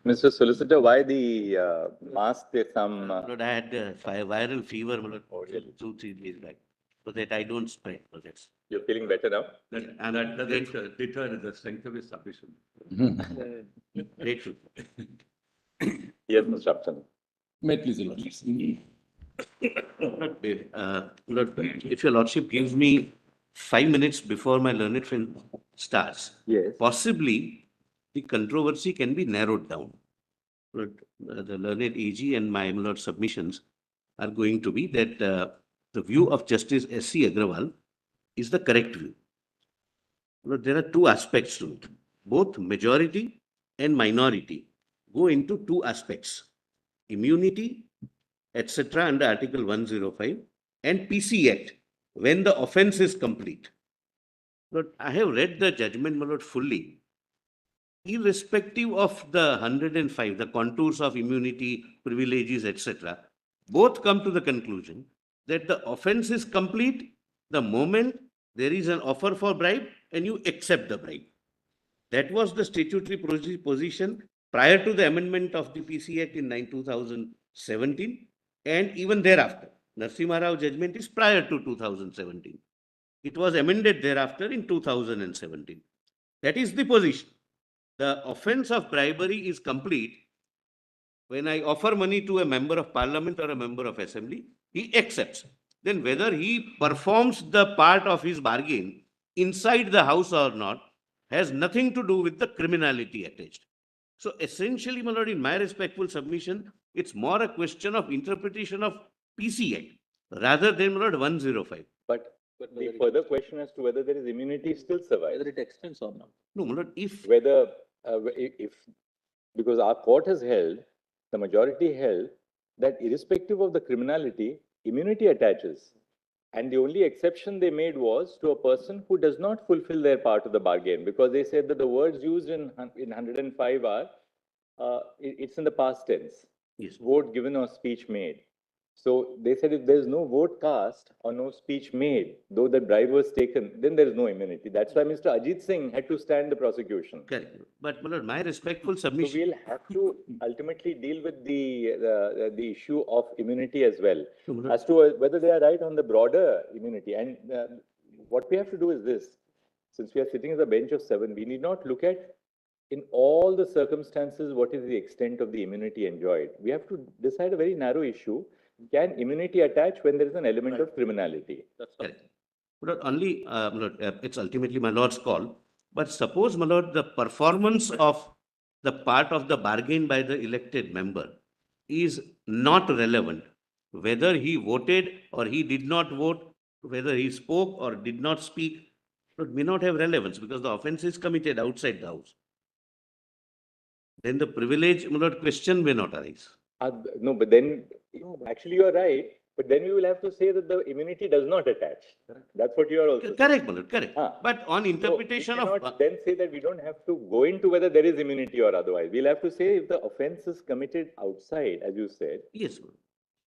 Mr. Solicitor, why the mask? There's some. Lord, I had viral fever, my lord, 2-3 days back. So that I don't spread. So that's. You're feeling better now? I'm That doesn't grateful. deter the strength of his submission. Grateful. Yes, Mr. Upton. May it please the Lord. Lord, if your lordship gives me 5 minutes before my learned friend starts, Yes. possibly the controversy can be narrowed down. Lord, the learned AG and my lord submissions are going to be that the view of Justice S.C. Agrawal is the correct view. Lord, there are two aspects to it. Both majority and minority go into two aspects: immunity, etc., under Article 105, and PC Act when the offence is complete. But I have read the judgment, my lord, fully. Irrespective of the 105, the contours of immunity, privileges, etc., both come to the conclusion that the offence is complete the moment there is an offer for bribe and you accept the bribe. That was the statutory position prior to the amendment of the PC Act in 2017 and even thereafter. Narasimha Rao judgment is prior to 2017. It was amended thereafter in 2017. That is the position. The offence of bribery is complete when I offer money to a member of parliament or a member of assembly, he accepts. Then whether he performs the part of his bargain inside the house or not has nothing to do with the criminality attached. So essentially, my lord, in my respectful submission, it's more a question of interpretation of PC Act rather than, my lord, 105. But the further question as to whether there is immunity still survives. Whether it extends or not. No, my lord, if Whether, if, because our court has held, the majority held, that irrespective of the criminality, immunity attaches. And the only exception they made was to a person who does not fulfill their part of the bargain, because they said that the words used in 105 are, it's in the past tense. yes, Vote given or speech made. So they said if there's no vote cast or no speech made, though the bribe was taken, then there is no immunity. That's why Mr. Ajit Singh had to stand the prosecution. correct. But, my lord, my respectful So submission. we'll have to ultimately deal with the issue of immunity as well, No, my lord. as to whether they are right on the broader immunity. And what we have to do is this: since we are sitting as a bench of 7, we need not look at in all the circumstances what is the extent of the immunity enjoyed. We have to decide a very narrow issue. Can immunity attach when there is an element of criminality? That's Correct. But only, my lord, it's ultimately my lord's call. But suppose, my lord, the performance of the part of the bargain by the elected member is not relevant. Whether he voted or he did not vote, whether he spoke or did not speak, it may not have relevance because the offence is committed outside the house. Then the privilege, my lord, question may not arise. No, but then actually you are right. But then we will have to say that the immunity does not attach. That's what you are also saying. Correct, my lord, correct. Ah. But on interpretation So we of. cannot then say that we don't have to go into whether there is immunity or otherwise. We'll have to say if the offence is committed outside, as you said, Yes, my lord.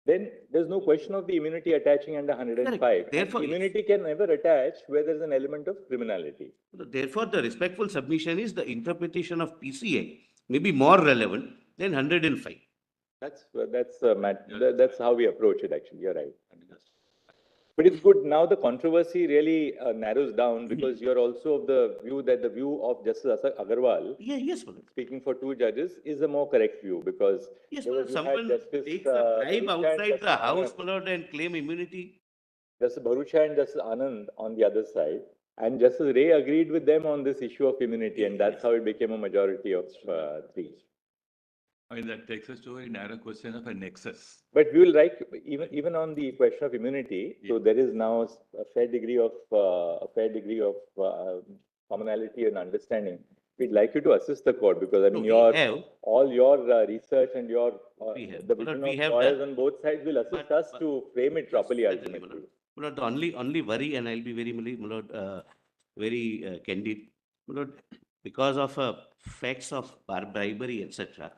then there's no question of the immunity attaching under 105. Correct. Therefore, immunity can never attach where there's an element of criminality. Therefore, the respectful submission is the interpretation of PCA may be more relevant than 105. That's how we approach it. Actually, you're right. But it's good now. The controversy really narrows down because you're also of the view that the view of Justice Agarwal, Yeah, yes, my lord. speaking for two judges, is a more correct view because Yes, there my lord. was- you had Someone Justice, takes a bribe Bharucha and outside Justice the house, Anand. my lord, and claim immunity. Justice Bharucha and Justice Anand on the other side, and Justice Ray agreed with them on this issue of immunity, and that's how it became a majority of 3. I mean, that takes us to a narrow question of a nexus. But we will like even on the question of immunity. So there is now a fair degree of commonality and understanding. We'd like you to assist the court because I mean all your research and your the vision of lawyers on both sides will assist us to frame it properly ultimately. My lord, the only worry, and I'll be very, my lord, very candid, my lord, because of facts of bribery, etc.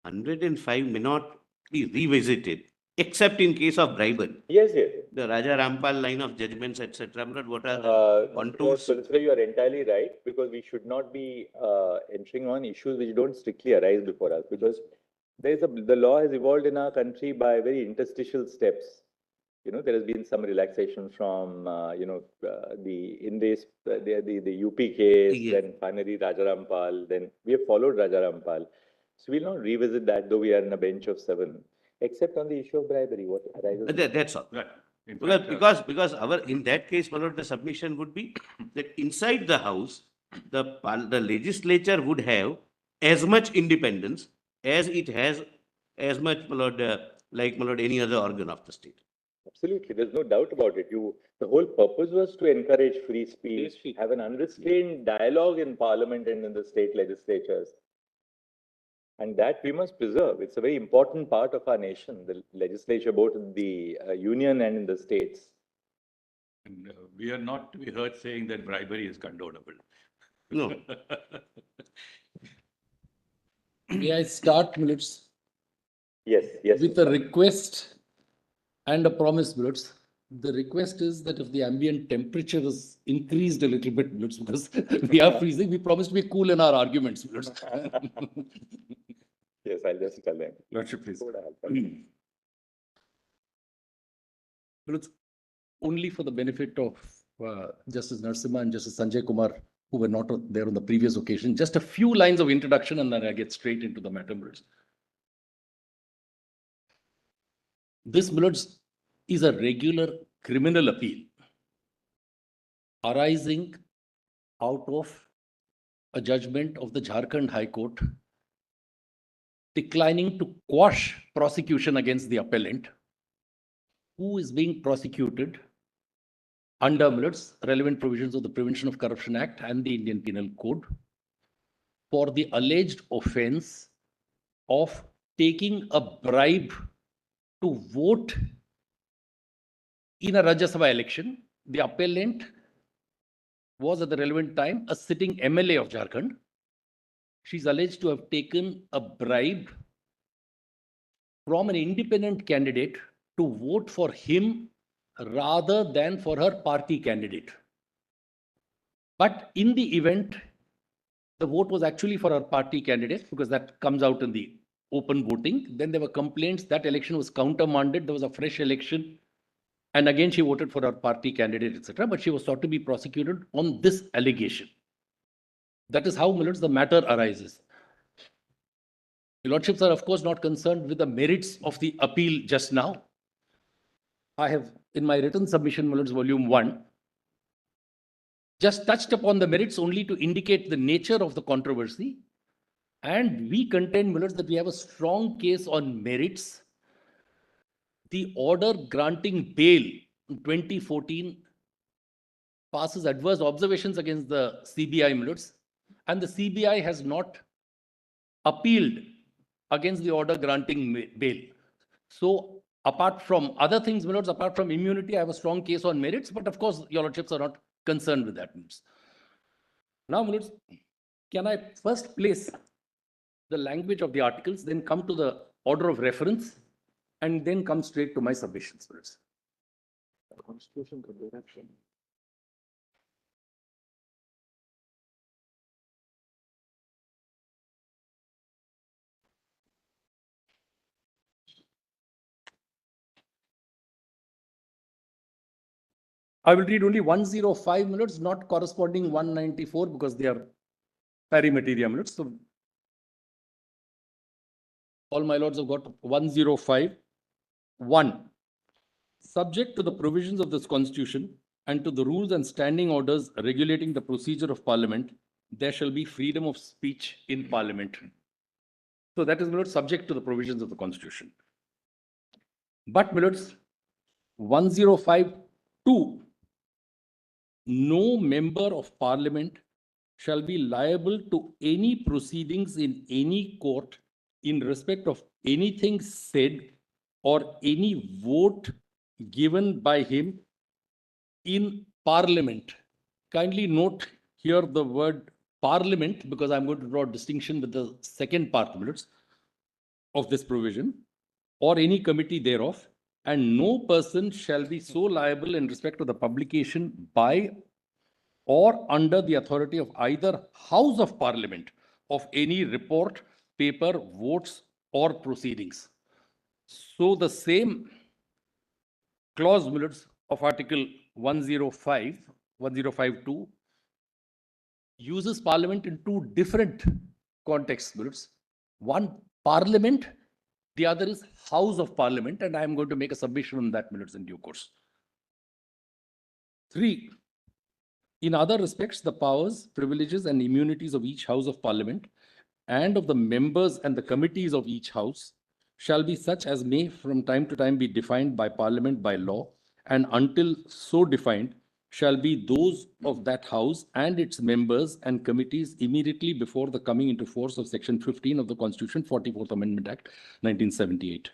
105 may not be revisited except in case of bribery. Yes, yes. The Raja Rampal line of judgments, etc. What are the contours? Solicitor, you are entirely right, because we should not be entering on issues which don't strictly arise before us, because the law has evolved in our country by very interstitial steps. You know, there has been some relaxation from, the in-race, the UP case, Yeah. then finally Raja Rampal, then we have followed Raja Rampal. So we'll not revisit that, though we are in a bench of 7, except on the issue of bribery, what arises. That's all. Right. In Well, fact, because our, in that case, my lord, the submission would be that inside the house, the legislature would have as much independence as it has, as much, my lord, like, my lord, any other organ of the state. Absolutely, there's no doubt about it. The whole purpose was to encourage free speech, speech. have an unrestrained dialogue in parliament and in the state legislatures. And that we must preserve. It's a very important part of our nation, the legislature, both in the union and in the states. and, we are not to be heard saying that bribery is condonable. No, May I start, Millets, Yes, yes. with a request and a promise, Millets. The request is that if the ambient temperature is increased a little bit, Millets, because we are freezing, we promise to be cool in our arguments, Millets. Yes, I'll just tell them. Lordship, please. Go ahead. Millets, only for the benefit of Justice Narasimha and Justice Sanjay Kumar, who were not there on the previous occasion, just a few lines of introduction and then I get straight into the matter, Millets. This, Millets, is a regular criminal appeal arising out of a judgment of the Jharkhand High Court declining to quash prosecution against the appellant, who is being prosecuted under Millets, relevant provisions of the Prevention of Corruption Act and the Indian Penal Code for the alleged offense of taking a bribe to vote in a Rajya Sabha election. The appellant was at the relevant time a sitting MLA of Jharkhand. She's alleged to have taken a bribe from an independent candidate to vote for him rather than for her party candidate. But in the event, the vote was actually for her party candidate, because that comes out in the open voting. Then there were complaints that election was countermanded. There was a fresh election. And again, she voted for her party candidate, etc. But she was sought to be prosecuted on this allegation. That is how, Millets, the matter arises. The Lordships are, of course, not concerned with the merits of the appeal just now. I have, in my written submission, Millets, Volume 1, just touched upon the merits only to indicate the nature of the controversy. And we contend, Millets, that we have a strong case on merits. The order granting bail in 2014 passes adverse observations against the CBI, Millets, and the CBI has not appealed against the order granting bail. So apart from other things, Millets, apart from immunity, I have a strong case on merits, but of course, your Lordships are not concerned with that, Millets. Now, Millets, can I first place the language of the articles, then come to the order of reference, and then come straight to my submissions, Millets. Constitution Convention. I will read only 105 Millets, not corresponding 194, because they are pari materia Millets. So all my lords have got 105. 1. Subject to the provisions of this Constitution and to the rules and standing orders regulating the procedure of Parliament, there shall be freedom of speech in Parliament. So that is, Millets, subject to the provisions of the Constitution. But, Millets, 105(2), no member of Parliament shall be liable to any proceedings in any court in respect of anything said or any vote given by him in Parliament. Kindly note here the word Parliament, because I'm going to draw a distinction with the second part, Millets, of this provision, or any committee thereof, and no person shall be so liable in respect of the publication by or under the authority of either House of Parliament of any report, paper, votes, or proceedings. So the same clause, minutes of Article 1052 uses Parliament in two different contexts, minutes. One, Parliament, the other is House of Parliament, and I am going to make a submission on that, minutes, in due course. 3. In other respects, the powers, privileges, and immunities of each House of Parliament and of the members and the committees of each House shall be such as may from time to time be defined by Parliament by law, and until so defined shall be those of that House and its members and committees immediately before the coming into force of Section 15 of the Constitution, 44th Amendment Act, 1978.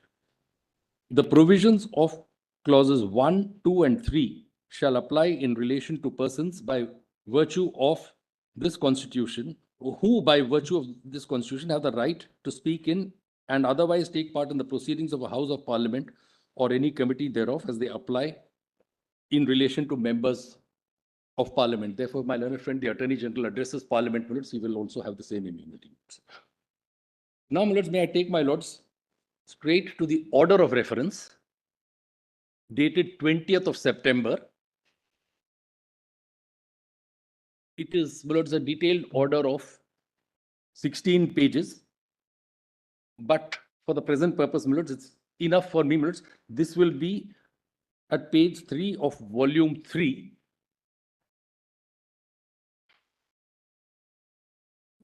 The provisions of clauses 1, 2, and 3 shall apply in relation to persons by virtue of this Constitution, who by virtue of this Constitution have the right to speak in and otherwise take part in the proceedings of a House of Parliament or any committee thereof as they apply in relation to members of Parliament. Therefore, my learned friend, the Attorney General, addresses Parliament, minutes, he will also have the same immunity. Now, minutes, may I take my lords straight to the order of reference dated 20th of September. It is, minutes, a detailed order of 16 pages, but for the present purpose, minutes, it's enough for me, minutes. This will be at page 3 of volume 3.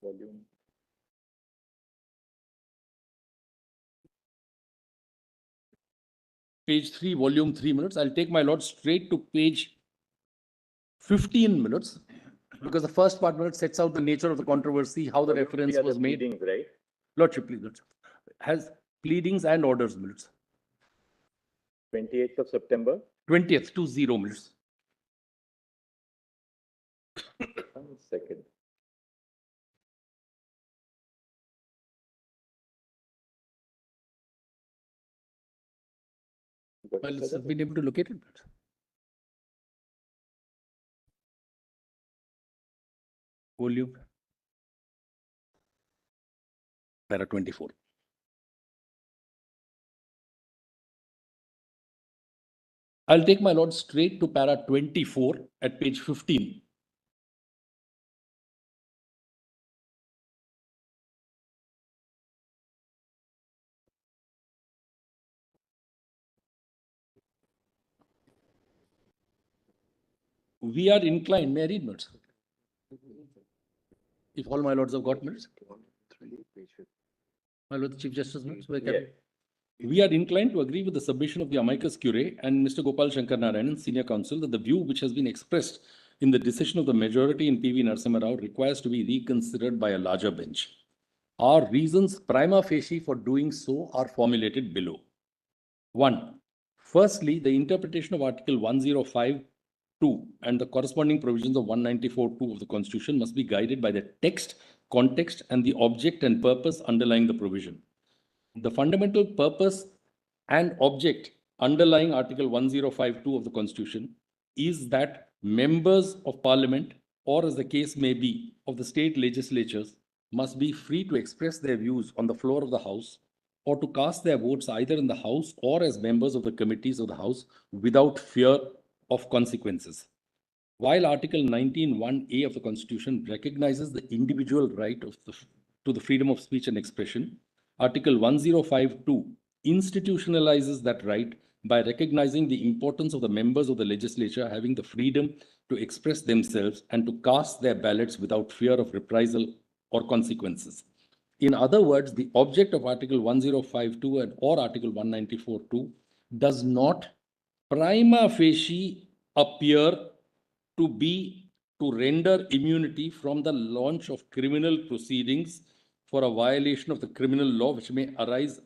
Volume. Page 3, volume 3, minutes. I'll take my lord straight to page 15, minutes, because the first part, minutes, sets out the nature of the controversy, how the Volume reference three are the was made. pleadings, right? Lordship, please, lordship. Has pleadings and orders, minutes. 28th of September. 20th to 0, minutes. One second. Got Well, it, it's sir? been able to locate it. Volume. Para 24. I'll take my lord straight to para 24 at page 15. We are inclined, may I read, minutes? If all my lords have got minutes. My lord, the Chief Justice, minutes, where can Yeah. we are inclined to agree with the submission of the amicus curiae and Mr. Gopal Shankar Narayanan, senior counsel, that the view which has been expressed in the decision of the majority in PV Narasimha Rao requires to be reconsidered by a larger bench. Our reasons prima facie for doing so are formulated below. 1. Firstly, the interpretation of Article 1052 and the corresponding provisions of 194(2) of the Constitution must be guided by the text, context, and the object and purpose underlying the provision. The fundamental purpose and object underlying Article 1052 of the Constitution is that members of Parliament, or as the case may be, of the state legislatures, must be free to express their views on the floor of the House or to cast their votes either in the House or as members of the committees of the House without fear of consequences. While Article 19(1)(a) of the Constitution recognizes the individual right to the freedom of speech and expression, Article 1052 institutionalizes that right by recognizing the importance of the members of the legislature having the freedom to express themselves and to cast their ballots without fear of reprisal or consequences. In other words, the object of Article 1052 or Article 194(2) does not prima facie appear to be to render immunity from the launch of criminal proceedings for a violation of the criminal law which may arise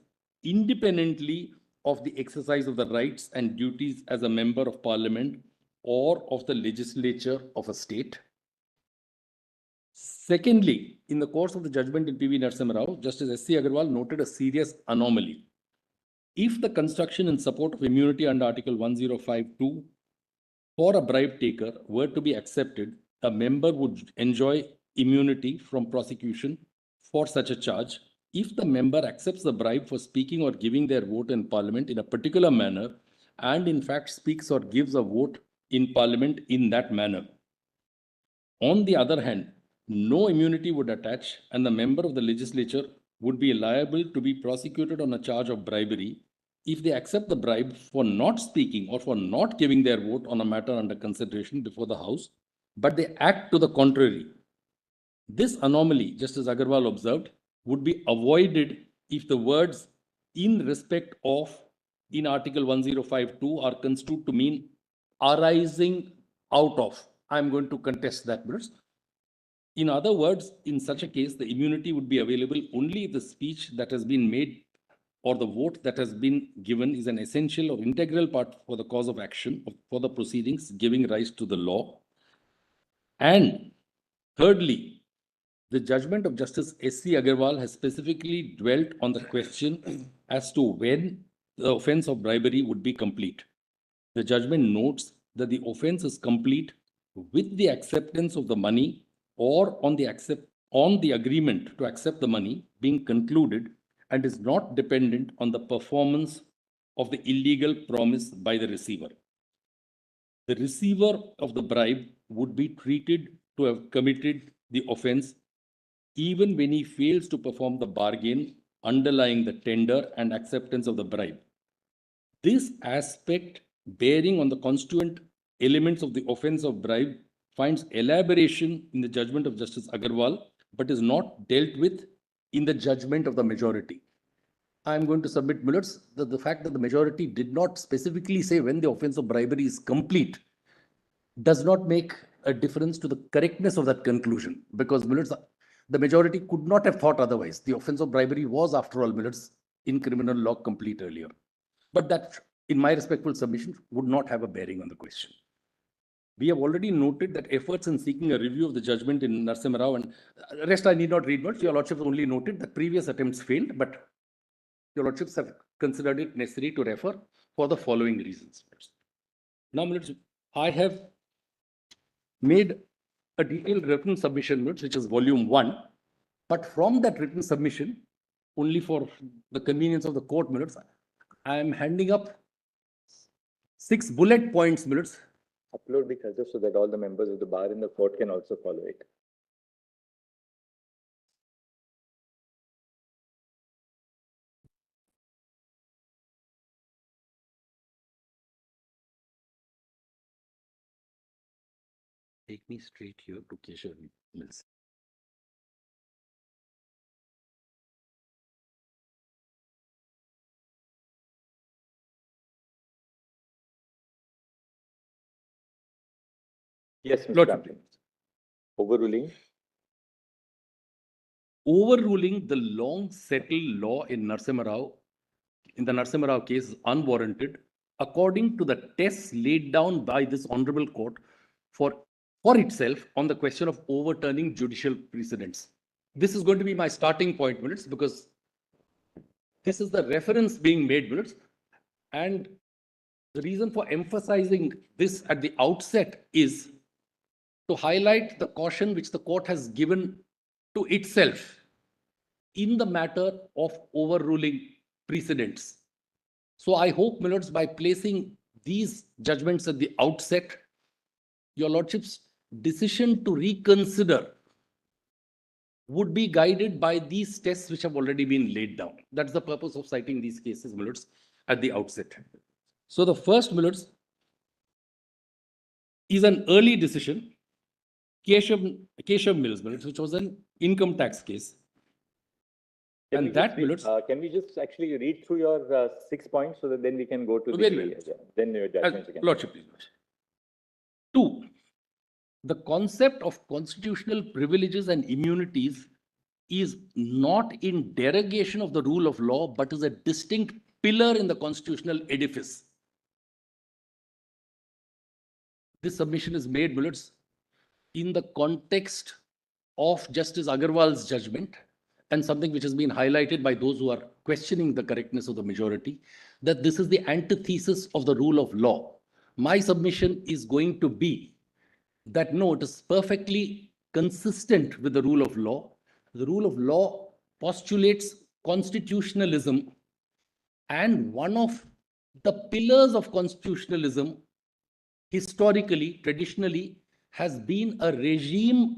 independently of the exercise of the rights and duties as a member of Parliament or of the legislature of a state. Secondly, in the course of the judgment in PV Narasimha Rao, Justice S.C. Agarwal noted a serious anomaly. if the construction in support of immunity under Article 1052 for a bribe taker were to be accepted, a member would enjoy immunity from prosecution for such a charge if the member accepts the bribe for speaking or giving their vote in Parliament in a particular manner and in fact speaks or gives a vote in Parliament in that manner. On the other hand, no immunity would attach and the member of the legislature would be liable to be prosecuted on a charge of bribery if they accept the bribe for not speaking or for not giving their vote on a matter under consideration before the House, but they act to the contrary. This anomaly, just as Agarwal observed, would be avoided if the words in respect of in Article 1052 are construed to mean arising out of. I'm going to contest that, Bruce. In other words, in such a case, the immunity would be available only if the speech that has been made or the vote that has been given is an essential or integral part for the cause of action for the proceedings giving rise to the law. And thirdly, the judgment of Justice S.C. Agarwal has specifically dwelt on the question as to when the offense of bribery would be complete. The judgment notes that the offense is complete with the acceptance of the money or on the agreement to accept the money being concluded and is not dependent on the performance of the illegal promise by the receiver. The receiver of the bribe would be treated to have committed the offense even when he fails to perform the bargain underlying the tender and acceptance of the bribe. This aspect bearing on the constituent elements of the offense of bribe finds elaboration in the judgment of Justice Agarwal, but is not dealt with in the judgment of the majority. I'm going to submit, Millets, that the fact that the majority did not specifically say when the offense of bribery is complete does not make a difference to the correctness of that conclusion, because Millets, the majority could not have thought otherwise. The offense of bribery was, after all, Millets, in criminal law complete earlier. But that, in my respectful submission, would not have a bearing on the question. We have already noted that efforts in seeking a review of the judgment in Narasimha Rao, and the rest I need not read much. Your Lordship only noted that previous attempts failed, but Your Lordships have considered it necessary to refer for the following reasons. Now, I have made a detailed written submission, which is volume 1, but from that written submission, only for the convenience of the court, I am handing up 6 bullet points, Upload because so that all the members of the bar in the court can also follow it. Take me straight here to Keshav Mills. Yes, Mr. Lordship. Ramsey. Overruling. Overruling the long settled law in Narasimha Rao, in the Narasimha Rao case, is unwarranted according to the tests laid down by this honorable court for itself on the question of overturning judicial precedents. This is going to be my starting point, because this is the reference being made, and the reason for emphasizing this at the outset is to highlight the caution which the court has given to itself in the matter of overruling precedents. So I hope, Millets, by placing these judgments at the outset, Your Lordship's decision to reconsider would be guided by these tests which have already been laid down. That's the purpose of citing these cases, Millets, at the outset. So the first, Millets, is an early decision, Keshav Mills, Millets, which was an income tax case. And that, Millets, can we just actually read through your 6 points so that then we can go to Very the, well. then your judgments again. Lordship, please. 2, the concept of constitutional privileges and immunities is not in derogation of the rule of law, but is a distinct pillar in the constitutional edifice. This submission is made, Millets, in the context of Justice Agarwal's judgment and something which has been highlighted by those who are questioning the correctness of the majority, that this is the antithesis of the rule of law. My submission is going to be that no, it is perfectly consistent with the rule of law. The rule of law postulates constitutionalism, and one of the pillars of constitutionalism historically, traditionally, has been a regime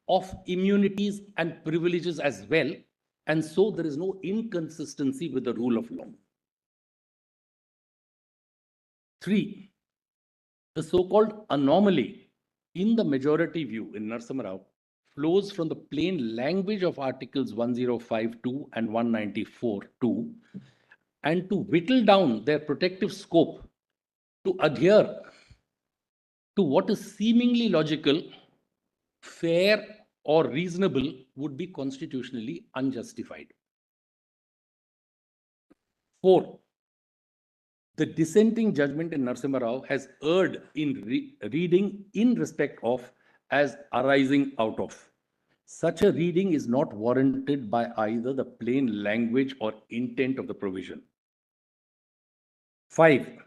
of immunities and privileges as well. And so there is no inconsistency with the rule of law. 3, the so-called anomaly in the majority view in Narasimha Rao flows from the plain language of Articles 1052 and 194(2), and to whittle down their protective scope to adhere to what is seemingly logical, fair, or reasonable would be constitutionally unjustified. 4, the dissenting judgment in Narasimha Rao has erred in reading in respect of as arising out of. Such a reading is not warranted by either the plain language or intent of the provision. 5,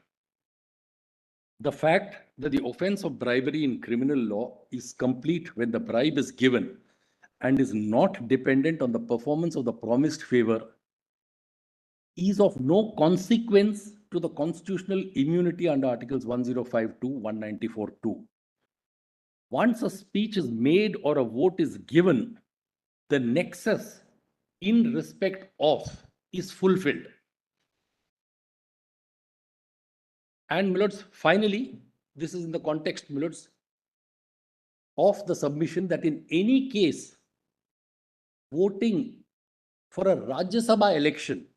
the fact that the offense of bribery in criminal law is complete when the bribe is given and is not dependent on the performance of the promised favor is of no consequence to the constitutional immunity under Articles 1052, 194(2). Once a speech is made or a vote is given, the nexus in respect of is fulfilled. And my lords, finally, this is in the context, my lords, of the submission that in any case, voting for a Rajya Sabha election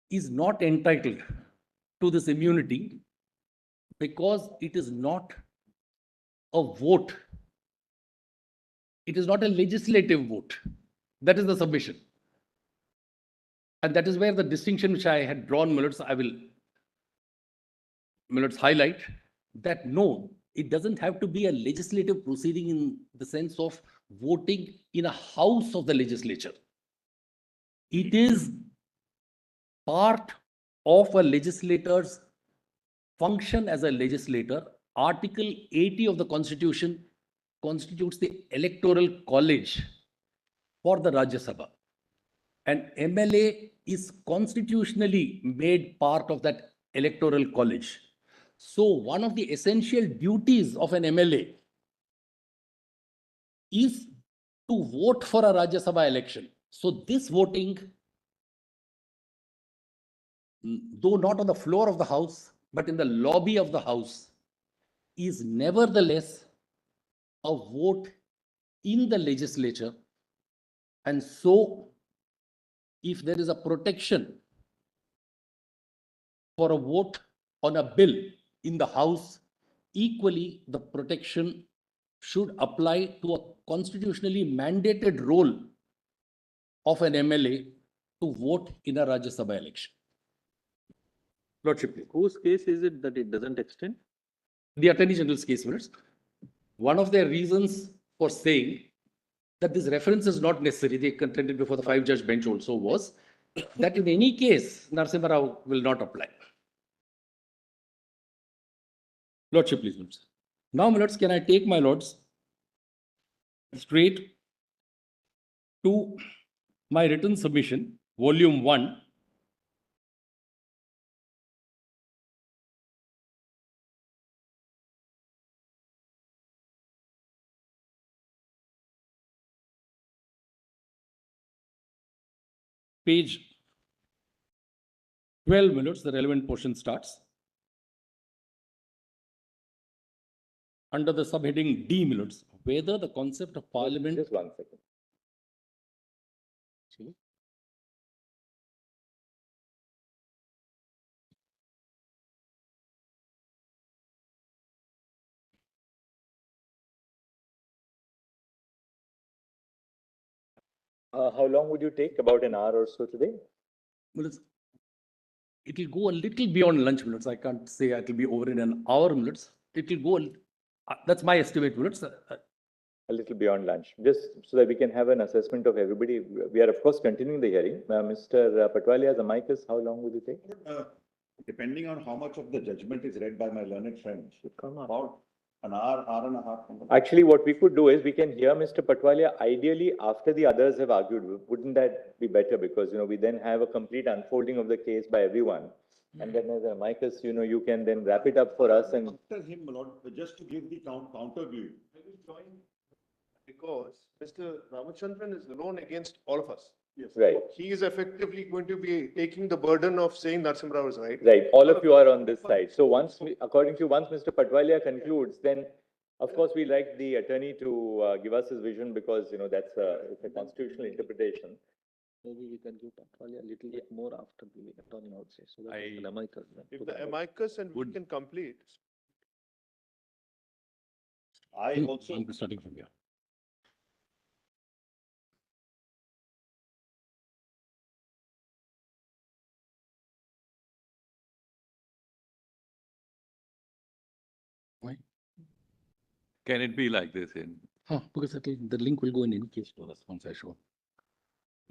is not entitled to this immunity because it is not a vote. It is not a legislative vote. That is the submission. And that is where the distinction which I had drawn, my lords, I will, my lords, highlight that no, it doesn't have to be a legislative proceeding in the sense of voting in a house of the legislature. It is part of a legislator's function as a legislator. Article 80 of the Constitution constitutes the electoral college for the Rajya Sabha. An MLA is constitutionally made part of that electoral college. So one of the essential duties of an MLA is to vote for a Rajya Sabha election. So this voting, though not on the floor of the house, but in the lobby of the house, is nevertheless a vote in the legislature. And so if there is a protection for a vote on a bill in the house, equally the protection should apply to a constitutionally mandated role of an MLA to vote in a Rajya Sabha election. Lordship, please. Whose case is it that it doesn't extend? The Attorney General's case, minutes. One of their reasons for saying that this reference is not necessary, they contended before the 5-judge bench also, was that in any case, Narasimha Rao will not apply. Lordship, please, lords. Now, my lords, can I take my lords straight to my written submission, volume 1, page 12 minutes, the relevant portion starts. Under the subheading D minutes, whether the concept of parliament. Just 1 second. How long would you take? About an hour or so today? It will go a little beyond lunch minutes. I can't say it will be over in an hour minutes. It will go, that's my estimate minutes. a little beyond lunch, just so that we can have an assessment of everybody. We are, of course, continuing the hearing. Mr. Patwalia, as a mic is, how long will it take? Depending on how much of the judgment is read by my learned friend, about an hour, hour and a half. Actually, what we could do is we can hear Mr. Patwalia ideally after the others have argued. Wouldn't that be better? Because, we then have a complete unfolding of the case by everyone. And then as a Amicus, you can then wrap it up for us and. After him, my lord, just to give the counter view. Because Mr. Ramachandran is alone against all of us. Yes. Right, He is effectively going to be taking the burden of saying Narasimha Rao is right. right. All of you are on this side. So according to you, once Mr. Patwalia concludes, then of course we like the attorney to give us his vision because, that's it's a constitutional interpretation. Maybe we can give Patwalia a little bit more after the attorney also, so that I- the amicus. then If to the the- amicus and we Would- can complete, I also. I'm starting from here. Why? Can it be like this in, Because the link will go in any case to us once I show.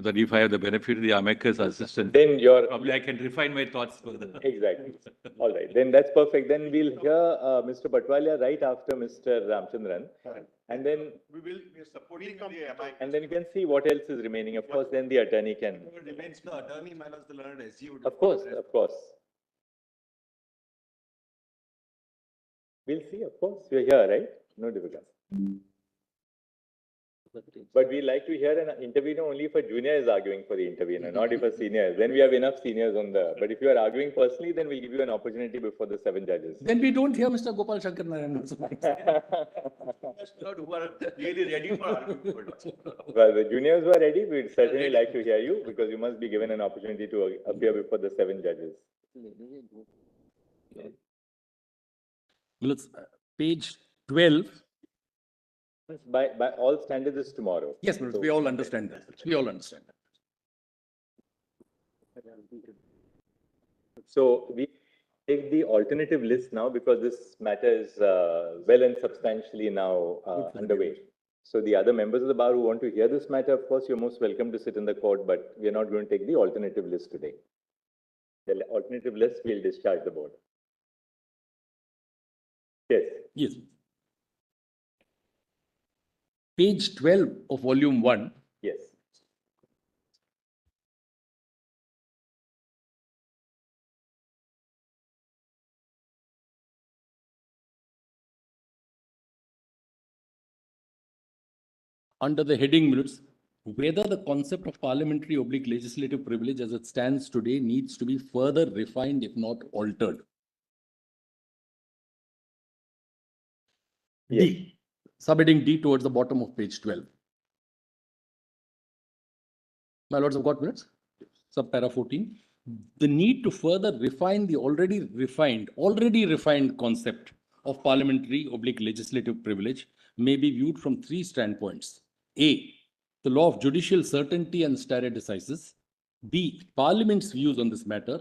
that if I have the benefit of the amicus assistant, Then you're. probably I can refine my thoughts further. Exactly. All right, then that's perfect. Then we'll hear Mr. Patwalia right after Mr. Ramchandran. And then, We are supporting the amicus. and then you can see what else is remaining. Of course, then the attorney can. Remains the attorney minus the learned SG. would- Of course, of course. We'll see, of course. We're here, right? No difficulty. But we like to hear an intervener only if a junior is arguing for the intervener, not if a senior is. Then we have enough seniors on but if you are arguing personally, then we'll give you an opportunity before the 7 judges. Then we don't hear Mr. Gopal Shankar Narayan. Who are really ready for argument. Well, the juniors who are ready, we'd certainly like to hear you because you must be given an opportunity to appear before the 7 judges. Page 12. By all standards, is tomorrow. Yes, Manoj, we all understand that. We all understand that. So we take the alternative list now because this matter is well and substantially now underway. So the other members of the bar who want to hear this matter, of course, you're most welcome to sit in the court, but we are not going to take the alternative list today. The alternative list will discharge the board. Yes. Yes. Page 12 of volume 1. Yes. Under the heading minutes, whether the concept of parliamentary oblique legislative privilege as it stands today needs to be further refined, if not altered. Yes. D, subheading D towards the bottom of page 12. My lords have got minutes? Subpara 14. The need to further refine the already refined concept of parliamentary oblique legislative privilege may be viewed from 3 standpoints. A, the law of judicial certainty and stare decisis. B, Parliament's views on this matter.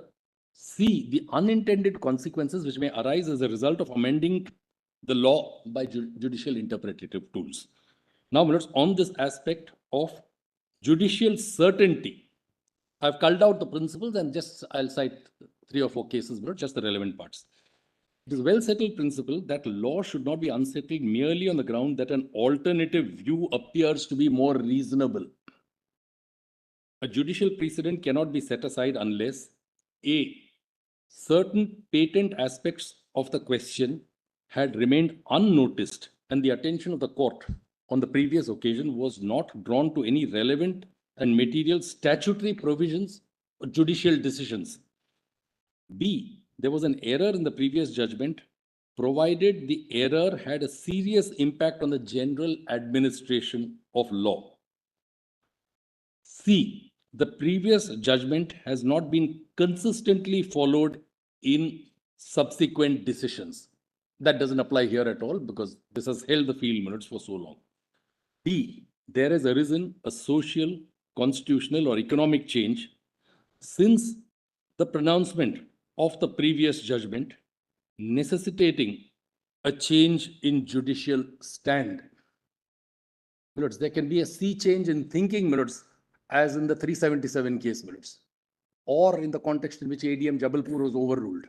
C, the unintended consequences which may arise as a result of amending the law by judicial interpretative tools. Now, minutes on this aspect of judicial certainty, I've culled out the principles and I'll cite 3 or 4 cases, but just the relevant parts. It is a well-settled principle that law should not be unsettled merely on the ground that an alternative view appears to be more reasonable. A judicial precedent cannot be set aside unless A, certain patent aspects of the question had remained unnoticed and the attention of the court on the previous occasion was not drawn to any relevant and material statutory provisions or judicial decisions. B, there was an error in the previous judgment, provided the error had a serious impact on the general administration of law. C, the previous judgment has not been consistently followed in subsequent decisions. That doesn't apply here at all because this has held the field minutes for so long. D, there has arisen a social, constitutional, or economic change since the pronouncement of the previous judgment, necessitating a change in judicial stand. my lords, there can be a sea change in thinking, my lords, as in the 377 case, my lords, or in the context in which ADM Jabalpur was overruled.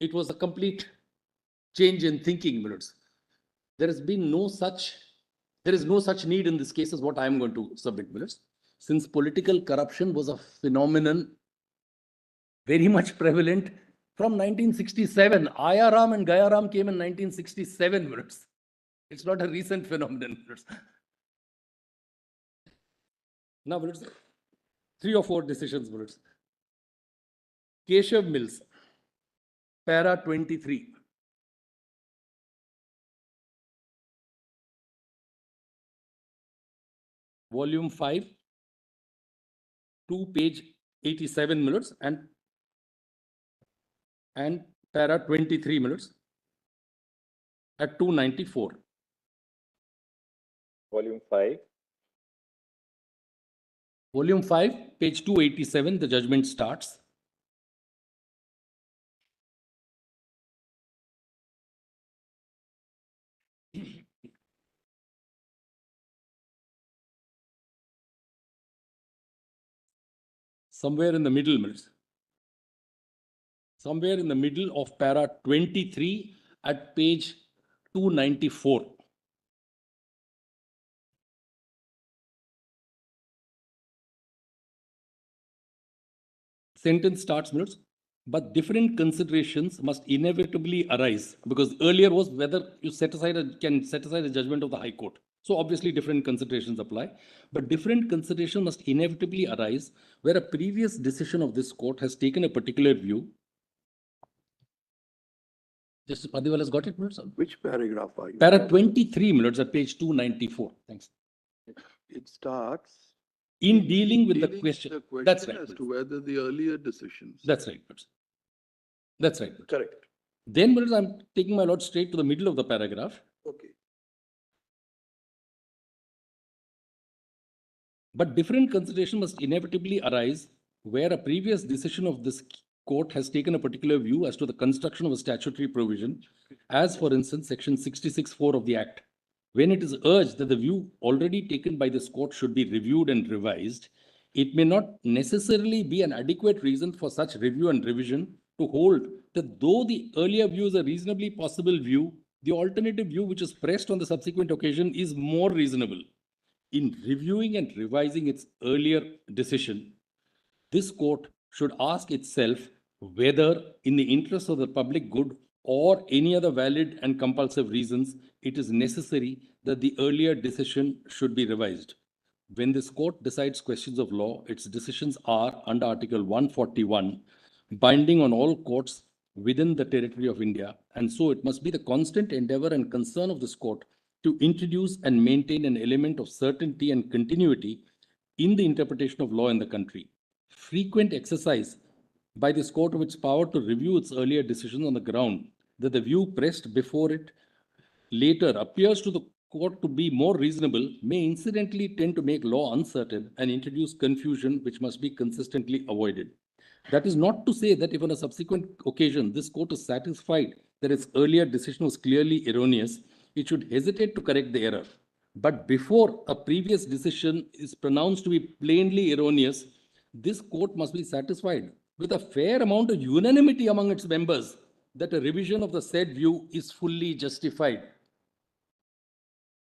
It was a complete change in thinking, my lords. There has been no such, there is no such need in this case as what I am going to submit, my lords. Since political corruption was a phenomenon very much prevalent from 1967. Ayaram and Gayaram came in 1967, my lords. It's not a recent phenomenon, my lords. Now, my lords, 3 or 4 decisions, my lords. Keshav Mills, para 23. Volume 5, 2 page 87 minutes and para 23 minutes at 294. Volume 5. Volume 5, page 287, the judgment starts. Somewhere in the middle, minutes. Somewhere in the middle of para 23 at page 294. Sentence starts, minutes, but different considerations must inevitably arise, because earlier was whether you can set aside the judgment of the High Court. So obviously different considerations apply, but different consideration must inevitably arise where a previous decision of this court has taken a particular view. Justice Padiwal has got it, minutes? Which paragraph are you? Para 23 minutes at page 294. Thanks. It starts. In dealing with the dealing question. with That's right. As to whether the earlier decisions. That's right. That's right. Correct. Then, minutes, I'm taking my lord straight to the middle of the paragraph. Okay. But different consideration must inevitably arise where a previous decision of this court has taken a particular view as to the construction of a statutory provision, as for instance, section 66(4) of the Act. When it is urged that the view already taken by this court should be reviewed and revised, it may not necessarily be an adequate reason for such review and revision to hold that though the earlier view is a reasonably possible view, the alternative view which is pressed on the subsequent occasion is more reasonable. In reviewing and revising its earlier decision, this court should ask itself whether, in the interest of the public good or any other valid and compulsive reasons, it is necessary that the earlier decision should be revised. When this court decides questions of law, its decisions are, under Article 141, binding on all courts within the territory of India, and so it must be the constant endeavor and concern of this court to introduce and maintain an element of certainty and continuity in the interpretation of law in the country. Frequent exercise by this court of its power to review its earlier decisions on the ground that the view pressed before it later appears to the court to be more reasonable may incidentally tend to make law uncertain and introduce confusion which must be consistently avoided. That is not to say that if on a subsequent occasion this court is satisfied that its earlier decision was clearly erroneous, it should hesitate to correct the error. But before a previous decision is pronounced to be plainly erroneous, this court must be satisfied with a fair amount of unanimity among its members that a revision of the said view is fully justified.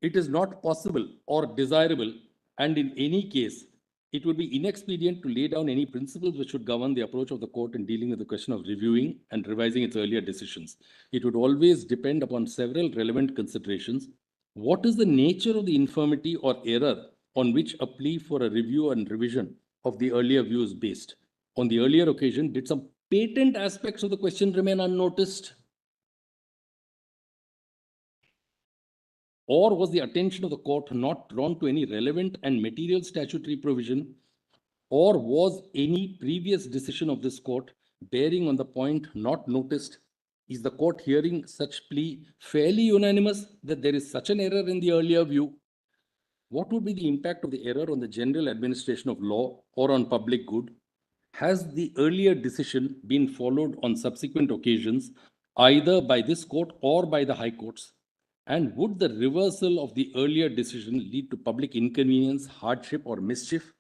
It is not possible or desirable, and in any case, it would be inexpedient to lay down any principles which should govern the approach of the court in dealing with the question of reviewing and revising its earlier decisions. It would always depend upon several relevant considerations. What is the nature of the infirmity or error on which a plea for a review and revision of the earlier view is based? On the earlier occasion, did some patent aspects of the question remain unnoticed? Or was the attention of the court not drawn to any relevant and material statutory provision? Or was any previous decision of this court bearing on the point not noticed? Is the court hearing such plea fairly unanimous that there is such an error in the earlier view? What would be the impact of the error on the general administration of law or on public good? Has the earlier decision been followed on subsequent occasions, either by this court or by the high courts? And would the reversal of the earlier decision lead to public inconvenience, hardship, or mischief?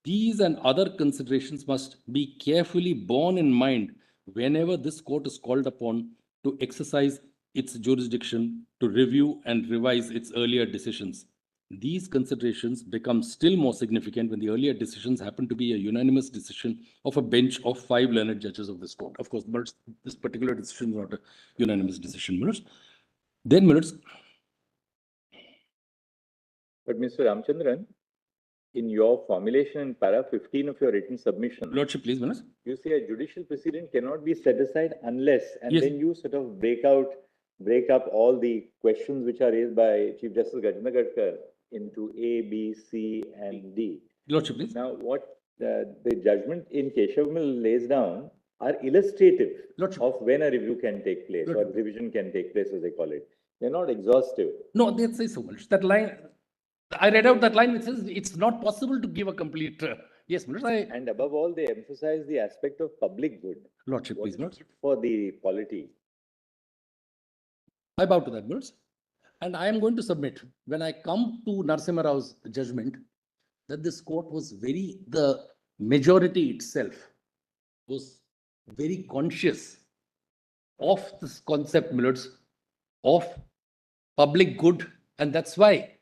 These and other considerations must be carefully borne in mind whenever this court is called upon to exercise its jurisdiction to review and revise its earlier decisions. These considerations become still more significant when the earlier decisions happen to be a unanimous decision of a bench of 5 learned judges of this court. Of course, this particular decision is not a unanimous decision. Then, But Mr. Ramchandran, in your formulation in para 15 of your written submission, Lordship, please, Manoj. you say a judicial precedent cannot be set aside unless, and Yes. then you sort of break up all the questions which are raised by Chief Justice Gajendra Gadkar into A, B, C, and D. Lordship, please. Now, what the judgment in Keshav Mill lays down are illustrative Lordship. of when a review can take place or Lordship. revision can take place, as they call it. They're not exhaustive. No, they say so much. That line, I read out that line which says it's not possible to give a complete. Yes, Manoj. And above all, they emphasize the aspect of public good. Lordship, What please, is Manoj. it for the polity? I bow to that, Manoj. And I am going to submit, when I come to Narasimha Rao's judgment, that this court was the majority itself was very conscious of this concept, Millets, of public good. And that's why,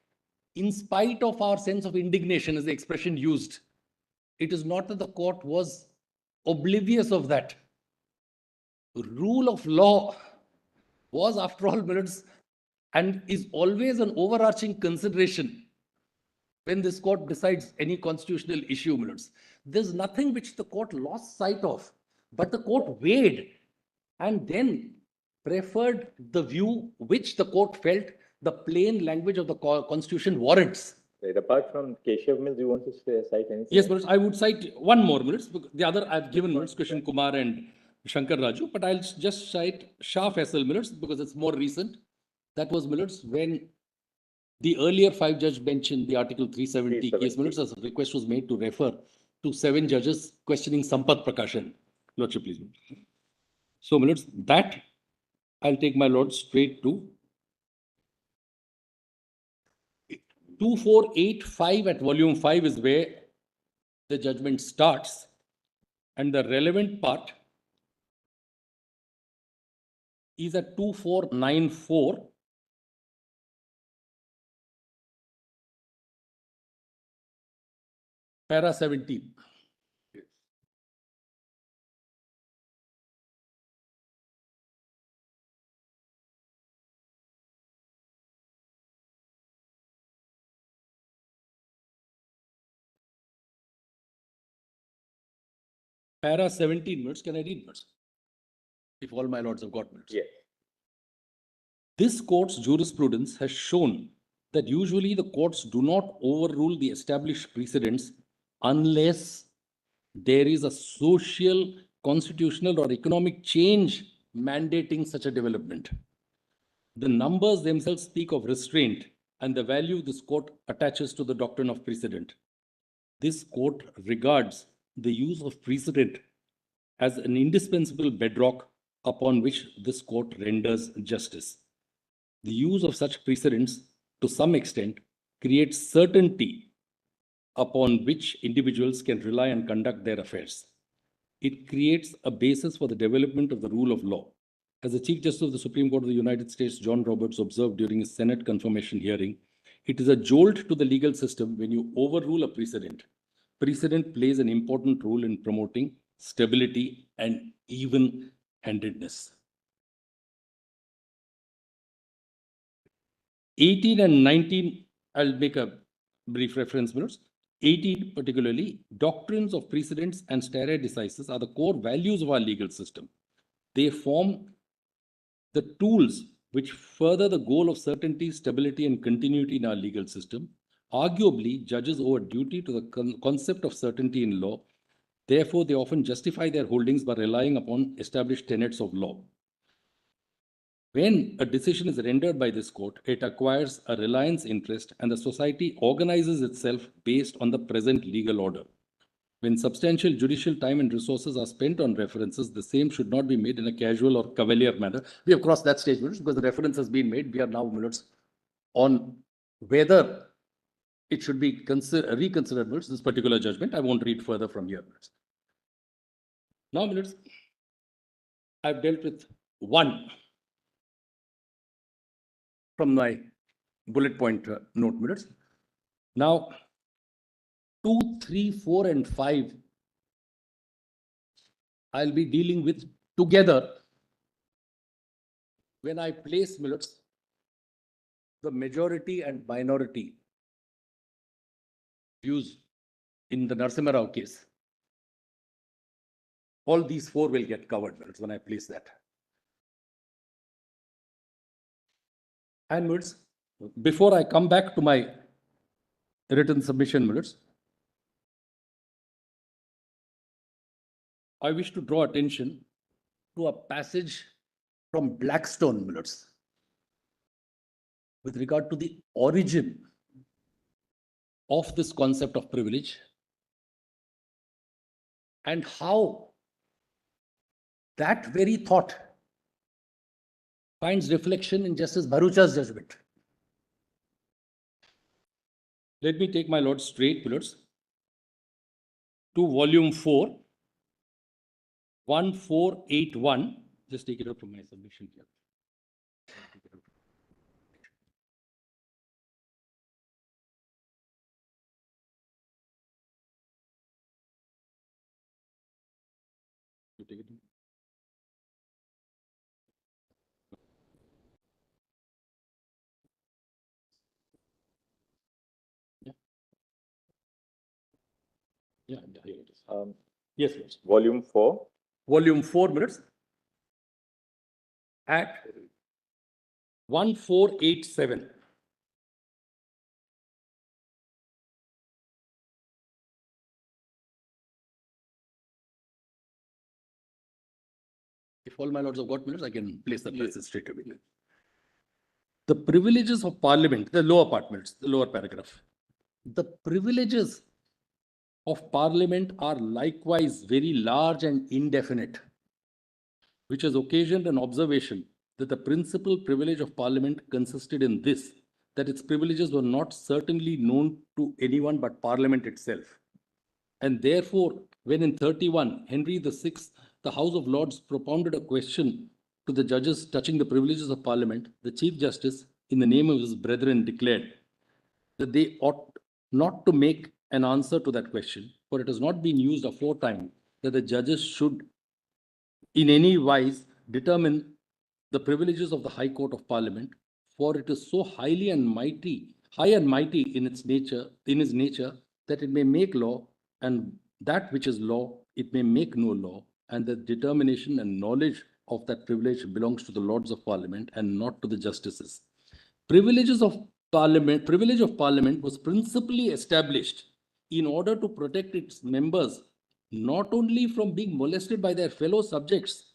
in spite of our sense of indignation, as the expression used, it is not that the court was oblivious of that. Rule of law was, after all, Millets, and is always an overarching consideration when this court decides any constitutional issue, Millets. There's nothing which the court lost sight of, but the court weighed and then preferred the view which the court felt the plain language of the constitution warrants. Right. Apart from Keshav Mills, you want to cite anything? Yes, Millets, I would cite one more, Millets. The other I've given Millets, Krishan Kumar and Shankar Raju, but I'll just cite Shah Faisal, Millets, because it's more recent. That was, Millets, when the earlier 5-judge bench in the Article 370 case, Millets, a request was made to refer to 7 judges questioning Sampath Prakashan. Lordship, please. So, Millets, that I'll take my lord straight to 2485 at volume 5 is where the judgment starts, and the relevant part is at 2494. Para 17. Para 17 minutes. Can I read minutes? If all my lords have got minutes. Yes. This court's jurisprudence has shown that usually the courts do not overrule the established precedents unless there is a social, constitutional, or economic change mandating such a development. The numbers themselves speak of restraint and the value this court attaches to the doctrine of precedent. This court regards the use of precedent as an indispensable bedrock upon which this court renders justice. The use of such precedents, to some extent, creates certainty upon which individuals can rely and conduct their affairs. It creates a basis for the development of the rule of law. As the Chief Justice of the Supreme Court of the United States, John Roberts, observed during his Senate confirmation hearing, it is a jolt to the legal system when you overrule a precedent. Precedent plays an important role in promoting stability and even-handedness. 18 and 19, I'll make a brief reference, minutes. 18 particularly, doctrines of precedents and stare decisis are the core values of our legal system. They form the tools which further the goal of certainty, stability, and continuity in our legal system. Arguably, judges owe a duty to the concept of certainty in law. Therefore, they often justify their holdings by relying upon established tenets of law. When a decision is rendered by this court, it acquires a reliance interest and the society organizes itself based on the present legal order. When substantial judicial time and resources are spent on references, the same should not be made in a casual or cavalier manner. We have crossed that stage, because the reference has been made. We are now on whether it should be reconsidered, this particular judgment. I won't read further from here. Now, I've dealt with one from my bullet point note. Now, 2, 3, 4, and 5, I'll be dealing with together when I place the majority and minority views in the Narasimha Rao case. All these 4 will get covered when I place that. And before I come back to my written submission, I wish to draw attention to a passage from Blackstone, with regard to the origin of this concept of privilege and how that very thought finds reflection in Justice Bharucha's judgment. Let me take my lord straight, to volume 4, 1481. Just take it up from my submission here. You take it. Yeah, here it is. Yes, please. Volume 4. Volume 4, at 1487. If all my lords have got minutes, I can place the passage straight away. The privileges of Parliament, the lower part, the lower paragraph. The privileges of Parliament are likewise very large and indefinite, which has occasioned an observation that the principal privilege of Parliament consisted in this, that its privileges were not certainly known to anyone but Parliament itself. And therefore, when in 31, Henry VI, the House of Lords propounded a question to the judges touching the privileges of Parliament, the Chief Justice, in the name of his brethren, declared that they ought not to make an answer to that question, for it has not been used aforetime that the judges should in any wise determine the privileges of the High Court of Parliament, for it is so high and mighty in its nature, that it may make law, and that which is law, it may make no law, and the determination and knowledge of that privilege belongs to the Lords of Parliament and not to the justices. Privilege of Parliament was principally established in order to protect its members not only from being molested by their fellow subjects,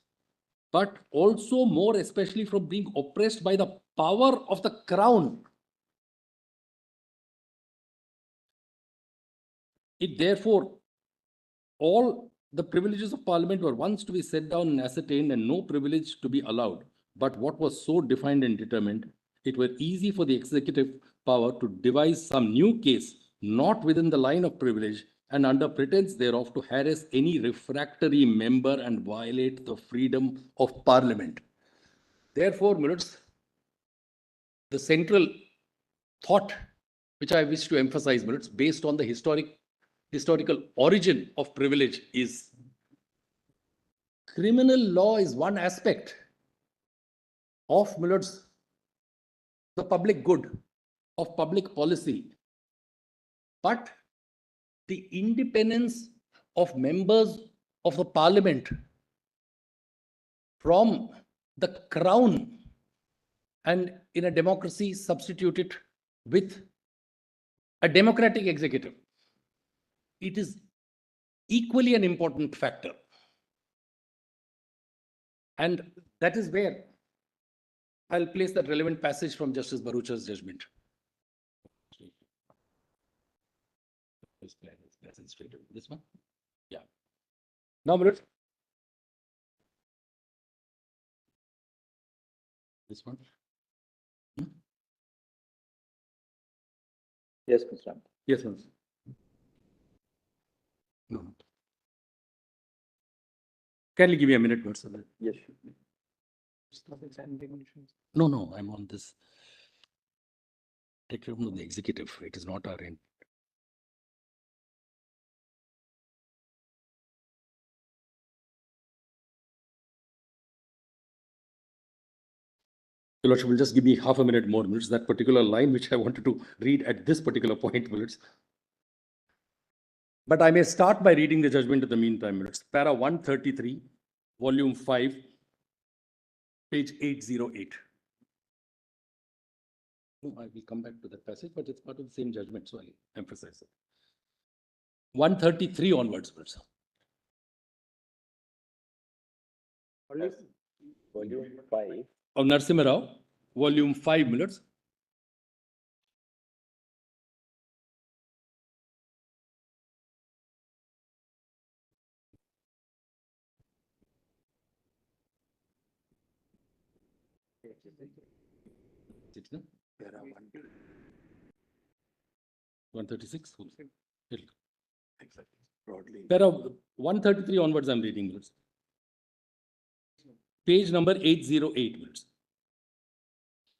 but also more especially from being oppressed by the power of the crown. It therefore, all the privileges of Parliament were once to be set down and ascertained, and no privilege to be allowed. But what was so defined and determined, it were easy for the executive power to devise some new case, not within the line of privilege, and under pretense thereof to harass any refractory member and violate the freedom of Parliament. Therefore, the central thought which I wish to emphasize, based on the historical origin of privilege, is criminal law is one aspect of the public good, of public policy, but the independence of members of the Parliament from the crown, and in a democracy substitute it with a democratic executive. It is equally an important factor. And that is where I'll place that relevant passage from Justice Bharucha's judgment. This one? Now, my lords. This one. Yes, Mr. Ram. Yes, ma'am. No. Kindly give me a minute, sir. Yes. No, no, I'm on this. Take from the executive. It is not our end. Your Lordship will just give me half a minute more, minutes. That particular line which I wanted to read at this particular point, minutes. But I may start by reading the judgment in the meantime, minutes. Para 133, volume 5, page 808. No, I will come back to that passage, but it's part of the same judgment, so I'll emphasize it. 133 onwards, minutes. Volume 5. Of Narasimha Rao, volume 5, minutes. It's no? 136. Broadly. Para 133 onwards, I'm reading, minutes. Page number 808, minutes.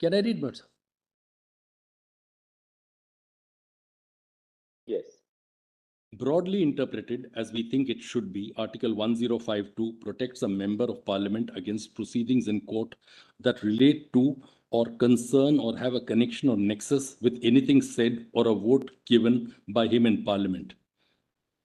Can I read, minutes? Yes. Broadly interpreted, as we think it should be, Article 1052 protects a member of parliament against proceedings in court that relate to or concern or have a connection or nexus with anything said or a vote given by him in parliament.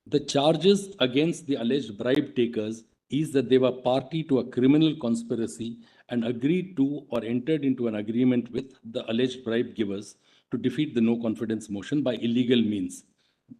The charges against the alleged bribe takers is that they were party to a criminal conspiracy and agreed to or entered into an agreement with the alleged bribe givers to defeat the no confidence motion by illegal means,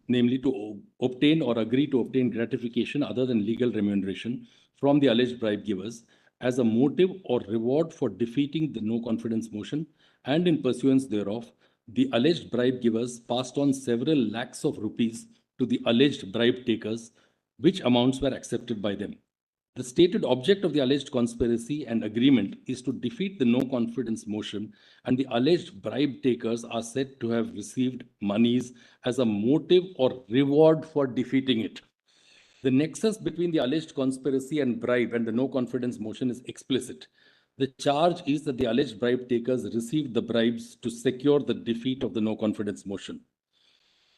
namely to obtain or agree to obtain gratification other than legal remuneration from the alleged bribe givers as a motive or reward for defeating the no confidence motion, and in pursuance thereof, the alleged bribe givers passed on several lakhs of rupees to the alleged bribe takers, which amounts were accepted by them. The stated object of the alleged conspiracy and agreement is to defeat the no confidence motion, and the alleged bribe takers are said to have received monies as a motive or reward for defeating it. The nexus between the alleged conspiracy and bribe and the no confidence motion is explicit. The charge is that the alleged bribe takers received the bribes to secure the defeat of the no confidence motion.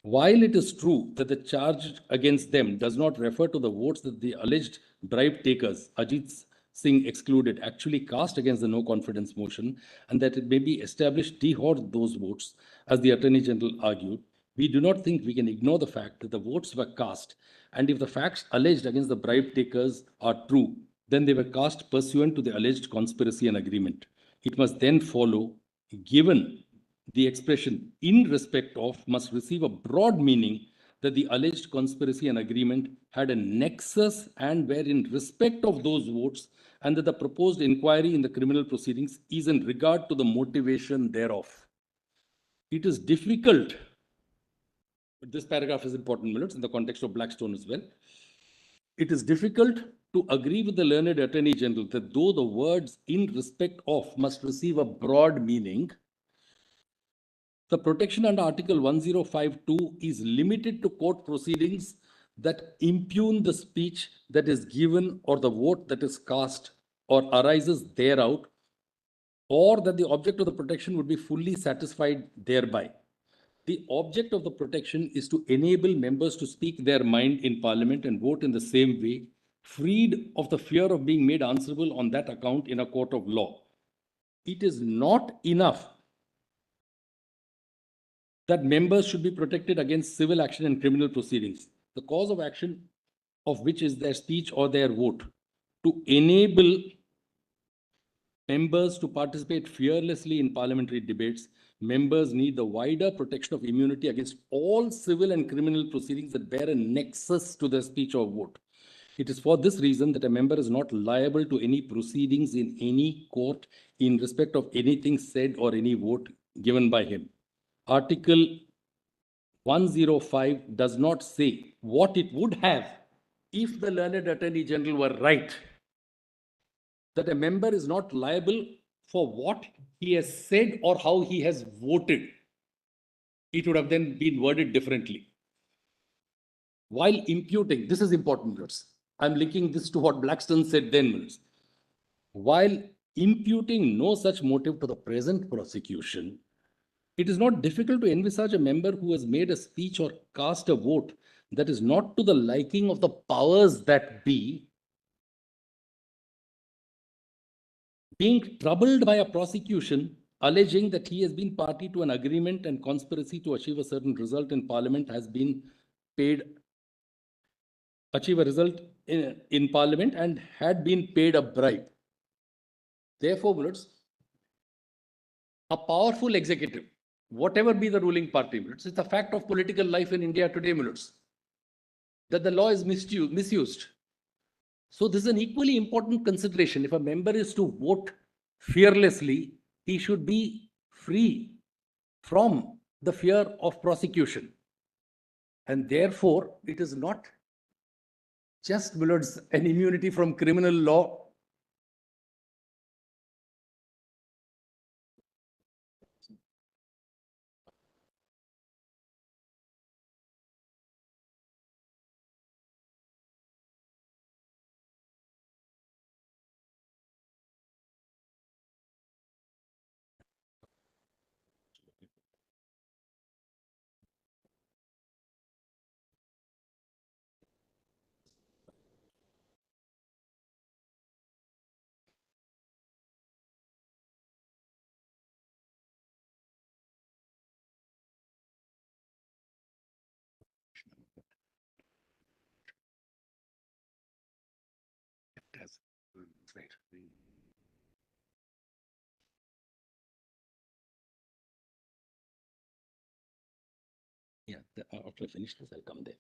While it is true that the charge against them does not refer to the votes that the alleged bribe takers, Ajit Singh excluded, actually cast against the no confidence motion, and that it may be established he hoarded those votes, as the Attorney General argued, we do not think we can ignore the fact that the votes were cast, and if the facts alleged against the bribe takers are true, then they were cast pursuant to the alleged conspiracy and agreement. It must then follow, given the expression in respect of must receive a broad meaning, that the alleged conspiracy and agreement had a nexus and were in respect of those votes, and that the proposed inquiry in the criminal proceedings is in regard to the motivation thereof. It is difficult, but this paragraph is important, minutes, in the context of Blackstone as well. It is difficult to agree with the learned Attorney General that though the words in respect of must receive a broad meaning, the protection under Article 1052 is limited to court proceedings that impugn the speech that is given or the vote that is cast or arises thereout, or that the object of the protection would be fully satisfied thereby. The object of the protection is to enable members to speak their mind in Parliament and vote in the same way, freed of the fear of being made answerable on that account in a court of law. It is not enough that members should be protected against civil action and criminal proceedings, the cause of action of which is their speech or their vote. To enable members to participate fearlessly in parliamentary debates, members need the wider protection of immunity against all civil and criminal proceedings that bear a nexus to their speech or vote. It is for this reason that a member is not liable to any proceedings in any court in respect of anything said or any vote given by him. Article 105 does not say what it would have if the learned Attorney General were right, that a member is not liable for what he has said or how he has voted, it would have then been worded differently. While imputing, this is important, Lords. I'm linking this to what Blackstone said then, Lords. While imputing no such motive to the present prosecution, it is not difficult to envisage a member who has made a speech or cast a vote that is not to the liking of the powers that be, being troubled by a prosecution alleging that he has been party to an agreement and conspiracy to achieve a certain result in Parliament, has been paid, achieve a result in Parliament and had been paid a bribe. Therefore, Lords, a powerful executive, whatever be the ruling party, Lords, it's a fact of political life in India today, Lords, that the law is misused. So this is an equally important consideration. If a member is to vote fearlessly, he should be free from the fear of prosecution. And therefore, it is not just, my lords, an immunity from criminal law. Right. Yeah, after I finish this, I'll come there.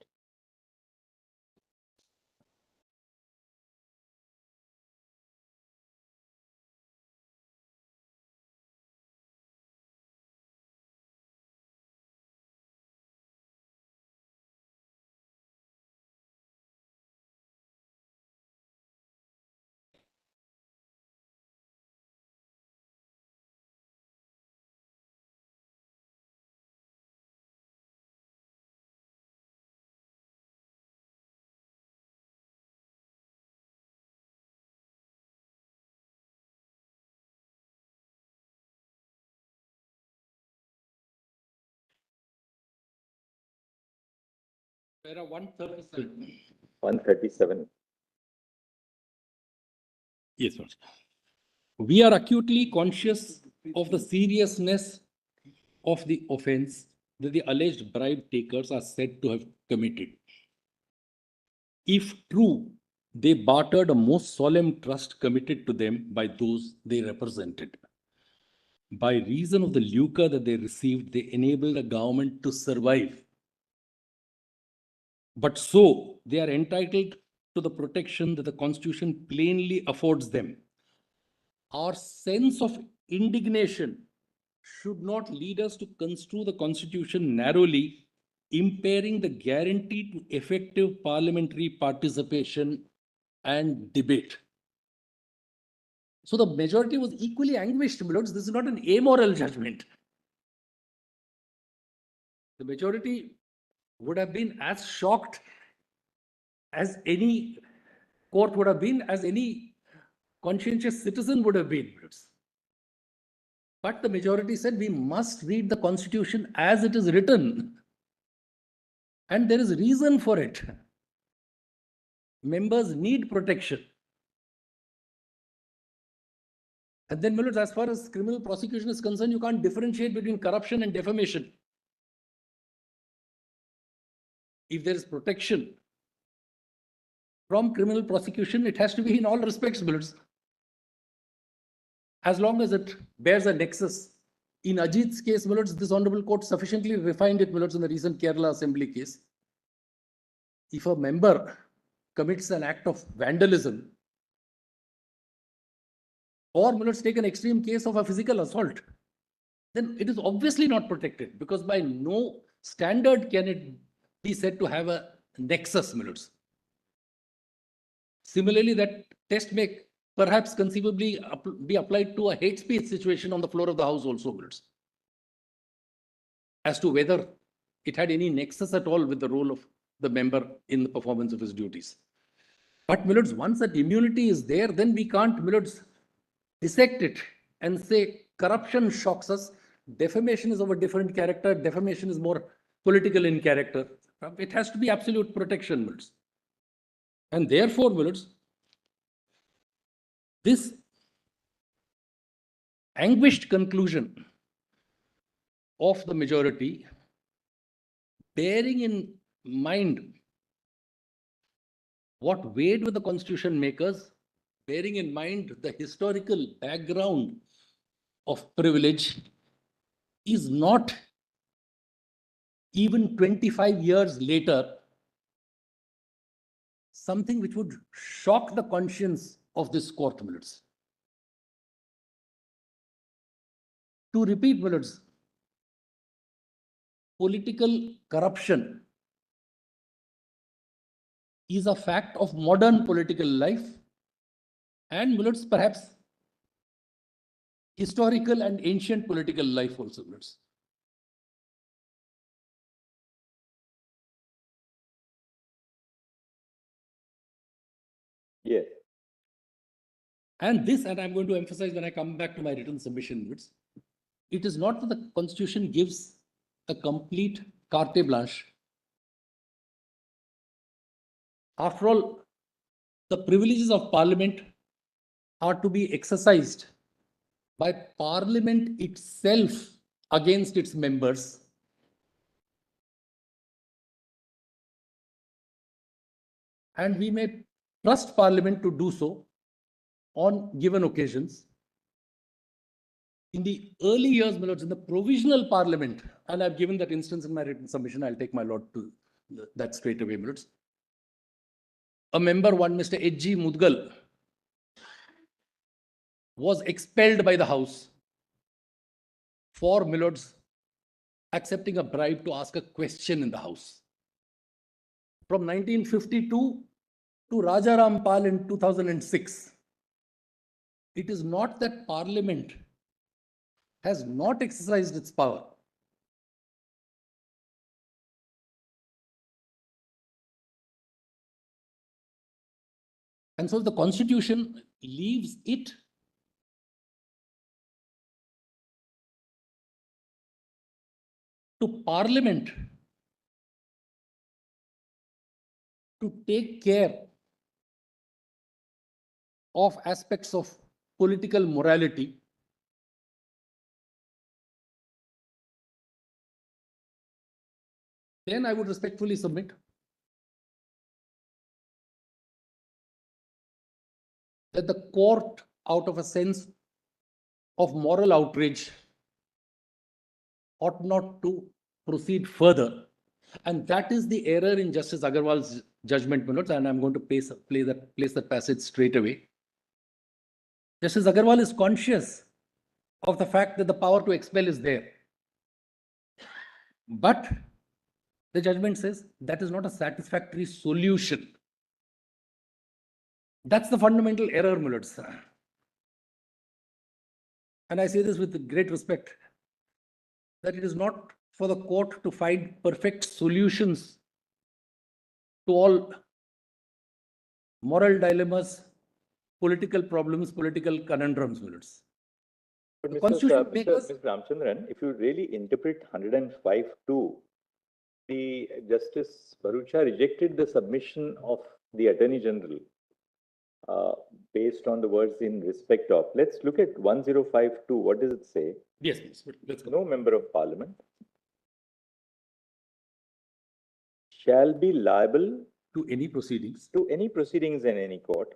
Para 137. 137. Yes, sir. We are acutely conscious of the seriousness of the offense that the alleged bribe takers are said to have committed. If true, they bartered a most solemn trust committed to them by those they represented. By reason of the lucre that they received, they enabled the government to survive. But so they are entitled to the protection that the Constitution plainly affords them. Our sense of indignation should not lead us to construe the Constitution narrowly, impairing the guarantee to effective parliamentary participation and debate. So the majority was equally anguished, my lords. This is not an amoral judgment. The majority would have been as shocked as any court would have been, as any conscientious citizen would have been. But the majority said we must read the Constitution as it is written. And there is reason for it. Members need protection. And then, my lords, as far as criminal prosecution is concerned, you can't differentiate between corruption and defamation. If there is protection from criminal prosecution, it has to be in all respects, my lords. As long as it bears a nexus. In Ajit's case, my lords, this honorable court sufficiently refined it, my lords, in the recent Kerala Assembly case. If a member commits an act of vandalism, or, my lords, take an extreme case of a physical assault, then it is obviously not protected, because by no standard can it be said to have a nexus, my lords. Similarly, that test may perhaps conceivably be applied to a hate speech situation on the floor of the House also, Millards, as to whether it had any nexus at all with the role of the member in the performance of his duties. But Millards, once that immunity is there, then we can't, Millards, dissect it and say corruption shocks us. Defamation is of a different character. Defamation is more political in character. It has to be absolute protection, Millards. And therefore, Millards, this anguished conclusion of the majority, bearing in mind what weighed with the constitution makers, bearing in mind the historical background of privilege, is not even 25 years later something which would shock the conscience of this court, Millards. To repeat, Millards, political corruption is a fact of modern political life, and Millards, perhaps historical and ancient political life also, Millards. Yes. And this, and I'm going to emphasize when I come back to my written submission, Millards, it is not that the Constitution gives a complete carte blanche. After all, the privileges of Parliament are to be exercised by Parliament itself against its members. And we may trust Parliament to do so on given occasions. In the early years, Millards, in the provisional Parliament, and I've given that instance in my written submission, I'll take my lot to that straight away, Millards. A member, one Mr. H.G. Mudgal, was expelled by the House for, Millards, accepting a bribe to ask a question in the House. From 1952 to Rajaram Pal in 2006, it is not that Parliament has not exercised its power. And so the Constitution leaves it to Parliament to take care of aspects of political morality, then I would respectfully submit that the court, out of a sense of moral outrage, ought not to proceed further. And that is the error in Justice Agarwal's judgment, Millards, and I'm going to place that passage straight away. Justice Agarwal is conscious of the fact that the power to expel is there. But the judgment says that is not a satisfactory solution. That's the fundamental error, Millards. And I say this with great respect, that it is not for the court to find perfect solutions to all moral dilemmas, political problems, political conundrums, Millards. But The Mr. Constitution Mr. makes- Mr. Ramchandran, if you really interpret 105(2), the Justice Bharucha rejected the submission of the Attorney General based on the words in respect of. Let's look at 1052. What does it say? Yes, please. Let's go. No member of Parliament shall be liable To any proceedings to any proceedings in any court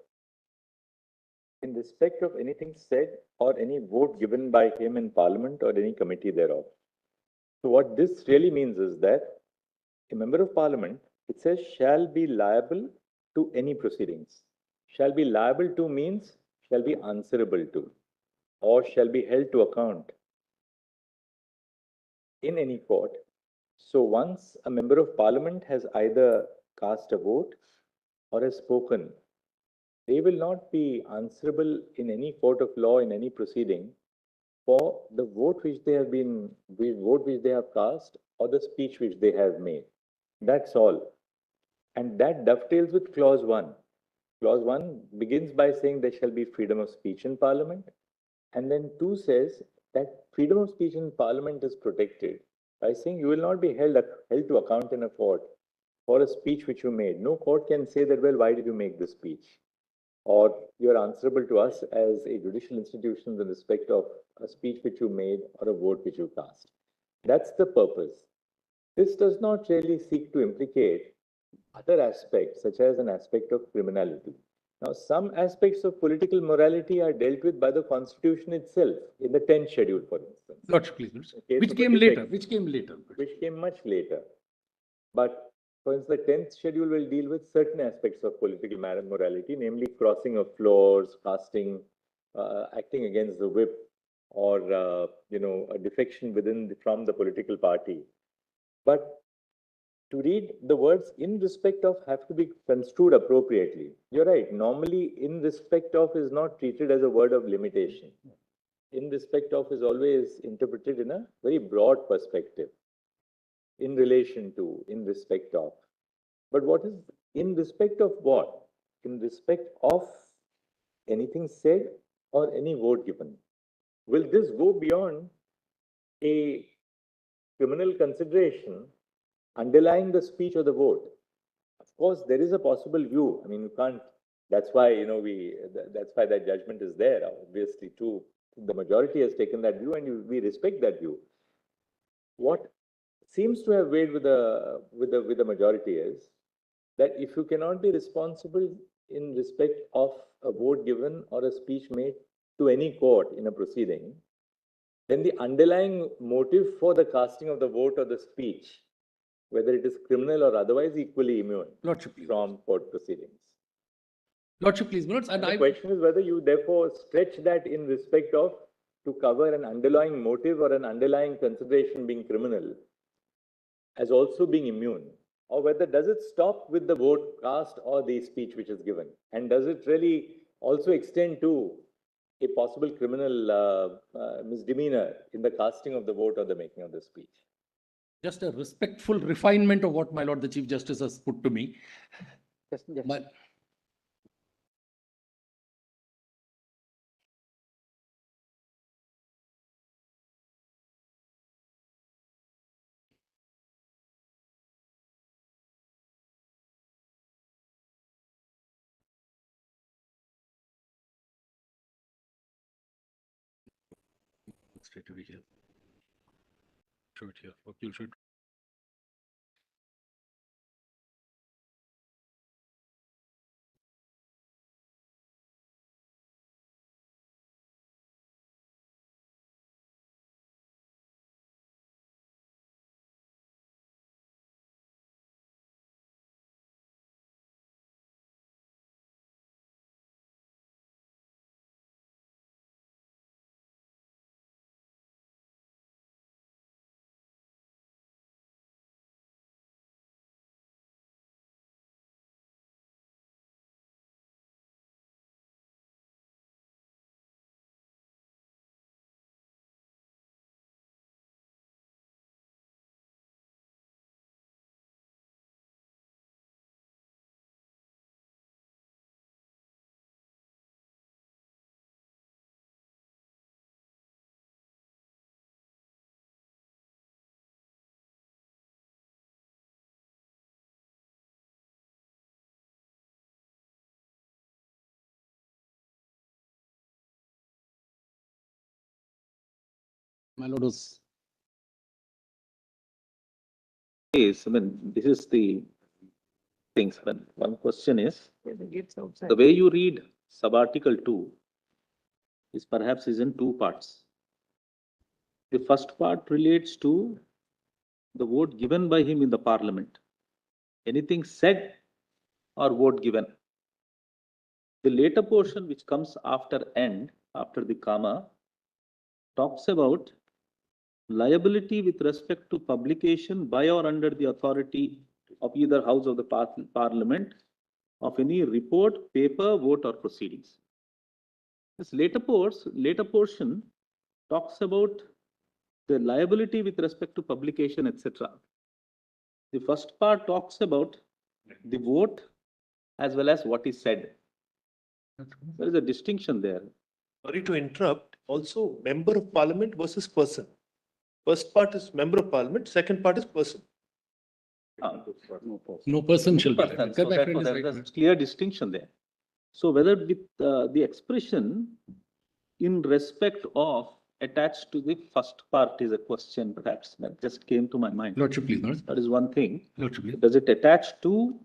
in respect of anything said or any vote given by him in Parliament or any committee thereof. So what this really means is that a member of Parliament, it says shall be liable to any proceedings. Shall be liable to means shall be answerable to or shall be held to account in any court. So once a member of Parliament has either cast a vote or has spoken they will not be answerable in any court of law, in any proceeding, for the vote which they have cast or the speech which they have made. That's all. And that dovetails with clause 1. Clause 1 begins by saying there shall be freedom of speech in Parliament. And then 2 says that freedom of speech in Parliament is protected by saying you will not be held to account in a court for a speech which you made. No court can say that, well, why did you make this speech? Or you're answerable to us as a judicial institution in respect of a speech which you made or a vote which you cast. That's the purpose. This does not really seek to implicate other aspects, such as an aspect of criminality. Now, some aspects of political morality are dealt with by the Constitution itself, in the 10th schedule, for instance. Lordship, please. case Which of a came defect. later? Which came later? Which came much later. But for instance, the 10th schedule will deal with certain aspects of political morality, namely crossing of floors, casting, acting against the whip, or a defection from the political party. But to read the words in respect of have to be construed appropriately. You're right. Normally, in respect of is not treated as a word of limitation. In respect of is always interpreted in a very broad perspective. In relation to, in respect of. But what is in respect of what? In respect of anything said or any vote given? Will this go beyond a criminal consideration underlying the speech or the vote? Of course, there is a possible view. I mean, you can't, that's why, that's why that judgment is there. Obviously, too, the majority has taken that view and we respect that view. What seems to have weighed with the majority is that if you cannot be responsible in respect of a vote given or a speech made to any court in a proceeding, then the underlying motive for the casting of the vote or the speech, whether it is criminal or otherwise, equally immune Lordship, please. from court proceedings. Lordship, please. And The question is whether you therefore stretch that in respect of to cover an underlying motive or an underlying consideration being criminal as also being immune, or whether does it stop with the vote cast or the speech which is given, and does it really also extend to a possible criminal misdemeanor in the casting of the vote or the making of the speech? just a respectful refinement of what my Lord the Chief Justice has put to me. Just But Straight away here. Show it here. You should. my Lord was Yes, I mean, this is the things. When one question is, the way you read sub-article 2 is perhaps is in 2 parts. The first part relates to the vote given by him in the parliament. Anything said or vote given. The later portion which comes after end, after the comma, talks about liability with respect to publication by or under the authority of either house of the parliament of any report, paper, vote or proceedings. This later portion talks about the liability with respect to publication, etc. The first part talks about the vote as well as what is said. There is a distinction there. Sorry to interrupt, also member of parliament versus person. First part is member of parliament, second part is person. No person shall be. Person. liable. So Correct, therefore, right, there is a right. clear distinction there. So whether with the expression in respect of attached to the first part is a question perhaps that just came to my mind. Lordship, please, Lord. That is one thing. Lordship, please. Does it attach to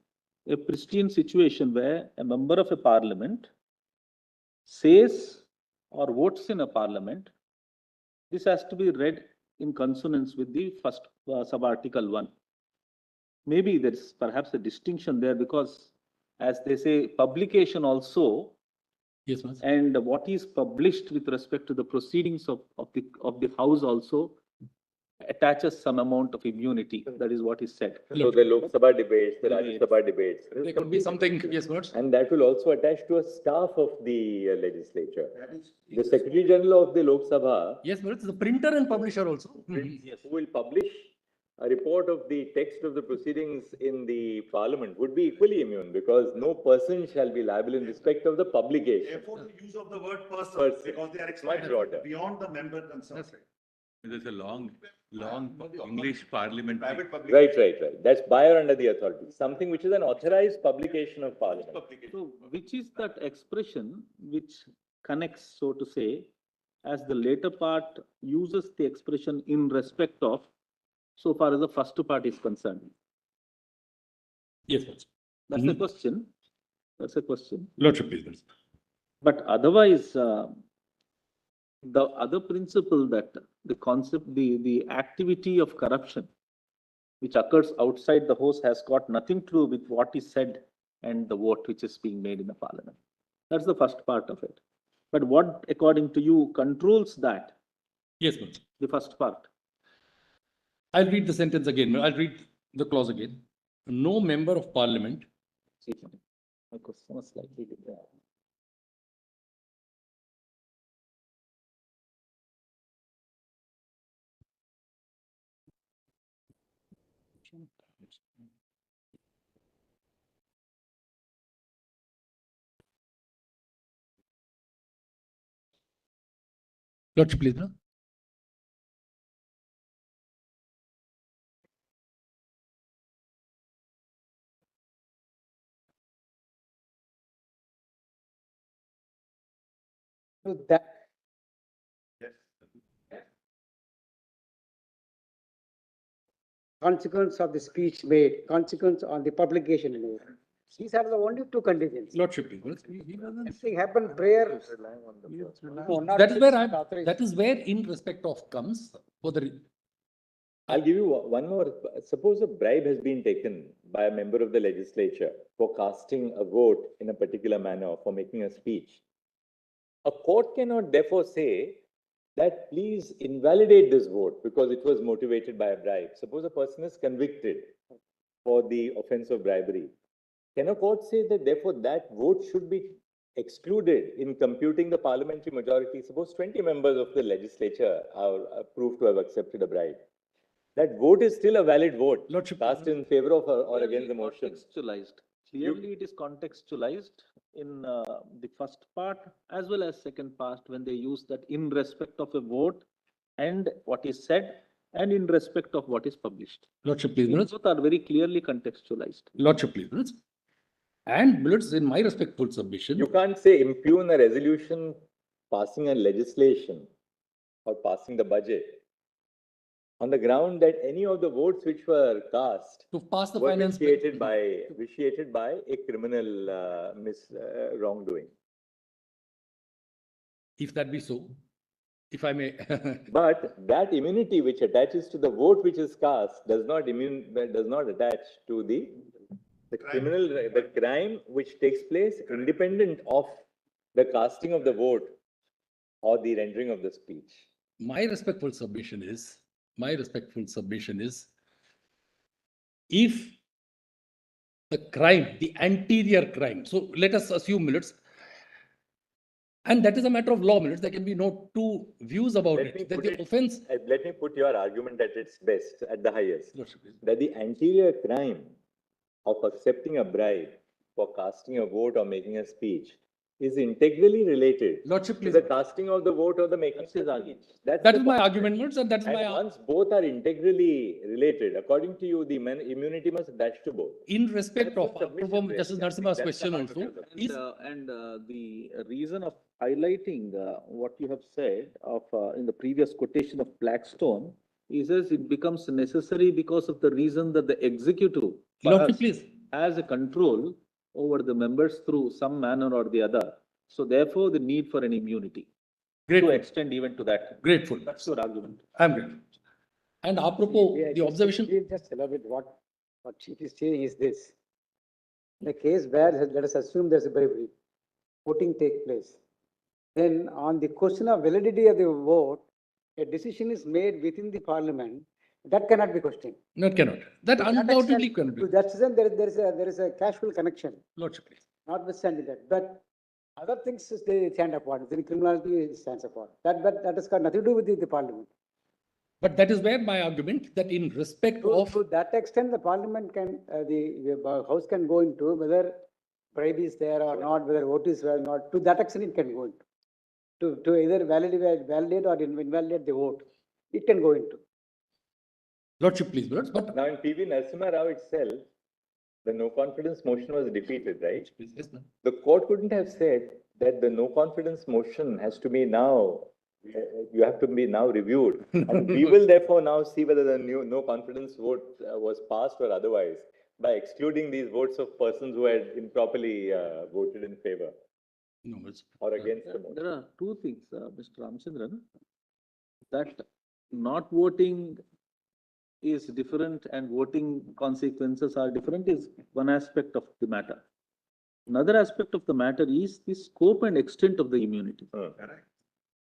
a pristine situation where a member of a parliament says or votes in a parliament? This has to be read in consonance with the first sub-article 1. Maybe there is perhaps a distinction there because, as they say, publication also, Yes, Master. and what is published with respect to the proceedings of the house also attaches some amount of immunity. That is what is said. So the Lok Sabha debates, the Rajya Sabha debates. There could be something, yes, Lord. And that will also attach to a staff of the legislature. The Secretary General of the Lok Sabha, Yes, Lord, it's the printer and publisher also. Mhm. who will publish a report of the text of the proceedings in the parliament, would be equally immune because no person shall be liable in respect of the publication. Therefore, the use of the word person, Person. because they are Much expanded broader. beyond the member concerned. That's right. There's a long English parliament. Private public. Right. That's by or under the authority, something which is an authorized publication of parliament. So which is that expression which connects, so to say, as the later part uses the expression in respect of, so far as the first part is concerned? Yes, Lord. That's the question. That's a question. Lordship, please, Lord. But otherwise, the other principle that the concept, the activity of corruption, which occurs outside the house, has got nothing to do with what is said and the vote which is being made in the parliament. That's the first part of it. But what, according to you, controls that, Yes, Lord. the first part? I'll read the sentence again. I'll read the clause again. No member of parliament My question was slightly different. Lordship, please, Lord. So that consequence of the speech made, consequence on the publication made. These are the only two conditions. Lordship, please, Lord. He doesn't- Anything happen prior. No, not That is where fixed, authorized. that is where in respect of comes for the, I'll give you one more. Suppose a bribe has been taken by a member of the legislature for casting a vote in a particular manner, for making a speech. A court cannot therefore say that please invalidate this vote because it was motivated by a bribe. Suppose a person is convicted for the offense of bribery. Can a court say that therefore that vote should be excluded in computing the parliamentary majority? Suppose 20 members of the legislature are proved to have accepted a bribe. That vote is still a valid vote, Lordship, cast in favor of or against the motion. Contextualized. Clearly, it is contextualized in the first part as well as second part when they use that in respect of a vote and what is said and in respect of what is published. Lordship, please, Lord. Both are very clearly contextualized. Lordship, please, Lord. And Lords, in my respectful submission, You can't say impugn a resolution passing a legislation or passing the budget on the ground that any of the votes which were cast to pass the were finance. vitiated by a criminal wrongdoing. If that be so, if I may. But that immunity which attaches to the vote which is cast does not attach to the crime which takes place independent of the casting of the vote or the rendering of the speech. My respectful submission is, if the crime, the anterior crime. So let us assume, Millards, and that is a matter of law, Millards. There can be no two views about Let me it. That put the it- offense. Let me put your argument at its best, at the highest. Lordship, please. That the anterior crime of accepting a bribe for casting a vote or making a speech is integrally related Lordship, to please. the casting of the vote or the making That's his of the argument. speech. That's That the is my point. argument, Millards, and that is And my once both are integrally related, according to you, the immunity must attach to both. in respect That's of the submission approval there. Justice Yeah, Narasimha's that's question the also argument. is The reason of highlighting what you have said of in the previous quotation of Blackstone is as it becomes necessary because of the reason that the executive Lordship, perhaps please. has a control over the members through some manner or the other. So therefore, the need for an immunity to Grateful. extend even to that. Grateful. That's your argument. I'm grateful. And apropos Yeah, the just- observation. we'll just elaborate what chief is saying is this. In a case where, let us assume there's a bribery, voting take place. Then on the question of validity of the vote, a decision is made within the parliament, that cannot be questioned. No, it cannot. That To that undoubtedly extent- cannot To be. that extent, there is a casual connection, Lordship, please. notwithstanding that. But other things is they stand apart, the criminality stands apart. That has got nothing to do with the parliament. But that is where my argument that in respect of To that extent, the parliament can, the house can go into whether bribe is there or not, whether vote is there or not, to that extent it can go into. To either validate or invalidate the vote, it can go into. Lordship, please, Millards, but Now, in PV Narasimha Rao itself, the no confidence motion was defeated, right? yes, ma'am. The court couldn't have said that the no confidence motion has to be now, you have to be now reviewed. And we will therefore now see whether the new no confidence vote was passed or otherwise by excluding these votes of persons who had improperly voted in favor No, Millards. or against the motion. There are two things, Mr. Ramchandran, that not voting is different and voting consequences are different is one aspect of the matter. Another aspect of the matter is the scope and extent of the immunity.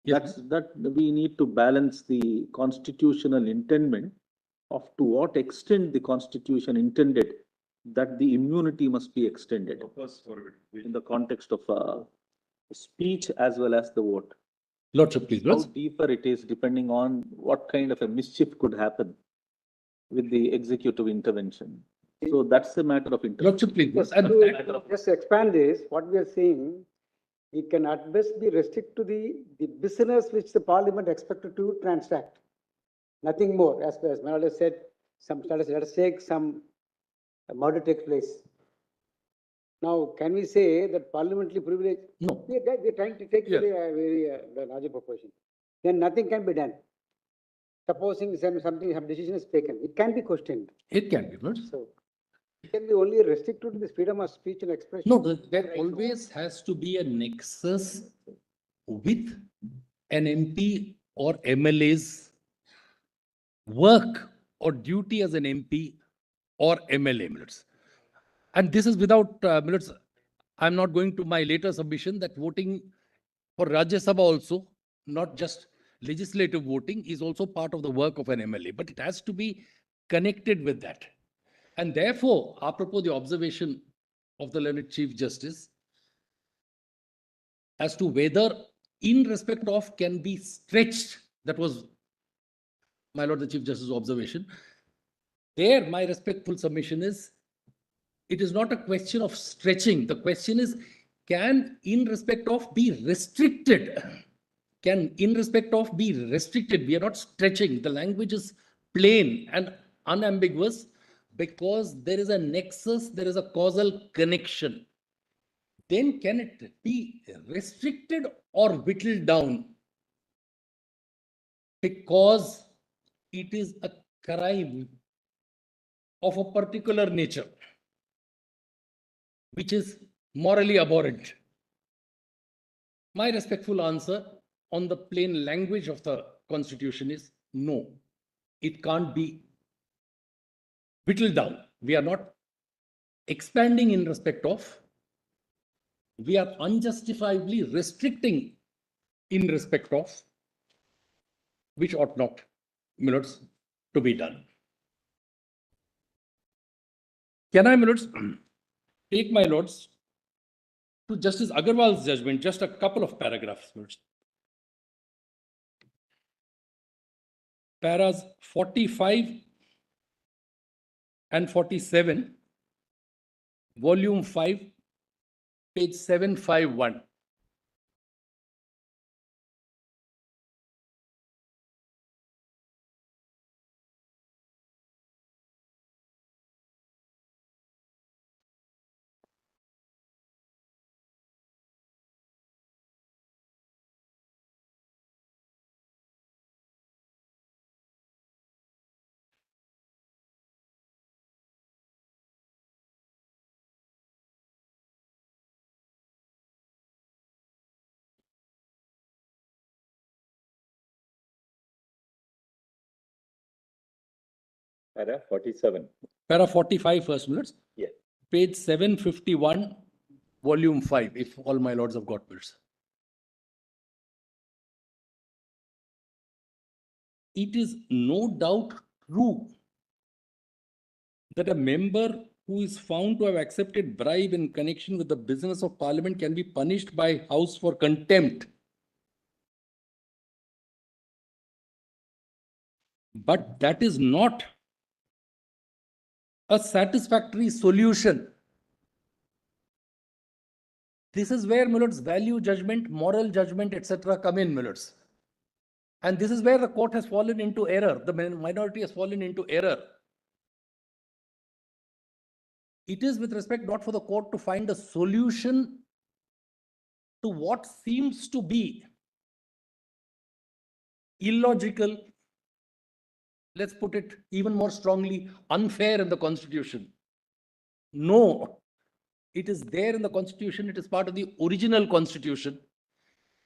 Yes, That we need to balance the constitutional intendment of to what extent the constitution intended that the immunity must be extended in the context of speech as well as the vote. Lordship, please, How Millards. deeper it is depending on what kind of a mischief could happen with the executive intervention. So that's a matter of interest. Lordship, please. Just And to just expand this, what we are saying, it can at best be restricted to the business which the parliament expected to transact. Nothing more, as Manala said, let us take some murder takes place. Now, can we say that parliamentary privilege? no, We are trying to take Yeah. the larger proportion. Then nothing can be done. Supposing some decision is taken, it can be questioned. it can be, Millards. So it can be only restricted to the freedom of speech and expression. No, there always has to be a nexus with an MP or MLA's work or duty as an MP or MLA, Millards. And this is without, Millards, I'm not going to my later submission that voting for Rajya Sabha also, not just legislative voting, is also part of the work of an MLA, but it has to be connected with that. And therefore, apropos the observation of the learned Chief Justice as to whether in respect of can be stretched, that was my Lord the Chief Justice's observation. There, my respectful submission is, it is not a question of stretching. The question is, can in respect of be restricted? Can in respect of be restricted? We are not stretching. The language is plain and unambiguous because there is a nexus, there is a causal connection. Then can it be restricted or whittled down? Because it is a crime of a particular nature, which is morally abhorrent. My respectful answer on the plain language of the Constitution is no, it can't be whittled down. We are not expanding in respect of, we are unjustifiably restricting in respect of, which ought not, Millards, to be done. Can I, Millards, take, my lords, to Justice Agarwal's judgment, just a couple of paragraphs. Paras 45 and 47, volume 5, page 751. Para 47. Para 45 first, minutes. Yes. Page 751, volume 5, if all my lords have got bills. It is no doubt true that a member who is found to have accepted bribe in connection with the business of Parliament can be punished by House for contempt. But that is not a satisfactory solution. This is where, my lords, value judgment, moral judgment, etc. come in, my lords. And this is where the court has fallen into error. The minority has fallen into error. It is with respect not for the court to find a solution to what seems to be illogical, let's put it even more strongly, unfair in the Constitution. No, it is there in the Constitution. It is part of the original Constitution.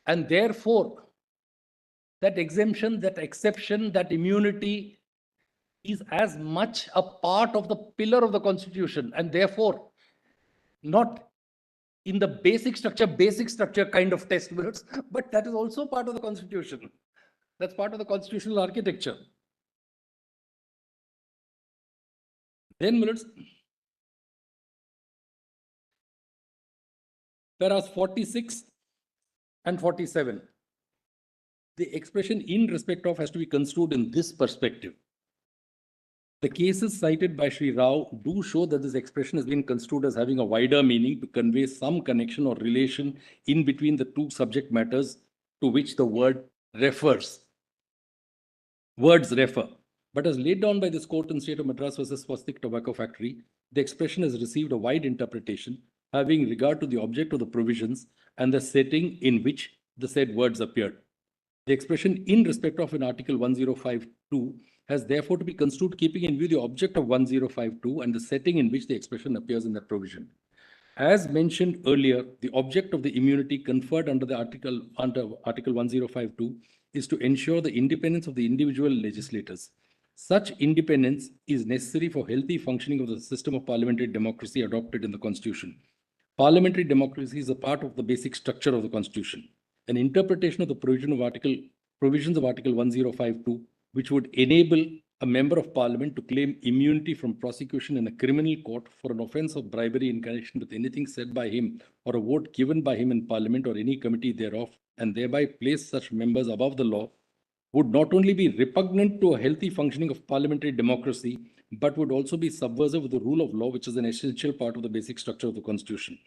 And therefore, that exemption, that exception, that immunity is as much a part of the pillar of the Constitution, and therefore not in the basic structure kind of test words, but that is also part of the Constitution. That's part of the constitutional architecture. Then, minutes. Paras 46 and 47. The expression in respect of has to be construed in this perspective. The cases cited by Sri Rao do show that this expression has been construed as having a wider meaning to convey some connection or relation in between the two subject matters to which the word refers. Words refer. But as laid down by this court in State of Madras versus Swastik Tobacco Factory, the expression has received a wide interpretation, having regard to the object of the provisions and the setting in which the said words appeared. The expression in respect of an Article 1052 has therefore to be construed keeping in view the object of 1052 and the setting in which the expression appears in that provision. As mentioned earlier, the object of the immunity conferred under Article 1052 is to ensure the independence of the individual legislators. Such independence is necessary for healthy functioning of the system of parliamentary democracy adopted in the Constitution. Parliamentary democracy is a part of the basic structure of the Constitution. An interpretation of the provisions of Article 1052, which would enable a member of Parliament to claim immunity from prosecution in a criminal court for an offence of bribery in connection with anything said by him or a vote given by him in Parliament or any committee thereof, and thereby place such members above the law, would not only be repugnant to a healthy functioning of parliamentary democracy, but would also be subversive of the rule of law, which is an essential part of the basic structure of the Constitution.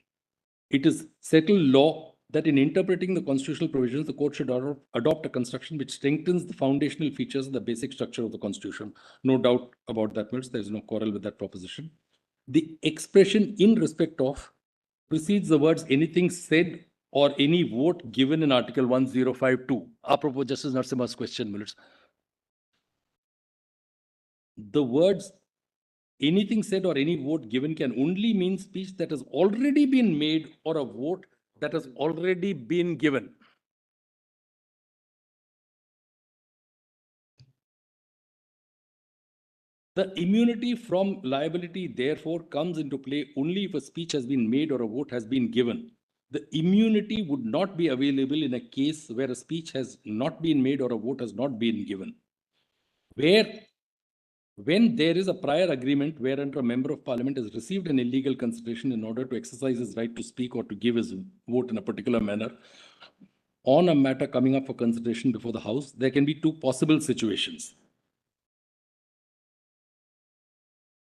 It is settled law that in interpreting the constitutional provisions, the court should adopt a construction which strengthens the foundational features of the basic structure of the Constitution. No doubt about that, there is no quarrel with that proposition. The expression in respect of precedes the words anything said or any vote given in Article 1052. Apropos Justice Narasimha's question, Millers. The words anything said or any vote given can only mean speech that has already been made or a vote that has already been given. The immunity from liability, therefore, comes into play only if a speech has been made or a vote has been given. The immunity would not be available in a case where a speech has not been made or a vote has not been given. Where when there is a prior agreement wherein a member of parliament has received an illegal consideration in order to exercise his right to speak or to give his vote in a particular manner on a matter coming up for consideration before the House, there can be two possible situations.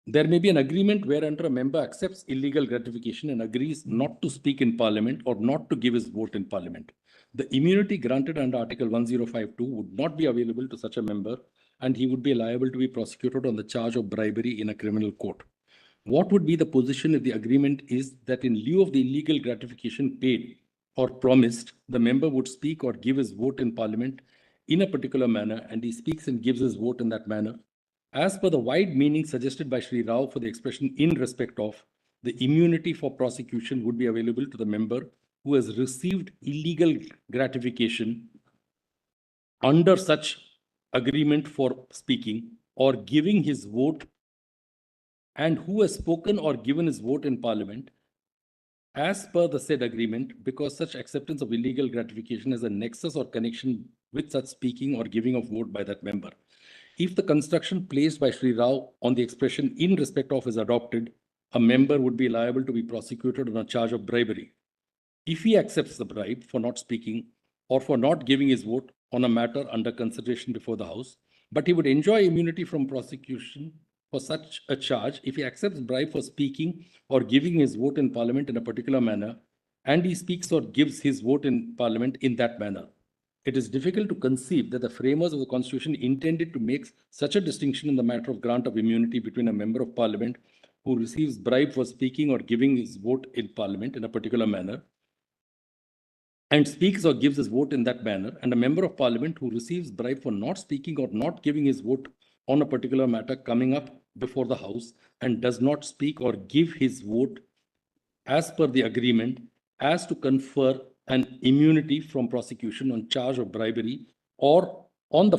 There may be an agreement wherein a member accepts illegal gratification and agrees not to speak in parliament or not to give his vote in parliament. The immunity granted under Article 1052 would not be available to such a member, and he would be liable to be prosecuted on the charge of bribery in a criminal court. What would be the position if the agreement is that in lieu of the illegal gratification paid or promised, the member would speak or give his vote in parliament in a particular manner, and he speaks and gives his vote in that manner? As per the wide meaning suggested by Sri Rao for the expression in respect of, the immunity for prosecution would be available to the member who has received illegal gratification under such agreement for speaking or giving his vote, and who has spoken or given his vote in parliament as per the said agreement, because such acceptance of illegal gratification has a nexus or connection with such speaking or giving of vote by that member. If the construction placed by Sri Rao on the expression in respect of is adopted, a member would be liable to be prosecuted on a charge of bribery. If he accepts the bribe for not speaking or for not giving his vote on a matter under consideration before the House, but he would enjoy immunity from prosecution for such a charge if he accepts bribe for speaking or giving his vote in parliament in a particular manner, and he speaks or gives his vote in parliament in that manner. It is difficult to conceive that the framers of the Constitution intended to make such a distinction in the matter of grant of immunity between a member of parliament who receives bribe for speaking or giving his vote in parliament in a particular manner and speaks or gives his vote in that manner, and a member of parliament who receives bribe for not speaking or not giving his vote on a particular matter coming up before the House and does not speak or give his vote as per the agreement as to confer an immunity from prosecution on charge of bribery or on the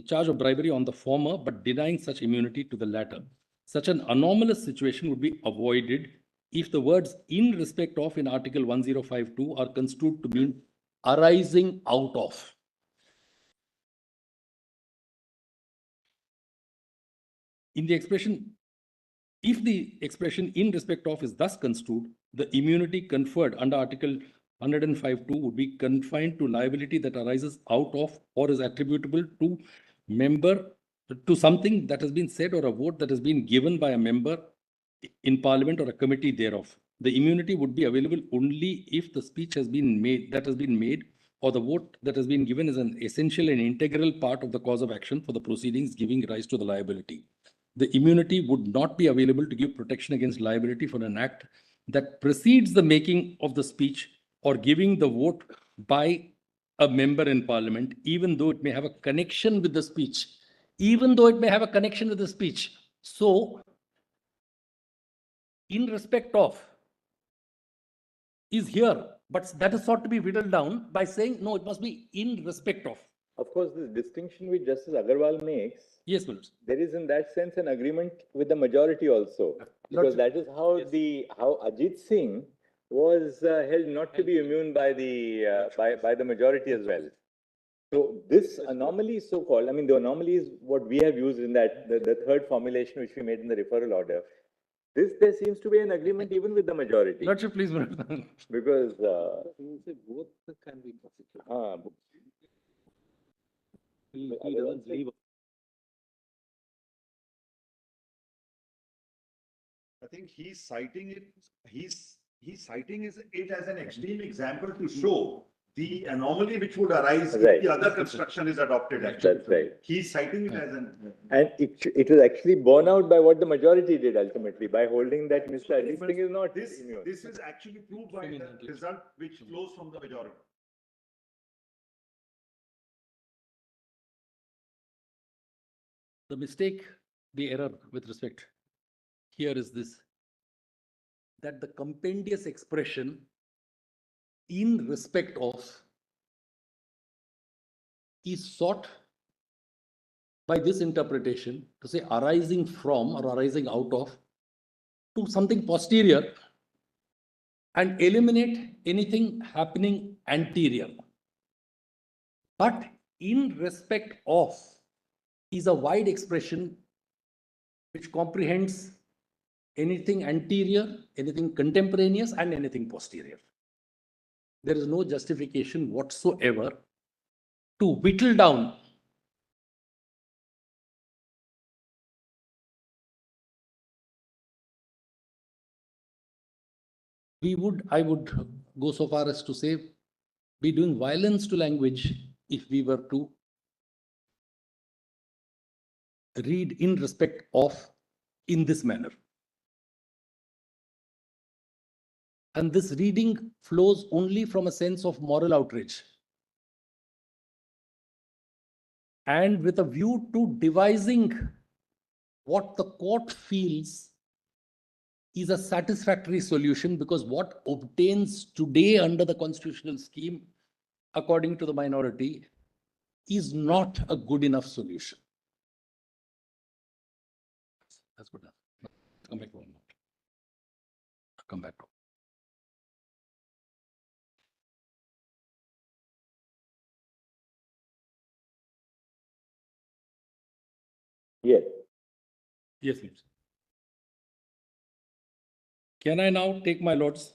charge of bribery on the former, but denying such immunity to the latter. Such an anomalous situation would be avoided if the words in respect of in Article 1052 are construed to mean arising out of. In the expression, if the expression in respect of is thus construed, the immunity conferred under Article 105(2) would be confined to liability that arises out of or is attributable to member to something that has been said or a vote that has been given by a member in parliament or a committee thereof. The immunity would be available only if the speech has been made, or the vote that has been given is an essential and integral part of the cause of action for the proceedings giving rise to the liability. The immunity would not be available to give protection against liability for an act that precedes the making of the speech or giving the vote by a member in parliament, even though it may have a connection with the speech. So, in respect of is here, but that is sought to be whittled down by saying, no, it must be in respect of. Of course, this distinction which Justice Agarwal makes, Yes, Williams. there is in that sense an agreement with the majority also, because that is how how Ajit Singh was held not to be immune by the by the majority as well. So this anomaly, so-called, I mean, the anomaly is what we have used in that the third formulation which we made in the referral order. There seems to be an agreement even with the majority, Lordship, please. because Both can be prosecuted. He doesn't leave. I think he's citing it, he's citing it as an extreme example to show the anomaly which would arise if Right. the other construction is adopted actually. that's right. He's citing it as an. And it was actually borne out by what the majority did ultimately, by holding that Mr. Ajit Singh is not immune. This is actually proved by the result which flows from the majority. The mistake, the error with respect here is this, that the compendious expression in respect of is sought by this interpretation to say arising from or arising out of to something posterior and eliminate anything happening anterior. But in respect of is a wide expression which comprehends anything anterior, anything contemporaneous, and anything posterior. There is no justification whatsoever to whittle down I would go so far as to say, be doing violence to language if we were to read in respect of in this manner. And this reading flows only from a sense of moral outrage and with a view to devising what the court feels is a satisfactory solution, because what obtains today under the constitutional scheme, according to the minority, is not a good enough solution. That's good enough. Come back to one more. Come back to. Yes. Yes, please. Can I now take my lords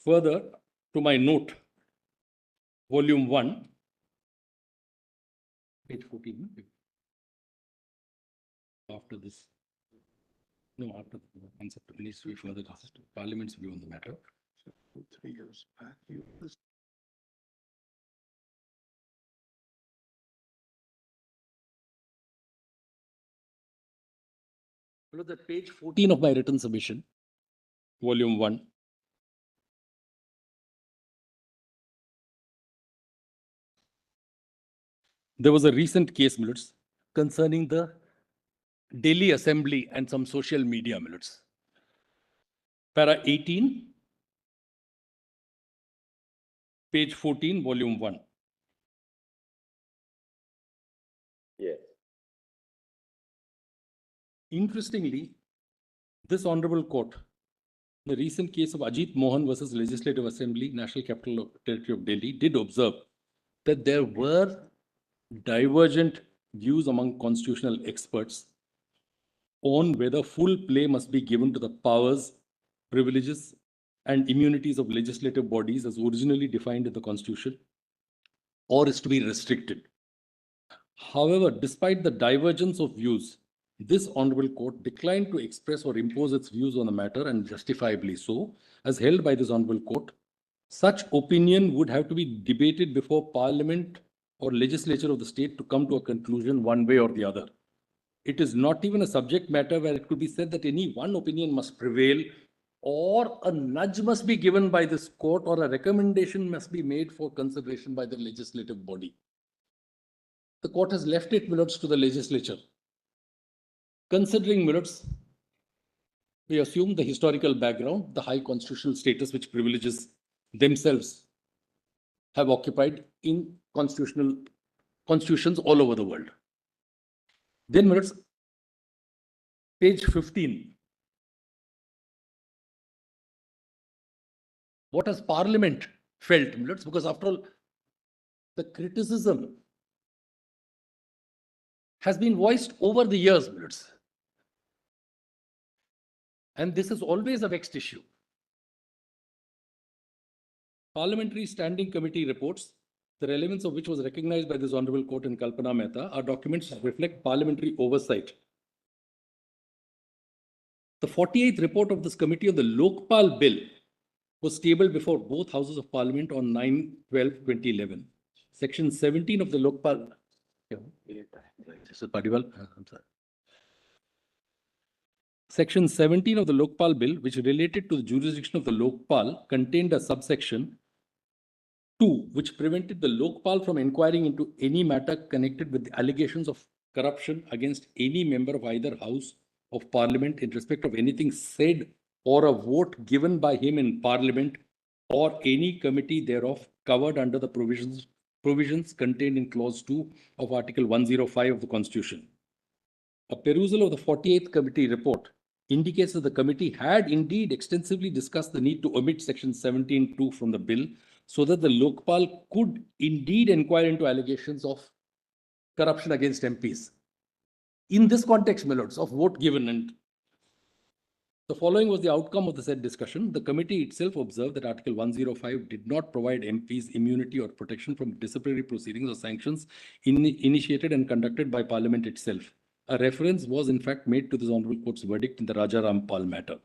further to my note, volume 1, page 14. After this, no, after the concept needs to be further discussed, Parliament's view on the matter. 3 years back, you was Look at page 14 of my written submission, volume 1. There was a recent case, Millets, concerning the Delhi Assembly and some social media, Millets. Para 18, page 14, volume 1. Yes. Interestingly, this honorable court, the recent case of Ajit Mohan versus Legislative Assembly, National Capital Territory of Delhi, did observe that there were divergent views among constitutional experts on whether full play must be given to the powers, privileges, and immunities of legislative bodies as originally defined in the Constitution, or is to be restricted. However, despite the divergence of views, this honorable court declined to express or impose its views on the matter, and justifiably so, as held by this honorable court. Such opinion would have to be debated before Parliament or legislature of the state to come to a conclusion one way or the other. It is not even a subject matter where it could be said that any one opinion must prevail, or a nudge must be given by this court, or a recommendation must be made for consideration by the legislative body. The court has left it, Millets, to the legislature. Considering, Millets, we assume the historical background, the high constitutional status which privileges themselves have occupied in constitutions all over the world. Then, Millets, page 15. What has Parliament felt, Millets? Because after all, the criticism has been voiced over the years, Millets. And this is always a vexed issue. Parliamentary Standing Committee reports, the relevance of which was recognized by this Honorable Court in Kalpana Mehta, are documents that reflect parliamentary oversight. The 48th report of this committee on the Lokpal Bill was tabled before both houses of Parliament on 9/12/2011. Section 17 of the Lokpal. I'm sorry. Section 17 of the Lokpal Bill, which related to the jurisdiction of the Lokpal, contained a subsection 2, which prevented the Lokpal from inquiring into any matter connected with the allegations of corruption against any member of either House of Parliament in respect of anything said or a vote given by him in Parliament or any committee thereof covered under the provisions contained in Clause 2 of Article 105 of the Constitution. A perusal of the 48th committee report indicates that the committee had indeed extensively discussed the need to omit Section 17(2) from the bill, so that the Lokpal could indeed inquire into allegations of corruption against MPs. In this context, my lords, of vote given, and the following was the outcome of the said discussion. The committee itself observed that Article 105 did not provide MPs immunity or protection from disciplinary proceedings or sanctions initiated and conducted by Parliament itself. A reference was in fact made to this Honorable Court's verdict in the Raja Rampal matter.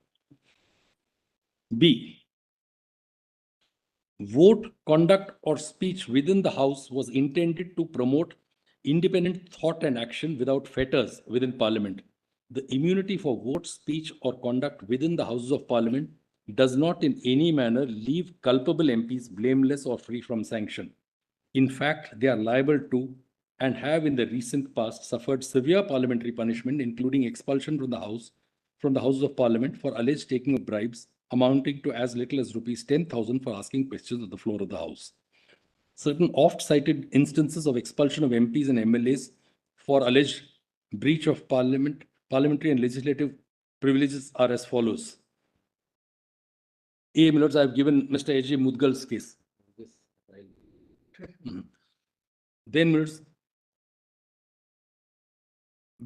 B. Vote, conduct, or speech within the House was intended to promote independent thought and action without fetters within Parliament. The immunity for vote, speech, or conduct within the Houses of Parliament does not in any manner leave culpable MPs blameless or free from sanction. In fact, they are liable to and have in the recent past suffered severe parliamentary punishment, including expulsion from the Houses of Parliament for alleged taking of bribes amounting to as little as rupees 10,000 for asking questions on the floor of the House. Certain oft-cited instances of expulsion of MPs and MLAs for alleged breach of parliamentary and legislative privileges are as follows. A, my lords, I have given Mr. A.J. Mudgal's case. Then, my lords,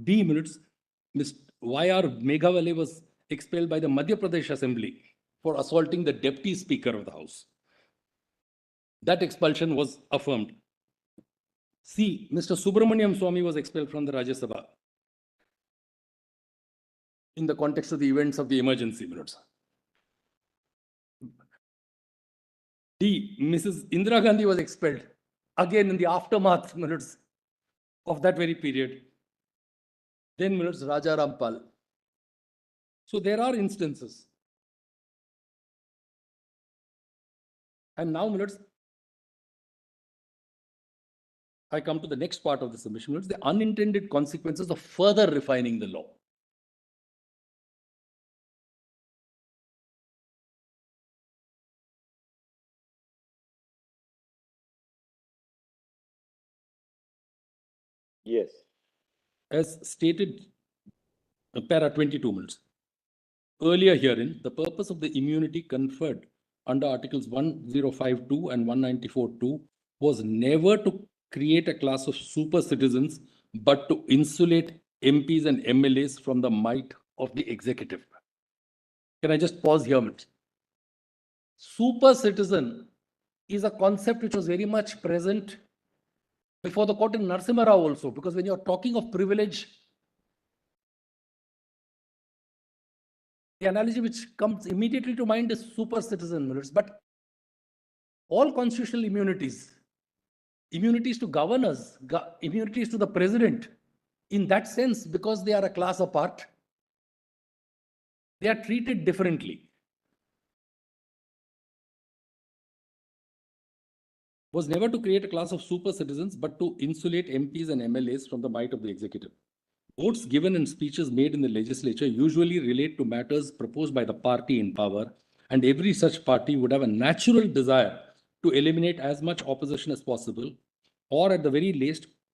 B, my lords, Y.R. Meghavale was expelled by the Madhya Pradesh Assembly for assaulting the Deputy Speaker of the House. That expulsion was affirmed. C, Mr. Subramaniam Swamy was expelled from the Rajya Sabha in the context of the events of the emergency, my lords. D, Mrs. Indira Gandhi was expelled, again in the aftermath, my lords, of that very period. Then, my lords, Raja Rampal. So there are instances. And now, my lords, I come to the next part of the submission, my lords, the unintended consequences of further refining the law. Yes. As stated, para 22 minutes. Earlier herein, the purpose of the immunity conferred under Articles 1052 and 194(2) was never to create a class of super citizens, but to insulate MPs and MLAs from the might of the executive. Can I just pause here a minute? Super citizen is a concept which was very much present before the court in Narasimha Rao also, because when you're talking of privilege, the analogy which comes immediately to mind is super citizen, but all constitutional immunities, immunities to governors, immunities to the president, in that sense, because they are a class apart, they are treated differently. Was never to create a class of super citizens, but to insulate MPs and MLAs from the might of the executive. Votes given and speeches made in the legislature usually relate to matters proposed by the party in power, and every such party would have a natural desire to eliminate as much opposition as possible, or at the very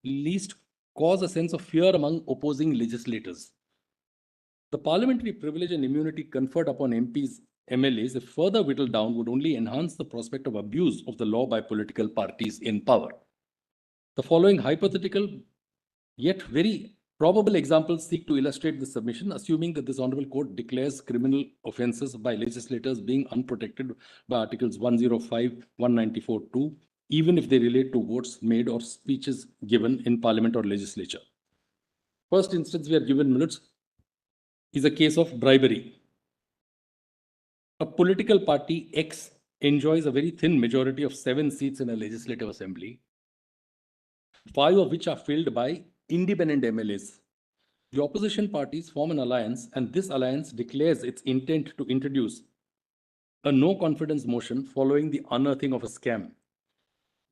least cause a sense of fear among opposing legislators. The parliamentary privilege and immunity conferred upon MPs, MLAs, if further whittled down, would only enhance the prospect of abuse of the law by political parties in power. The following hypothetical, yet very probable examples seek to illustrate this submission, assuming that this Honorable Court declares criminal offences by legislators being unprotected by Articles 105, 194(2), even if they relate to votes made or speeches given in Parliament or legislature. First instance we are given minutes is a case of bribery. A political party X enjoys a very thin majority of 7 seats in a legislative assembly, 5 of which are filled by independent MLAs. The opposition parties form an alliance, and this alliance declares its intent to introduce a no confidence motion following the unearthing of a scam.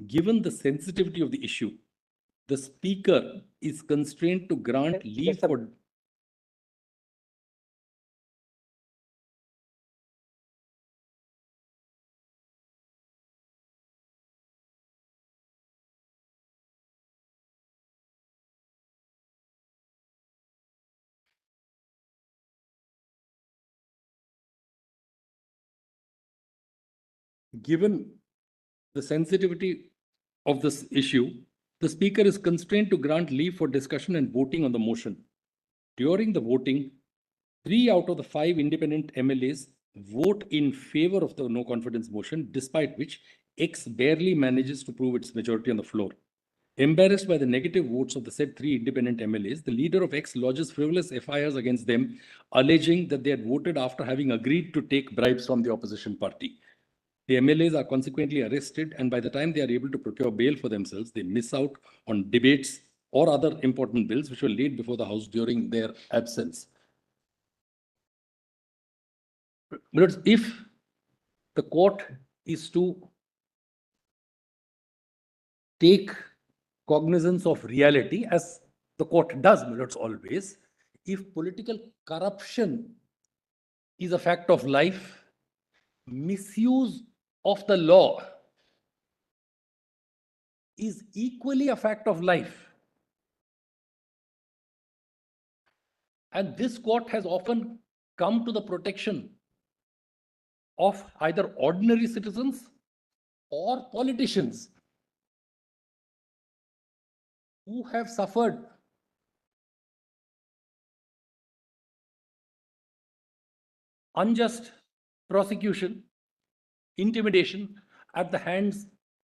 Given the sensitivity of the issue, the Speaker is constrained to grant leave for... Given the sensitivity of this issue, the Speaker is constrained to grant leave for discussion and voting on the motion. during the voting, 3 out of the 5 independent MLAs vote in favor of the no confidence motion, despite which X barely manages to prove its majority on the floor. Embarrassed by the negative votes of the said 3 independent MLAs, the leader of X lodges frivolous FIRs against them, alleging that they had voted after having agreed to take bribes from the opposition party. The MLAs are consequently arrested, and by the time they are able to procure bail for themselves, they miss out on debates or other important bills which were laid before the House during their absence. But if the court is to take cognizance of reality, as the court does, Millards, always, if political corruption is a fact of life, misuse of the law is equally a fact of life. And this court has often come to the protection of either ordinary citizens or politicians who have suffered unjust prosecution, intimidation at the hands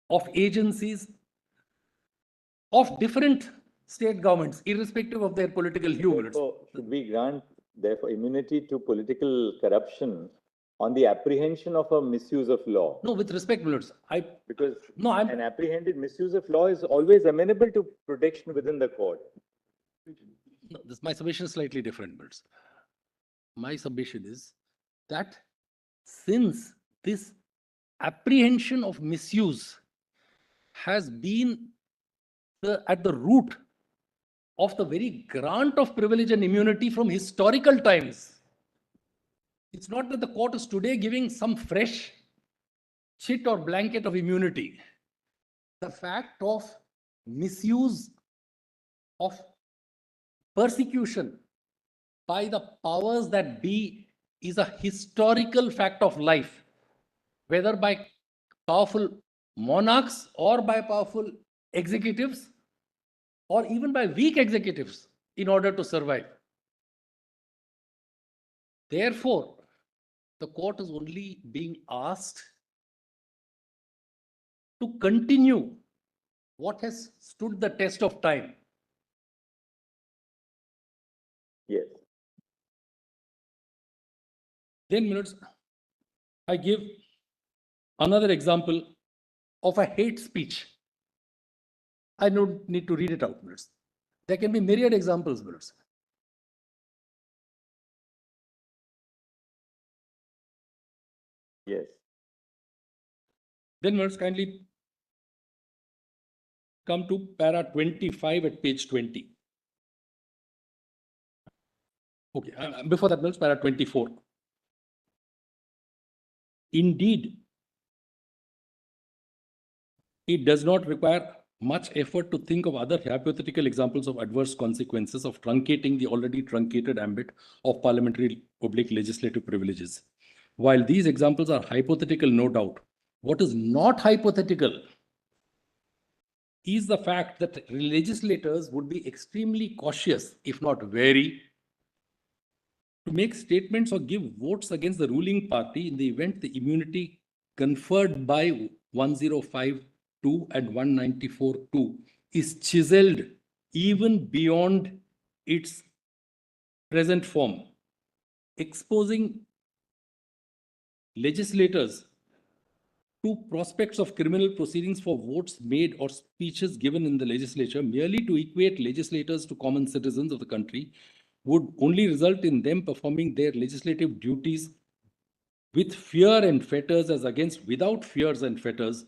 of agencies of different state governments, irrespective of their political hue. Therefore, should we grant, therefore, immunity to political corruption on the apprehension of a misuse of law? No, with respect, Millards, Because no, an apprehended misuse of law is always amenable to protection within the court. no, my submission is slightly different, Millards. My submission is that since this apprehension of misuse has been at the root of the very grant of privilege and immunity from historical times, it's not that the court is today giving some fresh chit or blanket of immunity. The fact of misuse of persecution by the powers that be is a historical fact of life, whether by powerful monarchs or by powerful executives or even by weak executives in order to survive. Therefore, the court is only being asked to continue what has stood the test of time. Yes. Then, Millards, I give another example of a hate speech. I don't need to read it out, Millards. There can be myriad examples, Millards. Yes. Then, Millards, kindly come to para 25 at page 20. Okay, before that, Millards, para 24. Indeed, it does not require much effort to think of other hypothetical examples of adverse consequences of truncating the already truncated ambit of parliamentary public legislative privileges. While these examples are hypothetical, no doubt, what is not hypothetical is the fact that legislators would be extremely cautious, if not wary, to make statements or give votes against the ruling party in the event the immunity conferred by 1052 and 194(2) is chiseled even beyond its present form, exposing legislators to prospects of criminal proceedings for votes made or speeches given in the legislature merely to equate legislators to common citizens of the country would only result in them performing their legislative duties with fear and fetters as against without fears and fetters,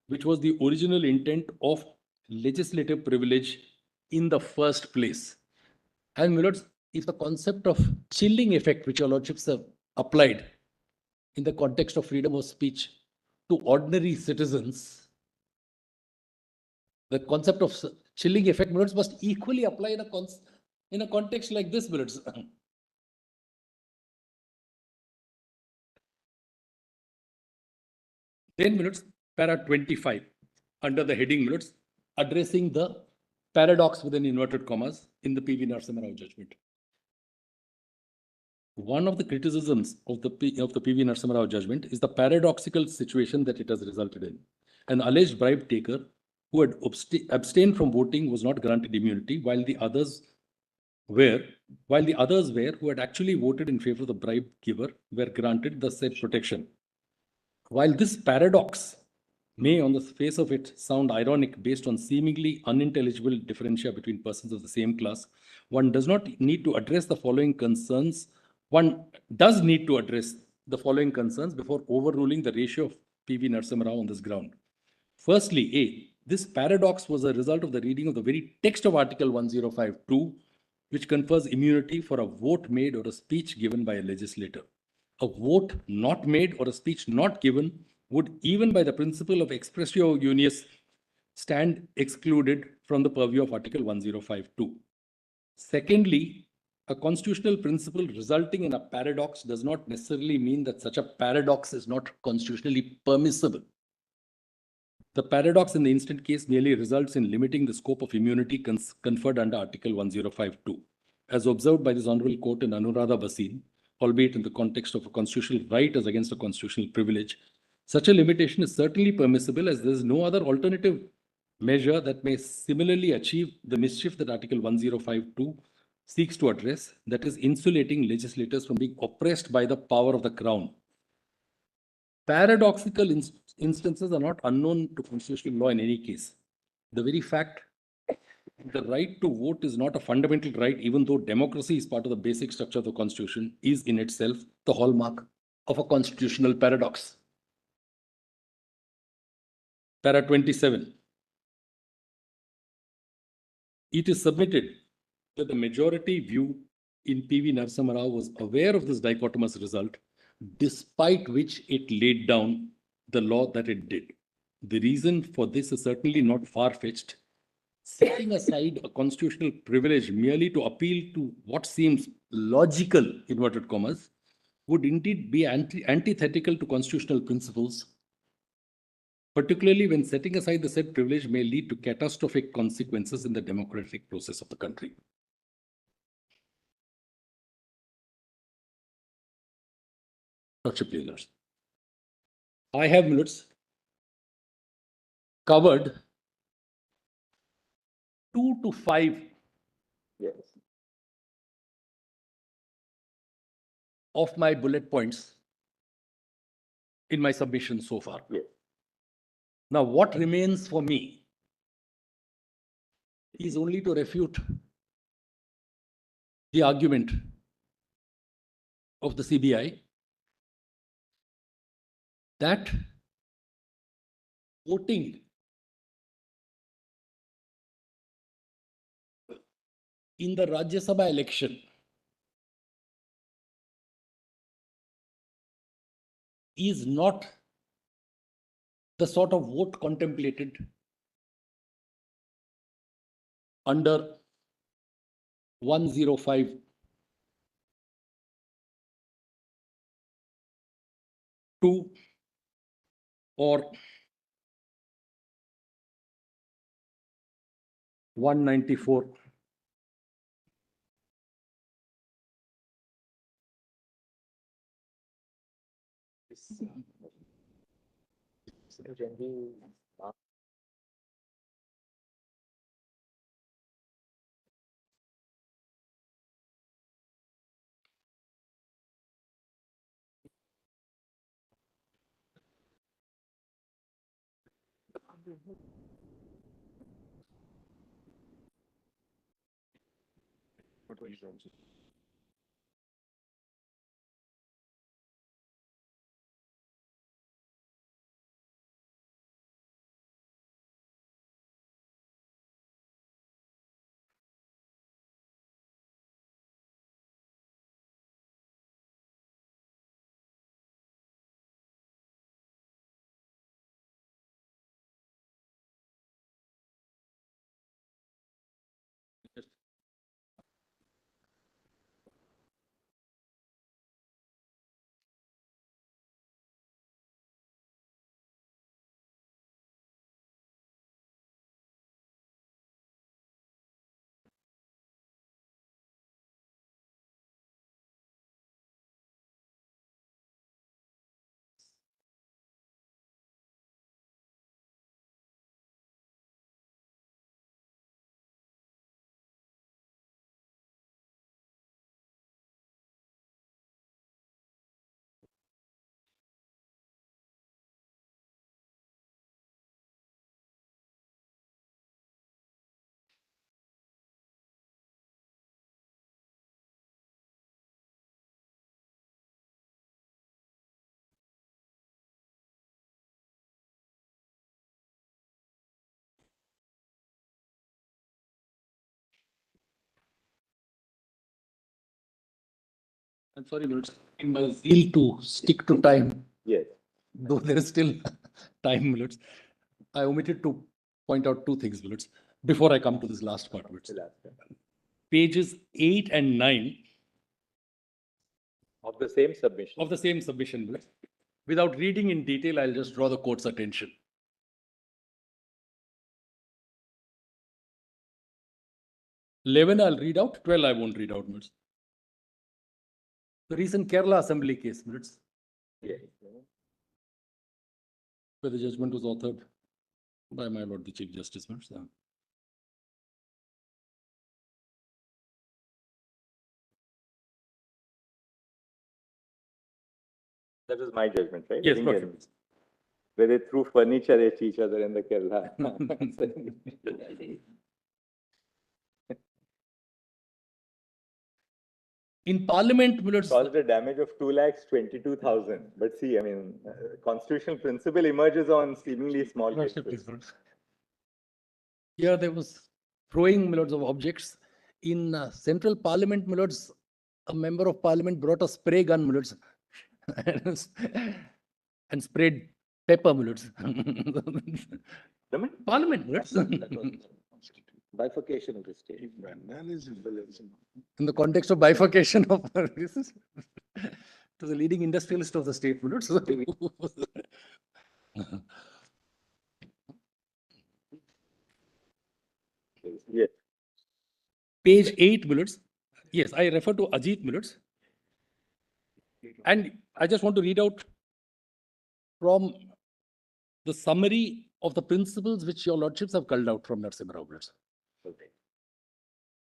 which was the original intent of legislative privilege in the first place. And Millards, if the concept of chilling effect, which your lordships have applied in the context of freedom of speech to ordinary citizens, the concept of chilling effect, Millards, must equally apply in a context like this, Millards. Then, Millards, para 25, under the heading, Millards, addressing the paradox within inverted commas in the P.V. Narasimha Rao judgment. One of the criticisms of the PV Narasimha Rao judgment is the paradoxical situation that it has resulted in. An alleged bribe taker who had abstained from voting was not granted immunity, while the others were, who had actually voted in favor of the bribe giver, were granted the said protection. While this paradox may, on the face of it, sound ironic based on seemingly unintelligible differentia between persons of the same class, one does not need to address the following concerns. One does need to address the following concerns before overruling the ratio of PV Narasimha Rao on this ground. Firstly, A, this paradox was a result of the reading of the very text of Article 1052, which confers immunity for a vote made or a speech given by a legislator. A vote not made or a speech not given would, even by the principle of expressio unius, stand excluded from the purview of Article 1052. Secondly, a constitutional principle resulting in a paradox does not necessarily mean that such a paradox is not constitutionally permissible. The paradox in the instant case merely results in limiting the scope of immunity conferred under Article 1052. As observed by this Honorable Court in Anuradha Bhasin, albeit in the context of a constitutional right as against a constitutional privilege, such a limitation is certainly permissible as there is no other alternative measure that may similarly achieve the mischief that Article 1052 seeks to address, that is, insulating legislators from being oppressed by the power of the Crown. Paradoxical instances are not unknown to constitutional law in any case. The very fact the right to vote is not a fundamental right, even though democracy is part of the basic structure of the Constitution, is in itself the hallmark of a constitutional paradox. Para 27. It is submitted that the majority view in PV Narasimha Rao was aware of this dichotomous result, despite which it laid down the law that it did. The reason for this is certainly not far-fetched. Setting aside a constitutional privilege merely to appeal to what seems logical, inverted commas, would indeed be antithetical to constitutional principles, particularly when setting aside the said privilege may lead to catastrophic consequences in the democratic process of the country. Dr. Pleasures. I have minutes covered 2 to 5 Yes. of my bullet points in my submission so far. Yes. Now, what remains for me is only to refute the argument of the CBI that voting in the Rajya Sabha election is not the sort of vote contemplated under 105 2 or 194 Yes. I'm sorry, minutes. In my zeal to stick to time, Yes. though there is still time minutes, I omitted to point out two things, minutes, before I come to this last part, minutes. Pages 8 and 9 Of the same submission. of the same submission, minutes. Without reading in detail, I'll just draw the court's attention. 11, I'll read out. 12, I won't read out, minutes. The recent Kerala Assembly case, minutes, Yeah. where the judgment was authored by my Lord the Chief Justice, minutes. That was my judgment, right? Yes, Indian. perfect. Where they threw furniture at each other in the Kerala. In Parliament, minutes, Caused a damage of 2,22,000. But see, I mean, constitutional principle emerges on seemingly small cases. here there was throwing millions of objects. In Central Parliament, millions, a member of Parliament brought a spray gun, millions, and sprayed pepper, millions. Parliament, millions. Bifurcation of the state. In the context of bifurcation of to the leading industrialist of the state, millions. Yes. Page 8 minutes. Yes, I refer to Ajit minutes. And I just want to read out from the summary of the principles which your lordships have culled out from Narasimha Rao minutes.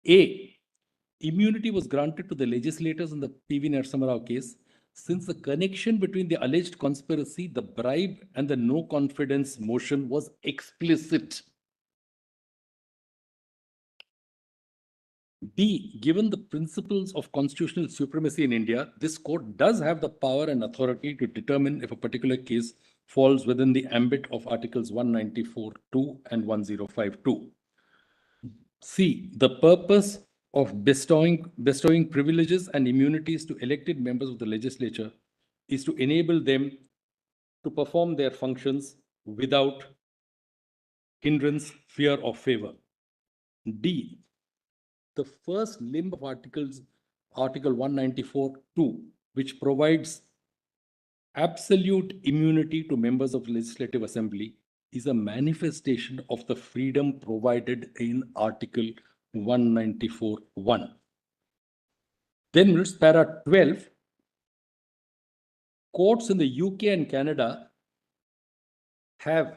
A. Immunity was granted to the legislators in the PV Narasimha Rao case since the connection between the alleged conspiracy, the bribe, and the no confidence motion was explicit. B, given the principles of constitutional supremacy in India, this court does have the power and authority to determine if a particular case falls within the ambit of Articles 194(2) and 1052. C, the purpose of bestowing privileges and immunities to elected members of the legislature is to enable them to perform their functions without hindrance, fear, or favor. D, the first limb of Article 194(2), which provides absolute immunity to members of the Legislative Assembly, is a manifestation of the freedom provided in Article 194(1). Then, para 12, courts in the UK and Canada have,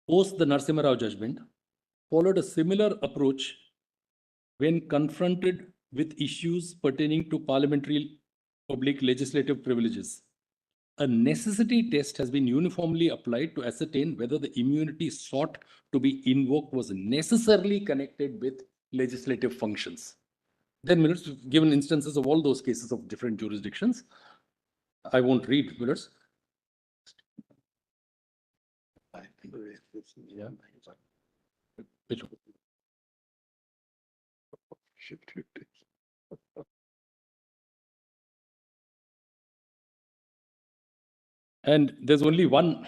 post the Narasimha Rao judgment, followed a similar approach when confronted with issues pertaining to parliamentary public legislative privileges. A necessity test has been uniformly applied to ascertain whether the immunity sought to be invoked was necessarily connected with legislative functions. Then, minutes, given instances of all those cases of different jurisdictions, I won't read minutes. Yeah. Which one? And there's only one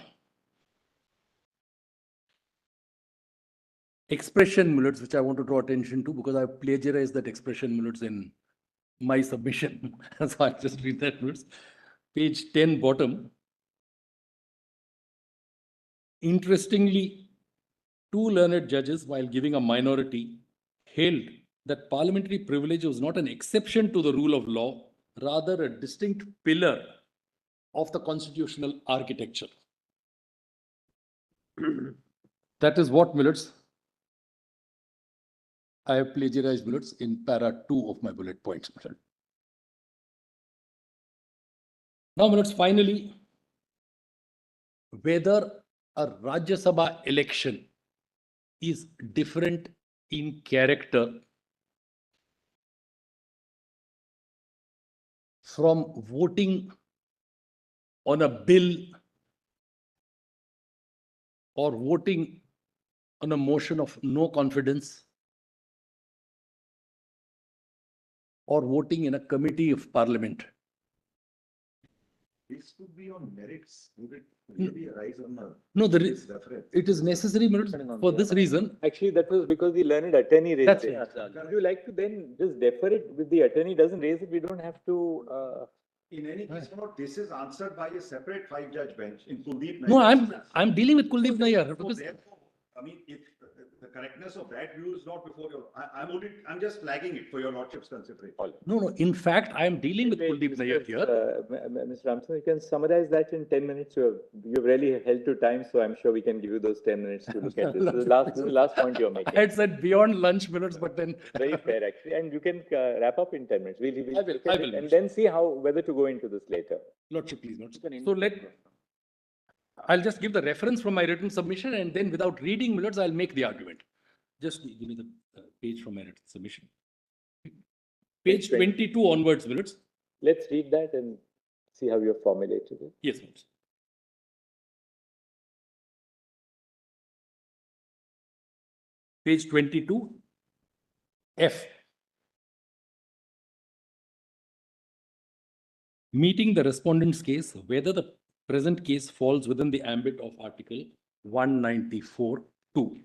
expression, minutes, which I want to draw attention to because I plagiarized that expression, minutes, in my submission. So I just read that, minutes. Page 10, bottom. Interestingly, two learned judges, while giving a minority, held that parliamentary privilege was not an exception to the rule of law, rather a distinct pillar of the constitutional architecture. That is what, minutes, I have plagiarized, minutes, in para 2 of my bullet points. Now, minutes, finally, whether a Rajya Sabha election is different in character from voting on a bill or voting on a motion of no confidence or voting in a committee of parliament. This could be on merits. Would it really arise on the? No, this reference? it is necessary for this reason. Actually, that was because the learned attorney raised That's it. right. Would you like to then just defer it with the attorney doesn't raise it? We don't have to. In any case, no, this is answered by a separate five-judge bench in Kuldeep. No, Nayyar's I'm dealing with Kuldeep Nayyar So because therefore, I mean, if the correctness of that view is not before your, I'm just flagging it for your lordship's consideration. no. In fact, I am dealing with Kuldeep Nayyar here. Mr. Ramson, you can summarize that in 10 minutes. You've really held to time, so I'm sure we can give you those 10 minutes to look at this. This is the last point you're I making. had said beyond lunch minutes, but then Very fair, actually, and you can wrap up in 10 minutes. We'll I will, look at I it will. and then see whether to go into this later. Lordship, please note. So I'll just give the reference from my written submission and then without reading minutes, I'll make the argument. Just give me the page from my written submission. Page 22 onwards minutes. Let's read that and see how you have formulated it. Yes, minutes. Page 22, F. Meeting the respondent's case, whether the present case falls within the ambit of Article 194(2).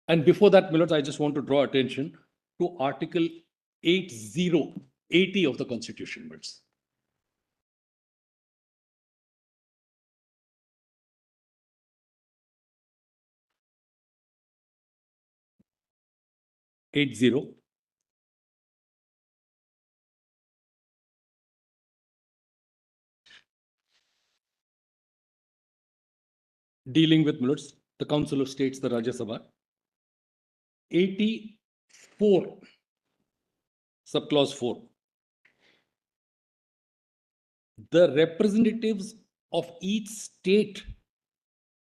And before that, Millard, I just want to draw attention to Article 80 of the Constitution, Millards. Dealing with Millards, the Council of States, the Rajya Sabha. 84, subclause 4. The representatives of each state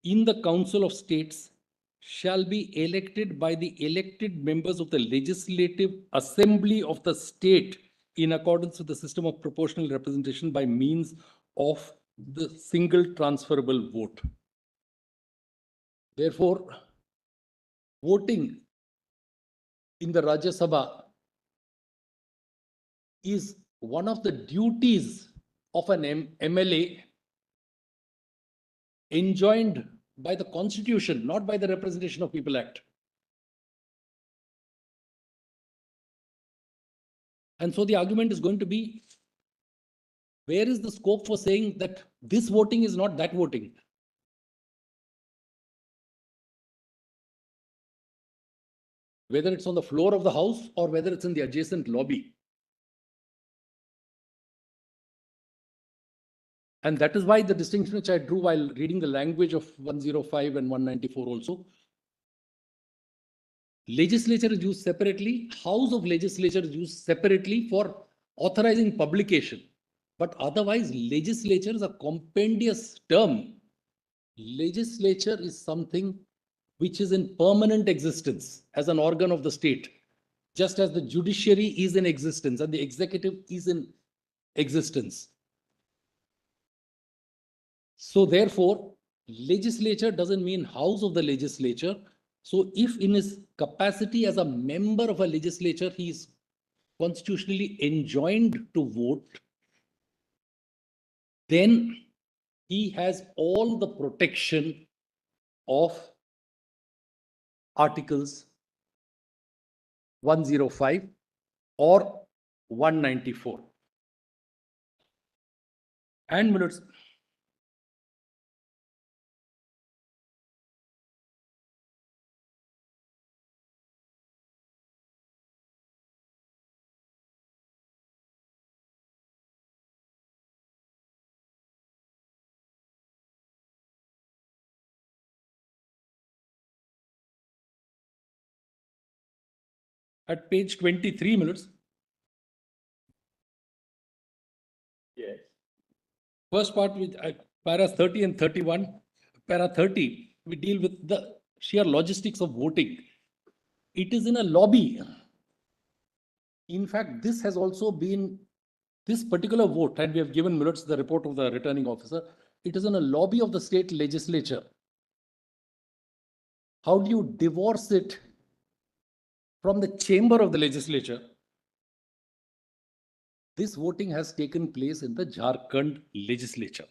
in the Council of States shall be elected by the elected members of the Legislative Assembly of the state in accordance with the system of proportional representation by means of the single transferable vote. Therefore, voting in the Rajya Sabha is one of the duties of an MLA enjoined by the Constitution, not by the Representation of People Act. And so the argument is going to be, where is the scope for saying that this voting is not that voting? Whether it's on the floor of the house or whether it's in the adjacent lobby. And that is why the distinction which I drew while reading the language of 105 and 194 also. Legislature is used separately, House of Legislature is used separately for authorizing publication. But otherwise, legislature is a compendious term. Legislature is something which is in permanent existence as an organ of the state, just as the judiciary is in existence and the executive is in existence. So therefore, legislature doesn't mean house of the legislature. So if in his capacity as a member of a legislature, he is constitutionally enjoined to vote, then he has all the protection of Articles 105 or 194. And minutes. At page 23 minutes. Yes. First part with para 30 and 31. Para 30, we deal with the sheer logistics of voting. It is in a lobby. In fact, this has also been, this particular vote, and we have given minutes the report of the returning officer, it is in a lobby of the state legislature. How do you divorce it from the chamber of the legislature, this voting has taken place in the Jharkhand legislature.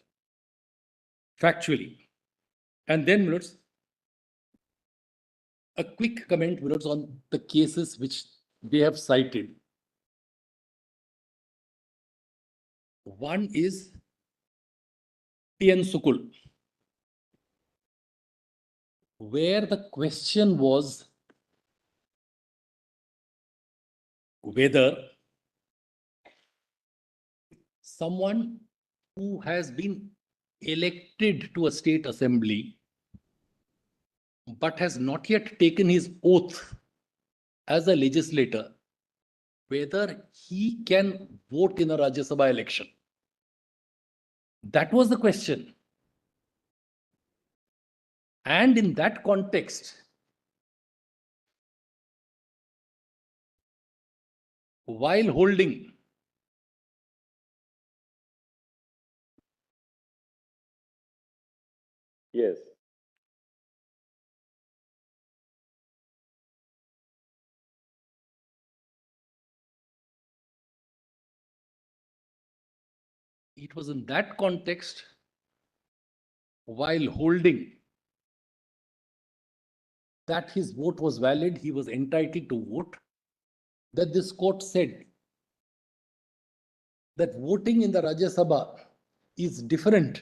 Factually. And then, minutes, a quick comment, minutes, on the cases which they have cited. One is T.N. Sukul, where the question was whether someone who has been elected to a state assembly but has not yet taken his oath as a legislator, whether he can vote in a Rajya Sabha election. That was the question. And in that context, while holding Yes. it was in that context, while holding that his vote was valid, he was entitled to vote, that this court said that voting in the Rajya Sabha is different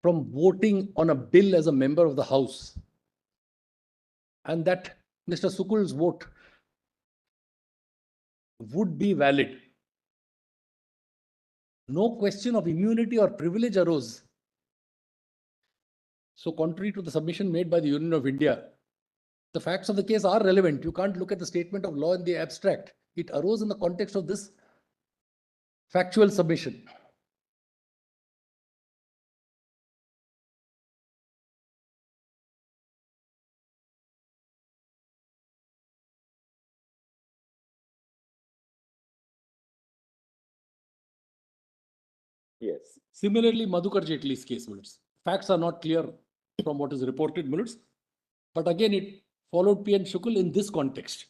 from voting on a bill as a member of the House, and that Mr. Sukul's vote would be valid. No question of immunity or privilege arose. So contrary to the submission made by the Union of India, the facts of the case are relevant. You can't look at the statement of law in the abstract. It arose in the context of this factual submission. Yes. Similarly, Madhukar Jaitley's case, minutes. Facts are not clear from what is reported, minutes. But again, it followed P.N. Sukul in this context.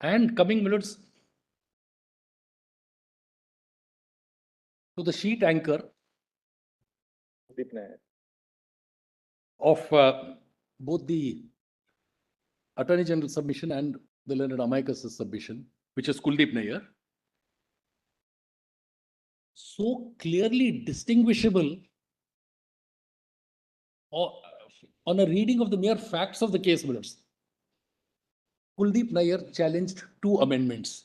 And coming, minutes, to the sheet anchor Deep Nair. of both the Attorney General submission and the learned amicus submission, which is Kuldeep Nair, so clearly distinguishable on a reading of the mere facts of the case, minutes. Kuldeep Nair challenged 2 amendments.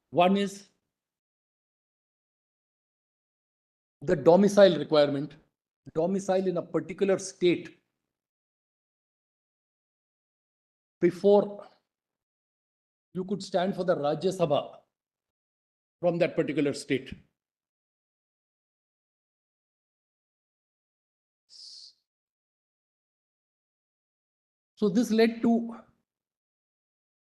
One is the domicile requirement, domicile in a particular state before you could stand for the Rajya Sabha from that particular state. So this led to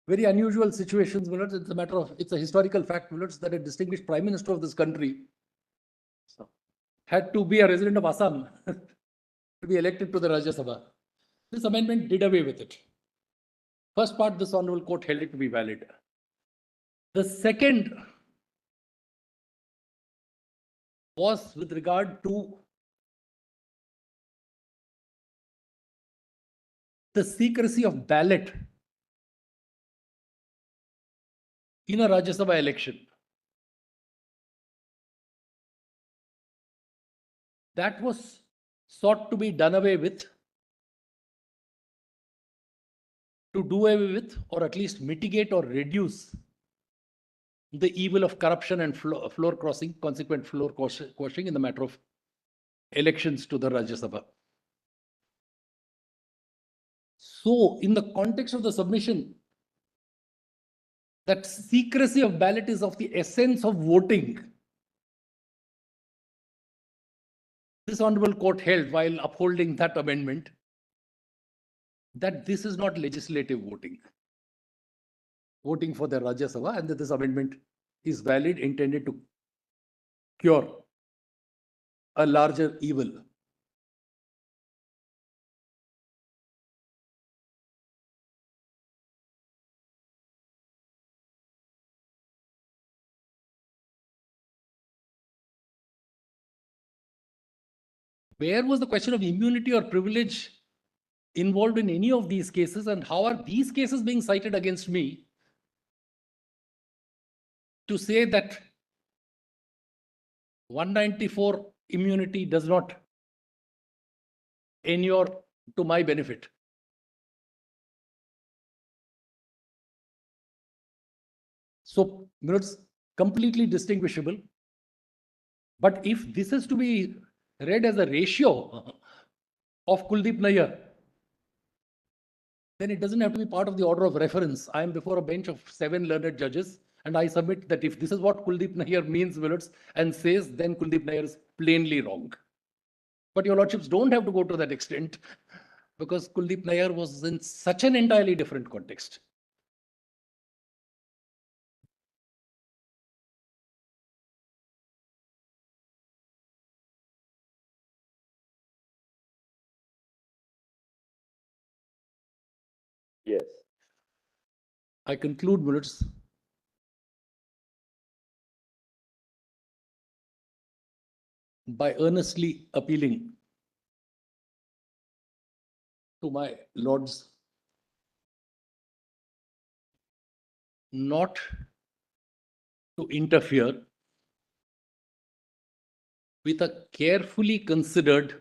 very unusual situations. It's a matter of, it's a historical fact, that a distinguished Prime Minister of this country had to be a resident of Assam to be elected to the Rajya Sabha. This amendment did away with it. First part, this Honorable Court held it to be valid. The second was with regard to the secrecy of ballot in a Rajya Sabha election. That was sought to be done away with, to do away with, or at least mitigate or reduce the evil of corruption and floor crossing, consequent floor quashing in the matter of elections to the Rajya Sabha. So, in the context of the submission, that secrecy of ballot is of the essence of voting. This Honorable Court held, while upholding that amendment, that this is not legislative voting. Voting for the Rajya Sabha, and that this amendment is valid, intended to cure a larger evil. Where was the question of immunity or privilege involved in any of these cases, and how are these cases being cited against me to say that 194 immunity does not inure to my benefit? So, it's completely distinguishable. But if this is to be read as a ratio of Kuldeep Nayyar, then it doesn't have to be part of the order of reference. I am before a bench of 7 learned judges, and I submit that if this is what Kuldeep Nayyar means, Willets, and says, then Kuldeep Nayyar is plainly wrong. But your lordships don't have to go to that extent, because Kuldeep Nayyar was in such an entirely different context. Yes. I conclude, Willets, by earnestly appealing to my lords not to interfere with a carefully considered,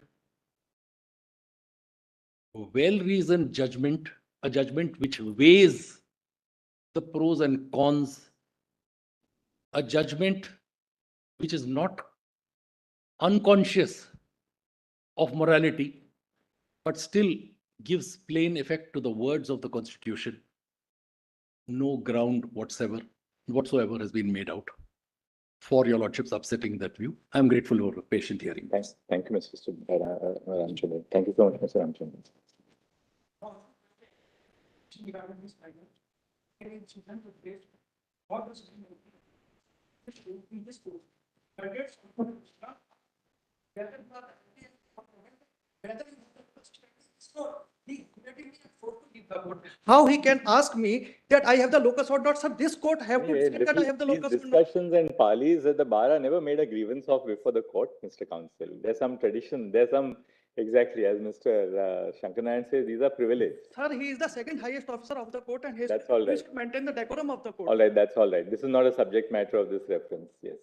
well-reasoned judgment, a judgment which weighs the pros and cons, a judgment which is not unconscious of morality, but still gives plain effect to the words of the Constitution. No ground whatsoever has been made out for your lordships upsetting that view. I'm grateful for patient hearing. Thanks. Thank you, Mr. Ramchandran. Thank you so much, Mr. Ramchandran. How he can ask me that I have the locus or not, sir? This court have to say that I have the These locus or not. discussions and parleys at the bar are never made a grievance of before the court, Mr. Counsel. There's some tradition, there's some, exactly as Mr. Shankanayan says, these are privileged. Sir, he is the second highest officer of the court and he That's all right. should maintain the decorum of the court. All right, that's all right. This is not a subject matter of this reference, yes.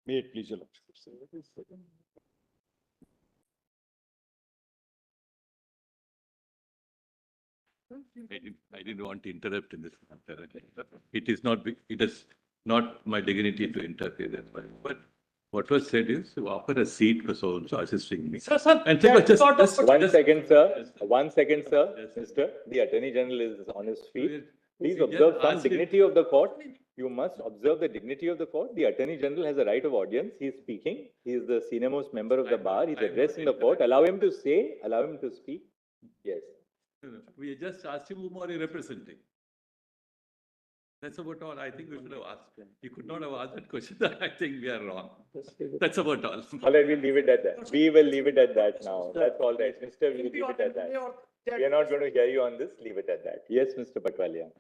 May it please your lordship. I didn't want to interrupt in this matter. It is not my dignity to interfere. That's why. But what was said is to offer a seat for so assisting me. Sir, And so that just- sort of- just- One second, sir. One second, sir. Mister, the Attorney General is on his feet. Please We observe just some asked him- dignity of the court. You must observe the dignity of the court. The Attorney General has a right of audience. He is speaking. He is the senior most member of the bar. He's addressing the court. Allow him to say, allow him to speak. Yes. We just asked him whom are you representing? That's about all. I think we should have asked. He could not have asked that question. I think we are wrong. That's about all. All right, we'll leave it at that. We will leave it at that now. That's all right. Mister, we'll leave it at that. We are not going to hear you on this. Leave it at that. Yes, Mr. Patwalia.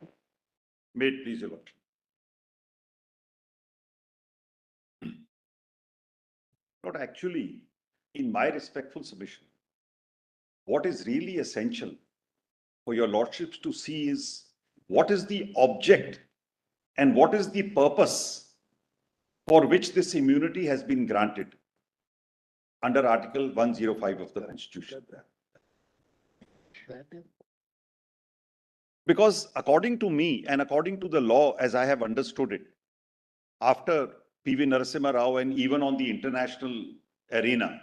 May it please your lordship. Not actually, in my respectful submission, what is really essential for your lordships to see is what is the object and what is the purpose for which this immunity has been granted under Article 105 of the Constitution. Because according to me and according to the law as I have understood it, after P.V. Narasimha Rao and even on the international arena,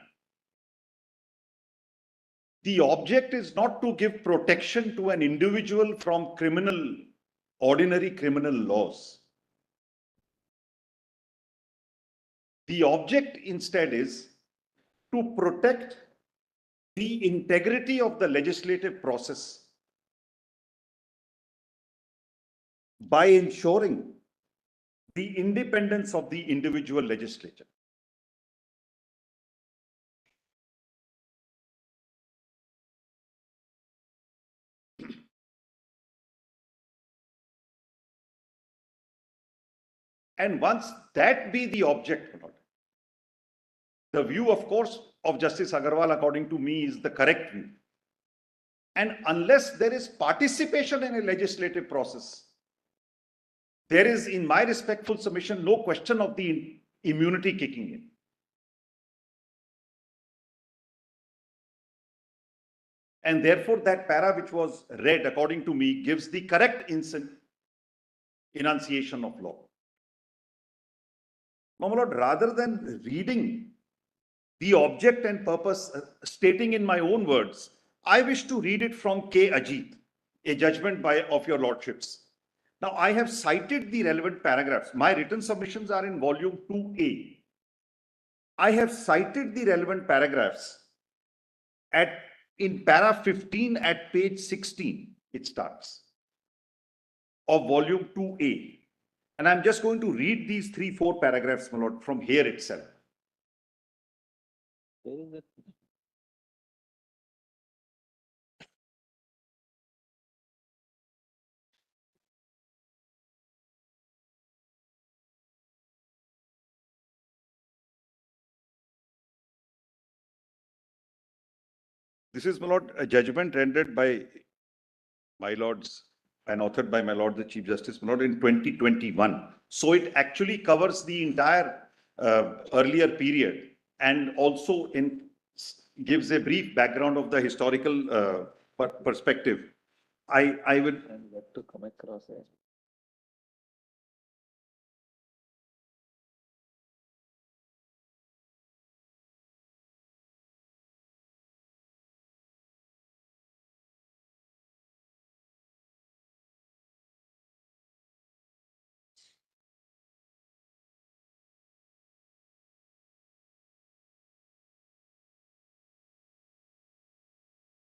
the object is not to give protection to an individual from ordinary criminal laws. The object instead is to protect the integrity of the legislative process by ensuring the independence of the individual legislature. And once that be the object, the view, of course, of Justice Agarwal, according to me, is the correct view. And unless there is participation in a legislative process, there is, in my respectful submission, no question of the immunity kicking in. And therefore, that para which was read, according to me, gives the correct enunciation of law. Now, my lord, rather than reading the object and purpose, stating in my own words, I wish to read it from K. Ajit, a judgment of your lordships. Now, I have cited the relevant paragraphs. My written submissions are in volume 2A. I have cited the relevant paragraphs in para 15 at page 16, it starts, of volume 2A. And I'm just going to read these 3-4 paragraphs, my lord, from here itself. Where is it? This is, my lord, a judgment rendered by my lords and authored by my lord the Chief Justice, my lord, in 2021. So it actually covers the entire earlier period and also gives a brief background of the historical perspective. I would To come across it.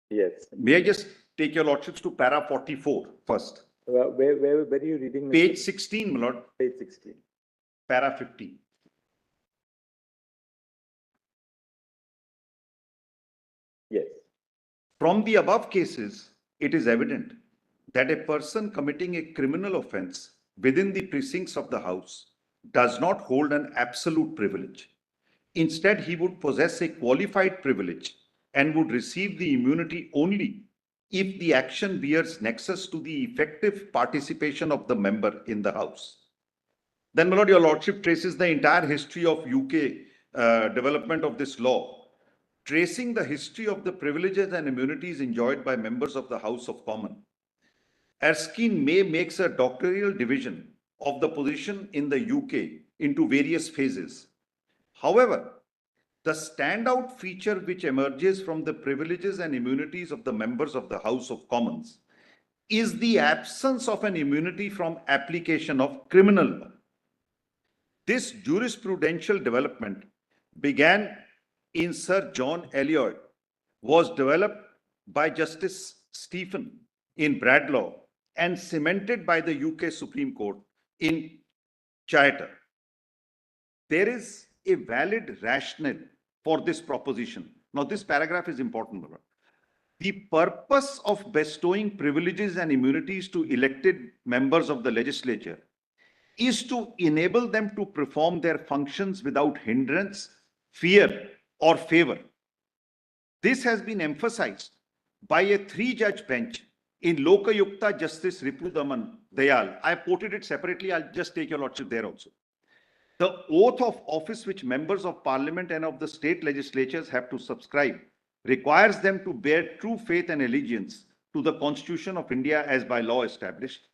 Yes. May I just take your lordships to para 44 first? Where are you reading? Mr. Page 16, my lord, Page 16. para 15. Yes. From the above cases, it is evident that a person committing a criminal offense within the precincts of the House does not hold an absolute privilege. Instead, he would possess a qualified privilege and would receive the immunity only if the action bears nexus to the effective participation of the member in the House. Then, my lord, your lordship traces the entire history of UK development of this law, tracing the history of the privileges and immunities enjoyed by members of the House of Commons. Erskine May makes a doctrinal division of the position in the UK into various phases. However, the standout feature which emerges from the privileges and immunities of the members of the House of Commons is the absence of an immunity from application of criminal law. This jurisprudential development began in Sir John Eliot, was developed by Justice Stephen in Bradlaugh and cemented by the UK Supreme Court in Charter. There is a valid rationale for this proposition. Now, this paragraph is important. The purpose of bestowing privileges and immunities to elected members of the legislature is to enable them to perform their functions without hindrance, fear, or favor. This has been emphasized by a 3-judge bench in Lokayukta Justice Ripudaman Dayal. I have quoted it separately. I'll just take your lordship there also. The oath of office which members of parliament and of the state legislatures have to subscribe requires them to bear true faith and allegiance to the Constitution of India as by law established,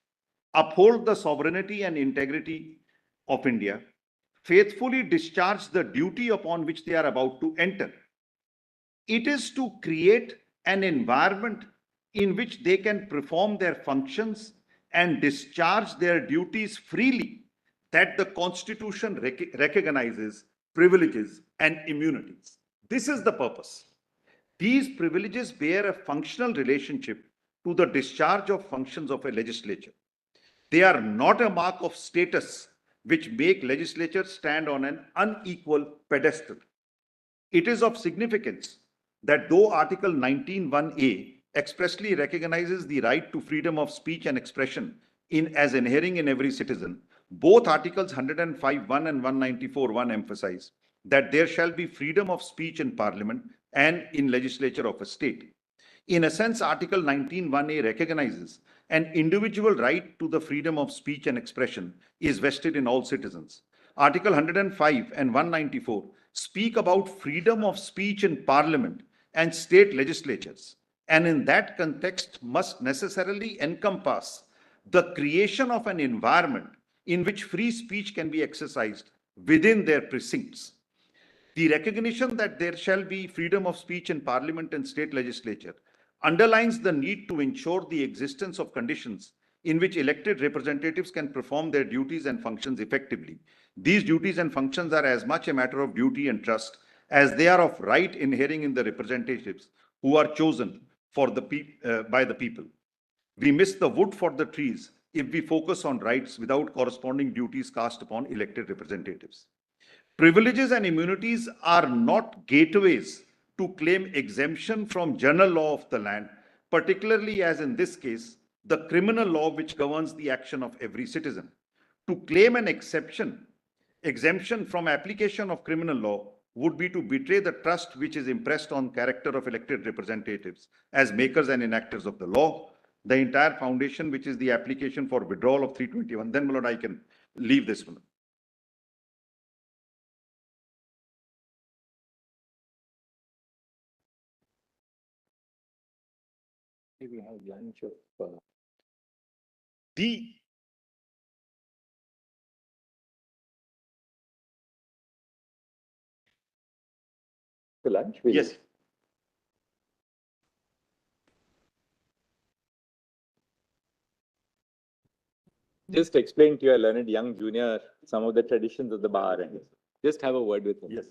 uphold the sovereignty and integrity of India, faithfully discharge the duty upon which they are about to enter. It is to create an environment in which they can perform their functions and discharge their duties freely that the Constitution recognizes privileges, and immunities. This is the purpose. These privileges bear a functional relationship to the discharge of functions of a legislature. They are not a mark of status which make legislatures stand on an unequal pedestal. It is of significance that though Article 19(1)(a) expressly recognizes the right to freedom of speech and expression as inhering in every citizen, both Articles 105(1) and 194(1) emphasize that there shall be freedom of speech in Parliament and in legislature of a state. In a sense, Article 19(1)(a) recognizes an individual right to the freedom of speech and expression is vested in all citizens. Article 105 and 194 speak about freedom of speech in Parliament and state legislatures, and in that context must necessarily encompass the creation of an environment in which free speech can be exercised within their precincts. The recognition that there shall be freedom of speech in Parliament and state legislature underlines the need to ensure the existence of conditions in which elected representatives can perform their duties and functions effectively. These duties and functions are as much a matter of duty and trust as they are of right inhering in the representatives who are chosen for by the people. We miss the wood for the trees if we focus on rights without corresponding duties cast upon elected representatives. Privileges and immunities are not gateways to claim exemption from general law of the land, particularly as in this case, the criminal law which governs the action of every citizen. To claim an exemption from application of criminal law would be to betray the trust which is impressed on character of elected representatives as makers and enactors of the law. The entire foundation, which is the application for withdrawal of 321, then my lord, I can leave this one. We have lunch of The lunch. yes. Just explain to your learned young junior some of the traditions of the bar and just have a word with him. Yes.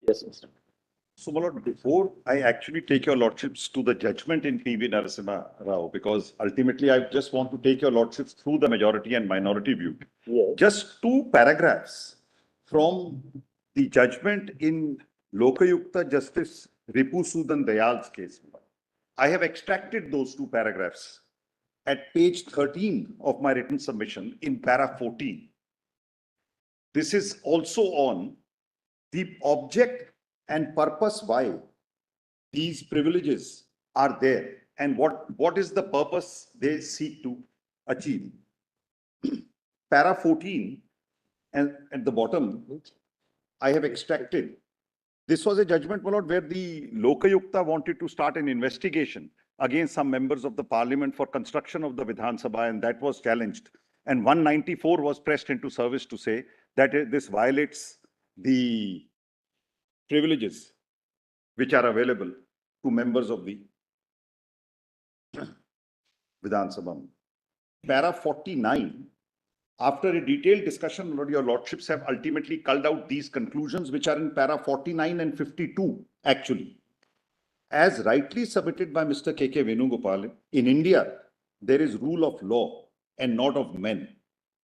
Yes, Mr. So, my lord, before I actually take your lordships to the judgment in PV Narasimha Rao, because ultimately I just want to take your lordships through the majority and minority view. Yes. Just two paragraphs from the judgment in Lokayukta Justice Ripu Sudan Dayal's case. I have extracted those two paragraphs at page 13 of my written submission in para 14. This is also on the object and purpose why these privileges are there and what is the purpose they seek to achieve. Para 14 and at the bottom, I have extracted. This was a judgment, my lord, where the Lokayukta wanted to start an investigation against some members of the parliament for construction of the Vidhan Sabha, and that was challenged. And 194 was pressed into service to say that this violates the privileges which are available to members of the Vidhan Sabha. Para 49, after a detailed discussion, your lordships have ultimately culled out these conclusions, which are in para 49 and 52, actually. As rightly submitted by Mr. K.K. Venugopal, in India, there is rule of law and not of men.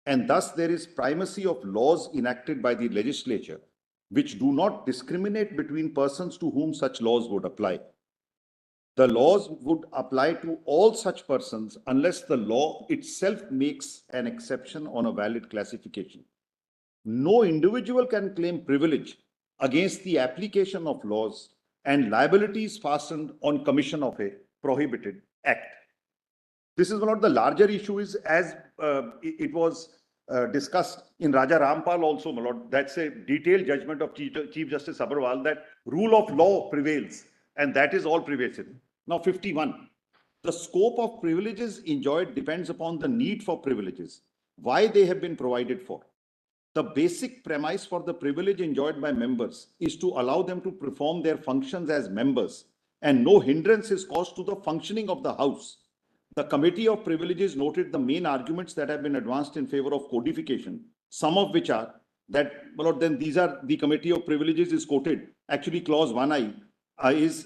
And thus there is primacy of laws enacted by the legislature, which do not discriminate between persons to whom such laws would apply. The laws would apply to all such persons unless the law itself makes an exception on a valid classification. No individual can claim privilege against the application of laws and liabilities fastened on commission of a prohibited act. This is one of the larger issues, as it was discussed in Raja Rampal also, my lord. That's a detailed judgment of Chief Justice Abarwal that rule of law prevails, and that is all pervasive. Now, 51. The scope of privileges enjoyed depends upon the need for privileges, why they have been provided for. The basic premise for the privilege enjoyed by members is to allow them to perform their functions as members, and no hindrance is caused to the functioning of the House. The Committee of Privileges noted the main arguments that have been advanced in favor of codification, some of which are that, well, then these are the Committee of Privileges is quoted. Actually, clause 1I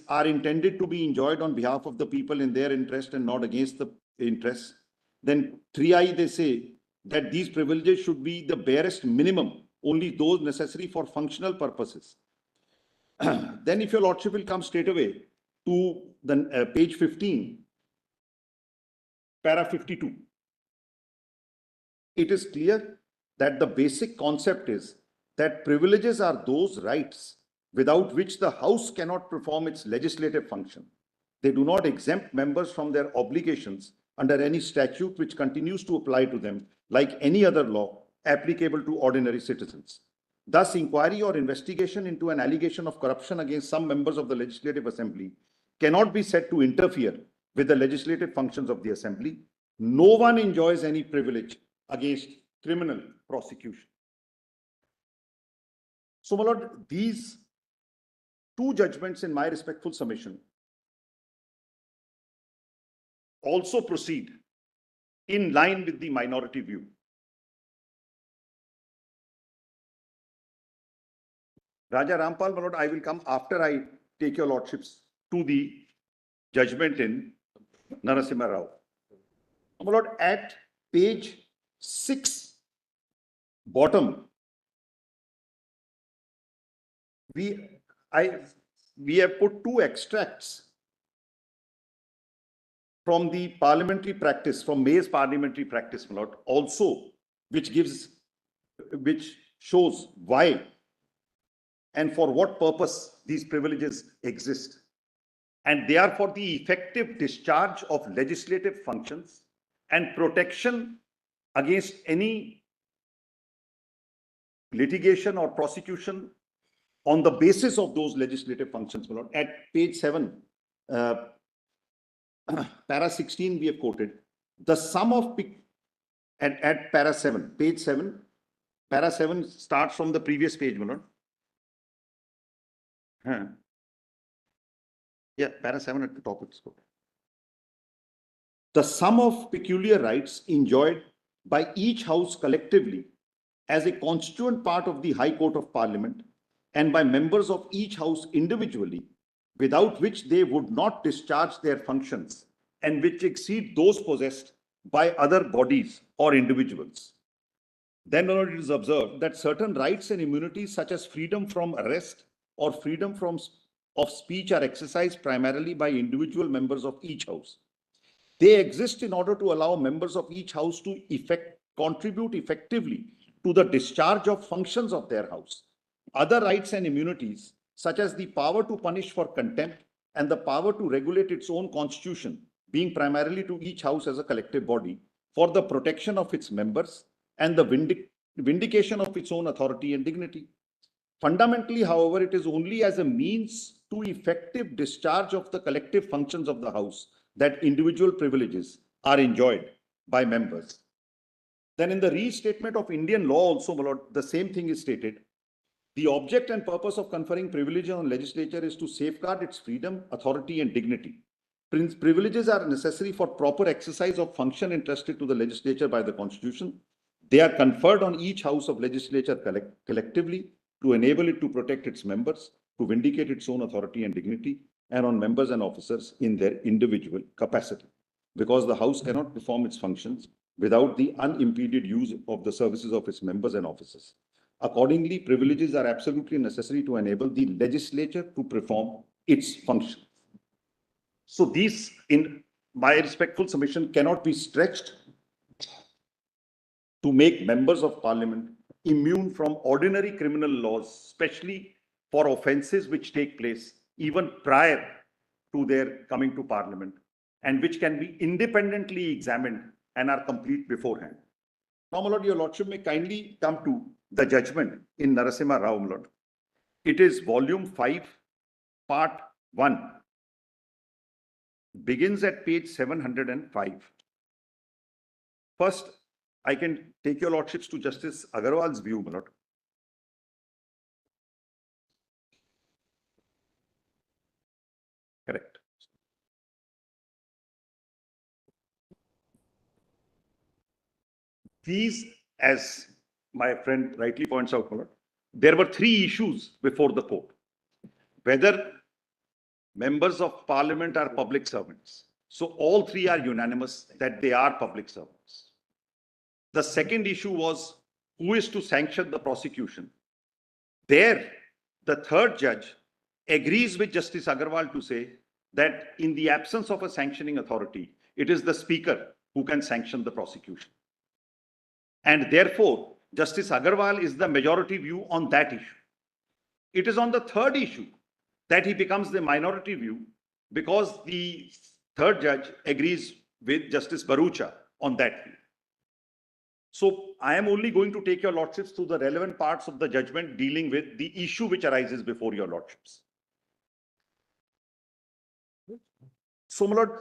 are intended to be enjoyed on behalf of the people in their interest and not against the interests. Then 3I, they say that these privileges should be the barest minimum, only those necessary for functional purposes. Then if your lordship will come straight away to the page 15, para 52. It is clear that the basic concept is that privileges are those rights without which the House cannot perform its legislative function. They do not exempt members from their obligations under any statute which continues to apply to them like any other law applicable to ordinary citizens. Thus, inquiry or investigation into an allegation of corruption against some members of the Legislative Assembly cannot be said to interfere with the legislative functions of the Assembly. No one enjoys any privilege against criminal prosecution. So, my lord, these two judgments in my respectful submission also proceed in line with the minority view. Raja Rampal, my lord, I will come after I take your lordships to the judgment in Narasimha Rao. My lord, at page 6, bottom, we have put two extracts from the parliamentary practice, from May's parliamentary practice, my lord, also, which shows why and for what purpose these privileges exist. And they are for the effective discharge of legislative functions and protection against any litigation or prosecution on the basis of those legislative functions, my lord. At page 7, para 16, we have quoted the sum of, at para 7, page 7, para 7 starts from the previous page, my lord. Yeah, para 7 at the top, it's good. The sum of peculiar rights enjoyed by each house collectively as a constituent part of the High Court of Parliament and by members of each house individually, without which they would not discharge their functions and which exceed those possessed by other bodies or individuals. Then it is observed that certain rights and immunities such as freedom from arrest or freedom of speech are exercised primarily by individual members of each house. They exist in order to allow members of each house to contribute effectively to the discharge of functions of their house. Other rights and immunities, such as the power to punish for contempt and the power to regulate its own constitution, being primarily to each house as a collective body, for the protection of its members and the vindication of its own authority and dignity. Fundamentally, however, it is only as a means to effective discharge of the collective functions of the house that individual privileges are enjoyed by members. Then in the restatement of Indian law also, my lord, the same thing is stated. The object and purpose of conferring privileges on legislature is to safeguard its freedom, authority, and dignity. Privileges are necessary for proper exercise of function entrusted to the legislature by the Constitution. They are conferred on each house of legislature collectively to enable it to protect its members, to vindicate its own authority and dignity, and on members and officers in their individual capacity. Because the house cannot perform its functions without the unimpeded use of the services of its members and officers. Accordingly, privileges are absolutely necessary to enable the legislature to perform its functions. So these, in my respectful submission, cannot be stretched to make members of parliament immune from ordinary criminal laws, especially for offences which take place even prior to their coming to parliament and which can be independently examined and are complete beforehand. Now, my lord, your lordship may kindly come to the judgment in Narasimha Rao, my lord. It is volume 5, part 1, begins at page 705. First, I can take your lordships to Justice Agarwal's view, my lord. Correct. These, as my friend rightly points out, my lord, there were 3 issues before the court. Whether members of parliament are public servants. So all 3 are unanimous that they are public servants. The second issue was who is to sanction the prosecution. There, the third judge agrees with Justice Agarwal to say that in the absence of a sanctioning authority, it is the speaker who can sanction the prosecution. And therefore, Justice Agarwal is the majority view on that issue. It is on the third issue that he becomes the minority view because the third judge agrees with Justice Bharucha on that view. So I am only going to take your lordships through the relevant parts of the judgment dealing with the issue which arises before your lordships. So, my lord,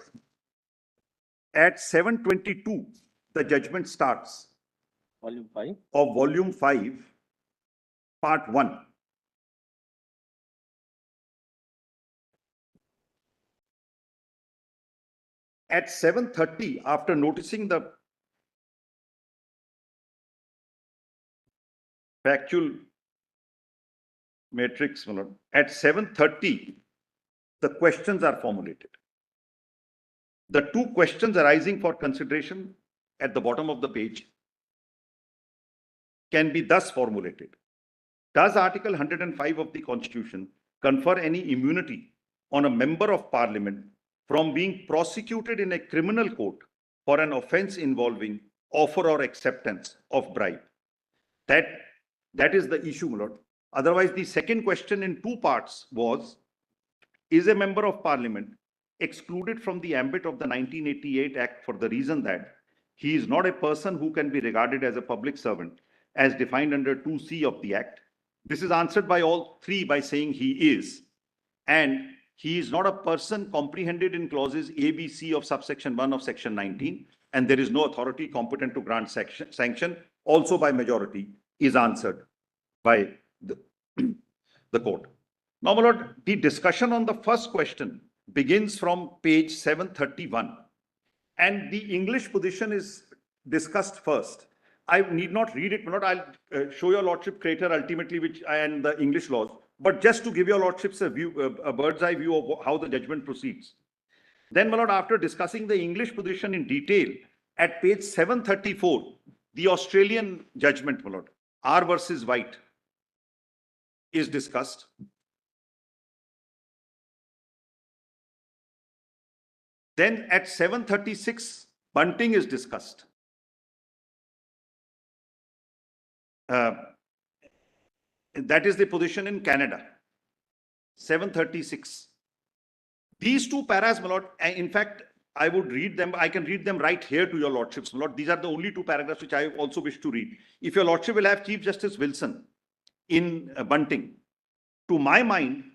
at 722, the judgment starts. Volume 5. Of volume 5, part 1. At 7:30, after noticing the factual matrix, at 7:30, the questions are formulated. The 2 questions arising for consideration at the bottom of the page can be thus formulated. Does Article 105 of the Constitution confer any immunity on a member of parliament from being prosecuted in a criminal court for an offence involving offer or acceptance of bribe? That is the issue, my lord. Otherwise, the second question in 2 parts was, is a member of parliament excluded from the ambit of the 1988 Act for the reason that he is not a person who can be regarded as a public servant as defined under 2C of the Act? This is answered by all 3 by saying he is. And he is not a person comprehended in clauses A, B, C of subsection 1 of section 19. And there is no authority competent to grant sanction, also by majority, is answered by the court. Now, my lord, the discussion on the first question begins from page 731. And the English position is discussed first. I need not read it, my lord. I'll show your lordship crater ultimately, and the English laws, But just to give your lordships a view, a bird's eye view of how the judgment proceeds. Then, my lord, after discussing the English position in detail, at page 734, the Australian judgment, my lord, R versus White, is discussed. Then at 736, Bunting is discussed. That is the position in Canada. 736. These two paras, my lord, in fact, I would read them. I can read them right here to your lordships, my lord. These are the only two paragraphs which I also wish to read. If your lordship will have Chief Justice Wilson in Bunting, to my mind,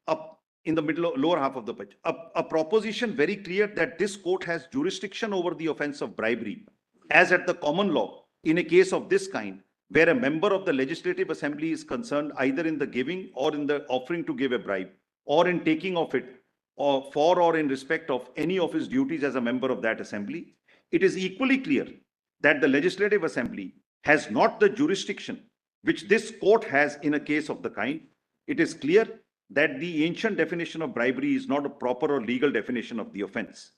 up in the middle, lower half of the page, a proposition very clear that this court has jurisdiction over the offense of bribery, as at the common law, in a case of this kind, where a member of the Legislative Assembly is concerned either in the giving or in the offering to give a bribe, or in taking of it, or for or in respect of any of his duties as a member of that assembly. It is equally clear that the Legislative Assembly has not the jurisdiction which this court has in a case of the kind. It is clear that the ancient definition of bribery is not a proper or legal definition of the offense.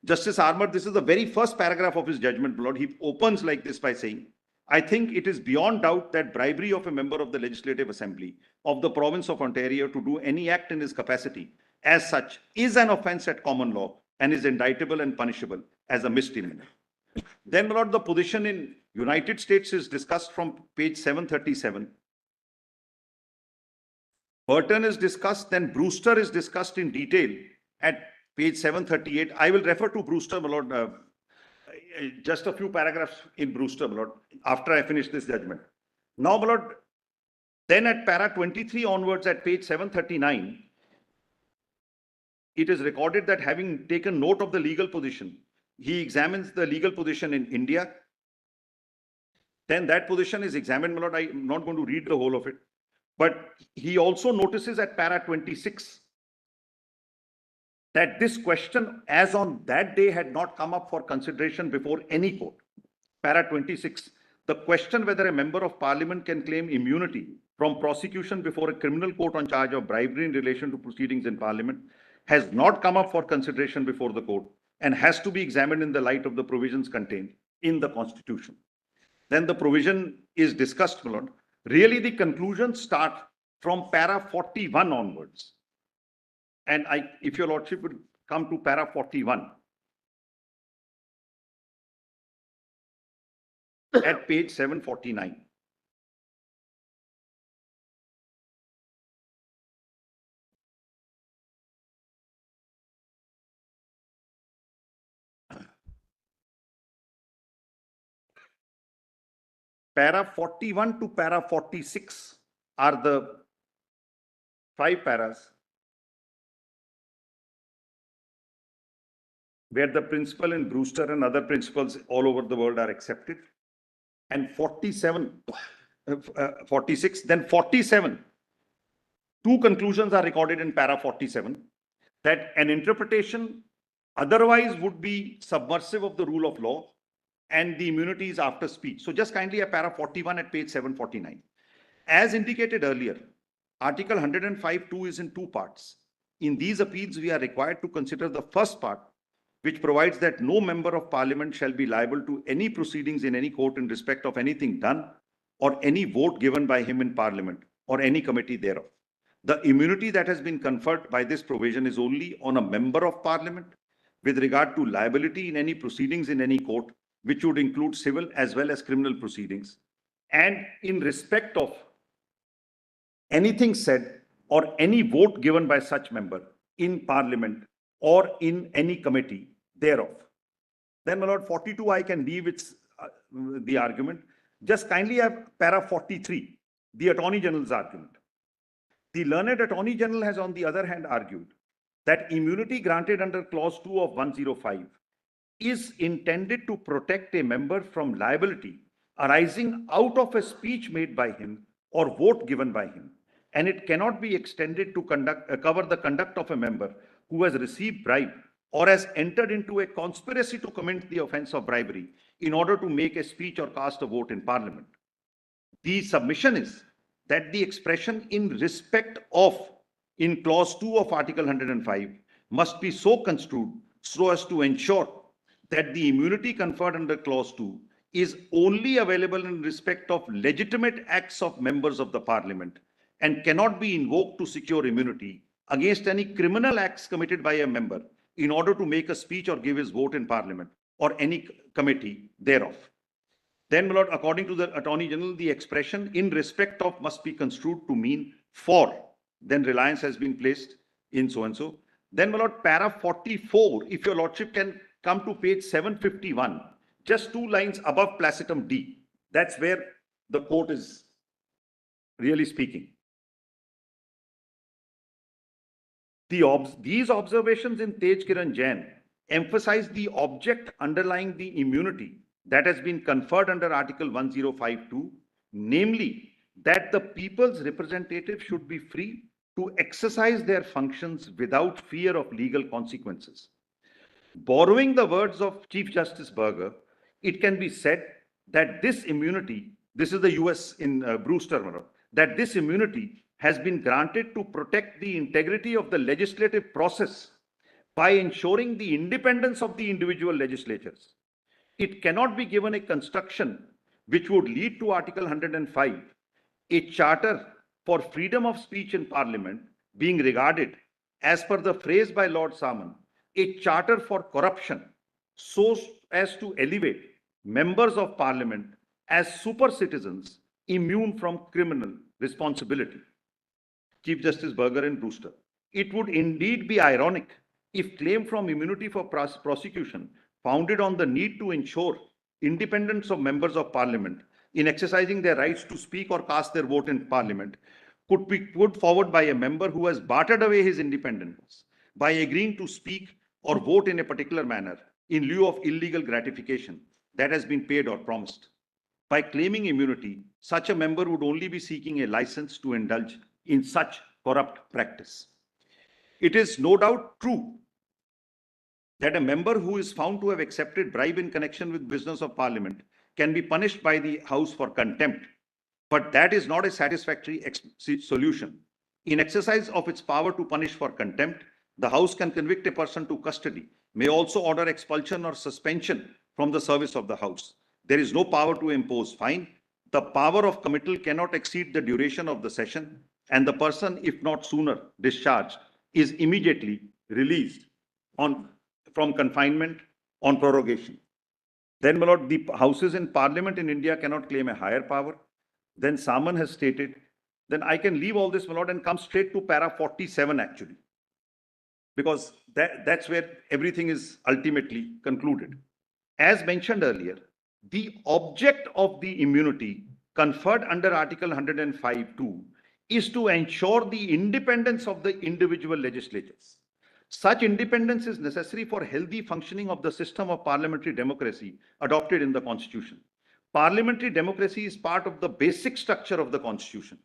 Justice Armour, this is the very first paragraph of his judgment, my lord. He opens like this by saying, I think it is beyond doubt that bribery of a member of the Legislative Assembly of the province of Ontario to do any act in his capacity as such is an offense at common law and is indictable and punishable as a misdemeanor. Then, my lord, the position in United States is discussed from page 737. Burton is discussed, then Brewster is discussed in detail at page 738. I will refer to Brewster, my lord, just a few paragraphs in Brewster, my lord, after I finish this judgment. Now, my lord, then at para 23 onwards at page 739, it is recorded that having taken note of the legal position, he examines the legal position in India. Then that position is examined, my lord. I am not going to read the whole of it. But he also notices at para 26 that this question, as on that day, had not come up for consideration before any court. Para 26, the question whether a member of parliament can claim immunity from prosecution before a criminal court on charge of bribery in relation to proceedings in parliament has not come up for consideration before the court and has to be examined in the light of the provisions contained in the Constitution. Then the provision is discussed, my lord. Really, the conclusions start from para 41 onwards. And if your lordship would come to para 41 at page 749. Para 41 to para 46 are the 5 paras where the principle in Brewster and other principles all over the world are accepted. And 46, then 47, 2 conclusions are recorded in para 47 that an interpretation otherwise would be subversive of the rule of law and the immunity is after speech. So just kindly a para 41 at page 749. As indicated earlier, Article 105(2) is in 2 parts. In these appeals, we are required to consider the first part, which provides that no member of parliament shall be liable to any proceedings in any court in respect of anything done or any vote given by him in parliament or any committee thereof. The immunity that has been conferred by this provision is only on a member of parliament with regard to liability in any proceedings in any court, which would include civil as well as criminal proceedings, and in respect of anything said or any vote given by such member in parliament or in any committee thereof. Then, my lord, 42, I can leave its the argument. Just kindly have para 43, the Attorney General's argument. The learned Attorney General has, on the other hand, argued that immunity granted under clause 2 of 105 is intended to protect a member from liability arising out of a speech made by him or vote given by him, and it cannot be extended to cover the conduct of a member who has received bribe or has entered into a conspiracy to commit the offense of bribery in order to make a speech or cast a vote in parliament. The submission is that the expression in respect of in clause 2 of Article 105 must be so construed so as to ensure that the immunity conferred under clause 2 is only available in respect of legitimate acts of members of the parliament and cannot be invoked to secure immunity against any criminal acts committed by a member in order to make a speech or give his vote in parliament or any committee thereof. Then, my lord, according to the Attorney General, the expression in respect of must be construed to mean for. Then reliance has been placed in so and so. Then, my lord, para 44, if your lordship can come to page 751, just 2 lines above placitum D. That's where the court is really speaking. These observations in Tej Kiran Jain emphasize the object underlying the immunity that has been conferred under Article 1052, namely that the people's representative should be free to exercise their functions without fear of legal consequences. Borrowing the words of Chief Justice Berger, it can be said that this immunity, this is the US in Brewster, that this immunity has been granted to protect the integrity of the legislative process by ensuring the independence of the individual legislatures. It cannot be given a construction which would lead to Article 105, a charter for freedom of speech in Parliament being regarded, as per the phrase by Lord Salmon, a charter for corruption, so as to elevate members of Parliament as super citizens immune from criminal responsibility. Chief Justice Berger and Brewster. It would indeed be ironic if claim from immunity for prosecution founded on the need to ensure independence of members of Parliament in exercising their rights to speak or cast their vote in Parliament could be put forward by a member who has bartered away his independence by agreeing to speak or vote in a particular manner in lieu of illegal gratification that has been paid or promised. By claiming immunity, such a member would only be seeking a license to indulge in such corrupt practice. It is no doubt true that a member who is found to have accepted bribe in connection with business of Parliament can be punished by the House for contempt, but that is not a satisfactory solution. In exercise of its power to punish for contempt, the House can convict a person to custody, may also order expulsion or suspension from the service of the House. There is no power to impose fine. The power of committal cannot exceed the duration of the session, and the person, if not sooner discharged, is immediately released from confinement on prorogation. Then, my lord, the houses in Parliament in India cannot claim a higher power. Then Salmon has stated, then I can leave all this, my lord, and come straight to para 47 actually, because that's where everything is ultimately concluded. As mentioned earlier, the object of the immunity conferred under Article 105(2) is to ensure the independence of the individual legislatures. Such independence is necessary for healthy functioning of the system of parliamentary democracy adopted in the Constitution. Parliamentary democracy is part of the basic structure of the Constitution.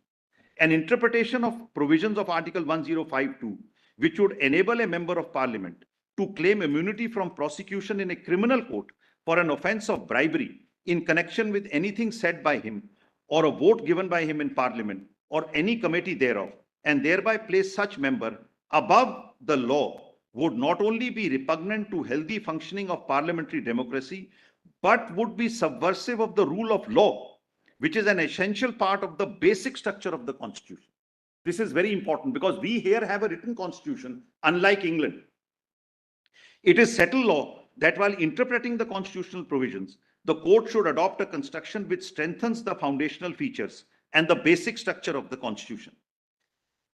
An interpretation of provisions of Article 1052, which would enable a member of Parliament to claim immunity from prosecution in a criminal court for an offence of bribery in connection with anything said by him or a vote given by him in Parliament or any committee thereof, and thereby place such member above the law, would not only be repugnant to healthy functioning of parliamentary democracy, but would be subversive of the rule of law, which is an essential part of the basic structure of the Constitution. This is very important because we here have a written Constitution, unlike England. It is settled law that while interpreting the constitutional provisions, the court should adopt a construction which strengthens the foundational features and the basic structure of the Constitution.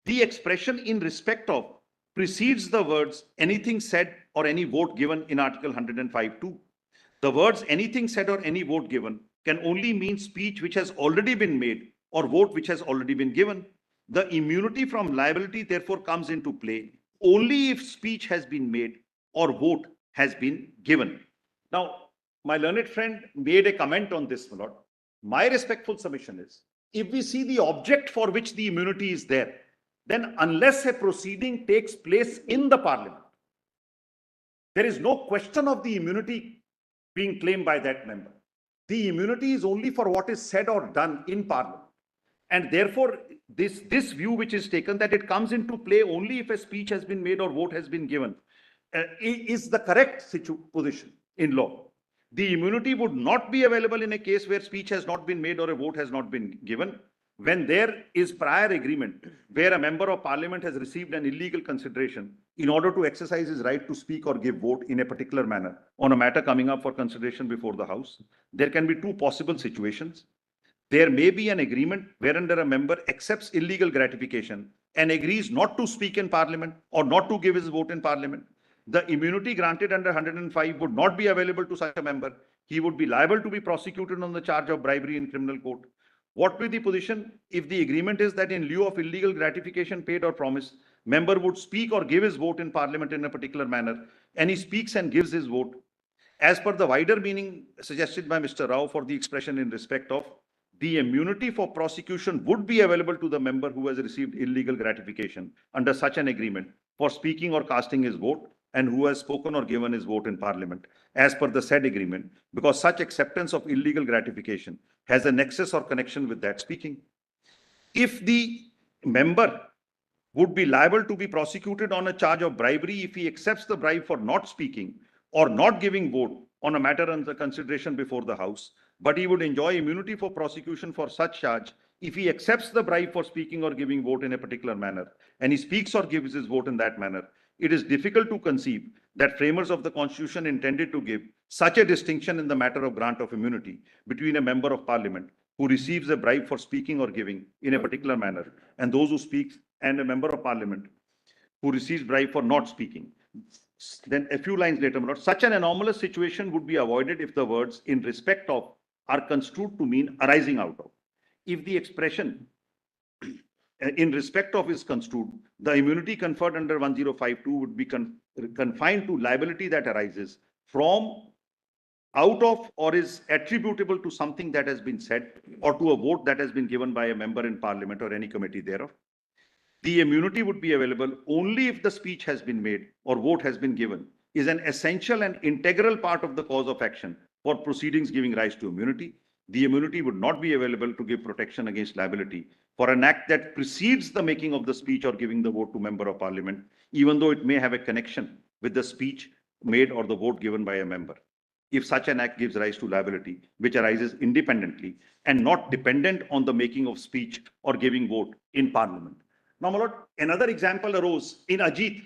The expression in respect of precedes the words anything said or any vote given in Article 105(2). The words anything said or any vote given can only mean speech which has already been made or vote which has already been given. The immunity from liability therefore comes into play only if speech has been made or vote has been given. Now, my learned friend made a comment on this, my lord. My respectful submission is, if we see the object for which the immunity is there, then unless a proceeding takes place in the Parliament, there is no question of the immunity being claimed by that member. The immunity is only for what is said or done in Parliament. And therefore, this view which is taken that it comes into play only if a speech has been made or vote has been given is the correct position in law. The immunity would not be available in a case where speech has not been made or a vote has not been given. When there is prior agreement where a member of parliament has received an illegal consideration in order to exercise his right to speak or give vote in a particular manner on a matter coming up for consideration before the House, there can be two possible situations. There may be an agreement whereunder a member accepts illegal gratification and agrees not to speak in parliament or not to give his vote in parliament. The immunity granted under 105 would not be available to such a member. He would be liable to be prosecuted on the charge of bribery in criminal court. What will be the position if the agreement is that in lieu of illegal gratification paid or promised, member would speak or give his vote in parliament in a particular manner, and he speaks and gives his vote as per the wider meaning suggested by Mr. Rao for the expression in respect of the immunity for prosecution would be available to the member who has received illegal gratification under such an agreement for speaking or casting his vote and who has spoken or given his vote in parliament as per the said agreement, because such acceptance of illegal gratification has a nexus or connection with that speaking. If the member would be liable to be prosecuted on a charge of bribery if he accepts the bribe for not speaking or not giving vote on a matter under consideration before the House, but he would enjoy immunity for prosecution for such charge if he accepts the bribe for speaking or giving vote in a particular manner, and he speaks or gives his vote in that manner. It is difficult to conceive that framers of the Constitution intended to give such a distinction in the matter of grant of immunity between a member of parliament who receives a bribe for speaking or giving in a particular manner and those who speak and a member of parliament who receives bribe for not speaking. Then a few lines later, such an anomalous situation would be avoided if the words in respect of are construed to mean arising out of. If the expression in respect of is construed, the immunity conferred under 1052 would be confined to liability that arises from, out of, or is attributable to something that has been said or to a vote that has been given by a member in parliament or any committee thereof. The immunity would be available only if the speech has been made or vote has been given, is an essential and integral part of the cause of action for proceedings giving rise to immunity. The immunity would not be available to give protection against liability for an act that precedes the making of the speech or giving the vote to member of parliament, even though it may have a connection with the speech made or the vote given by a member, if such an act gives rise to liability, which arises independently and not dependent on the making of speech or giving vote in parliament. Now, my lord, another example arose in Ajit,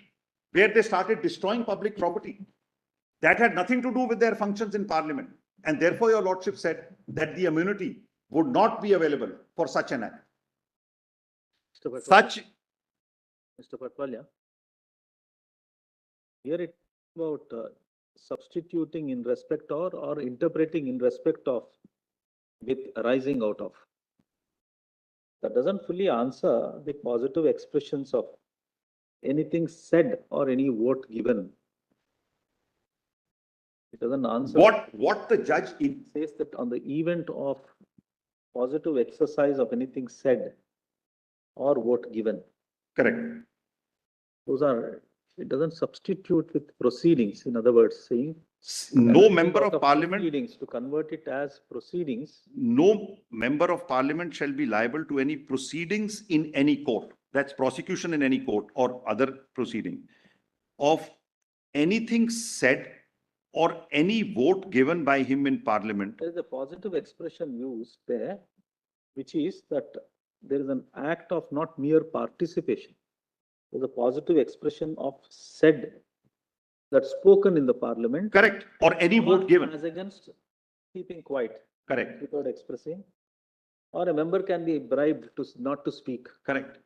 where they started destroying public property. That had nothing to do with their functions in parliament. And therefore, your lordship said that the immunity would not be available for such an act. Mr. Patwalya, here it about substituting in respect or interpreting in respect of with arising out of. That doesn't fully answer the positive expressions of anything said or any vote given. It doesn't answer. What the judge says that on the event of positive exercise of anything said or vote given. Correct. Those are, it doesn't substitute with proceedings. In other words, saying no member of parliament proceedings, to convert it as proceedings. No member of parliament shall be liable to any proceedings in any court. That's prosecution in any court or other proceeding of anything said or any vote given by him in parliament. There is a positive expression used there, which is that there is an act of not mere participation. There's a positive expression of said, that's spoken in the parliament. Correct. Or any vote given. As against keeping quiet. Correct. Without expressing. Or a member can be bribed to not to speak. Correct.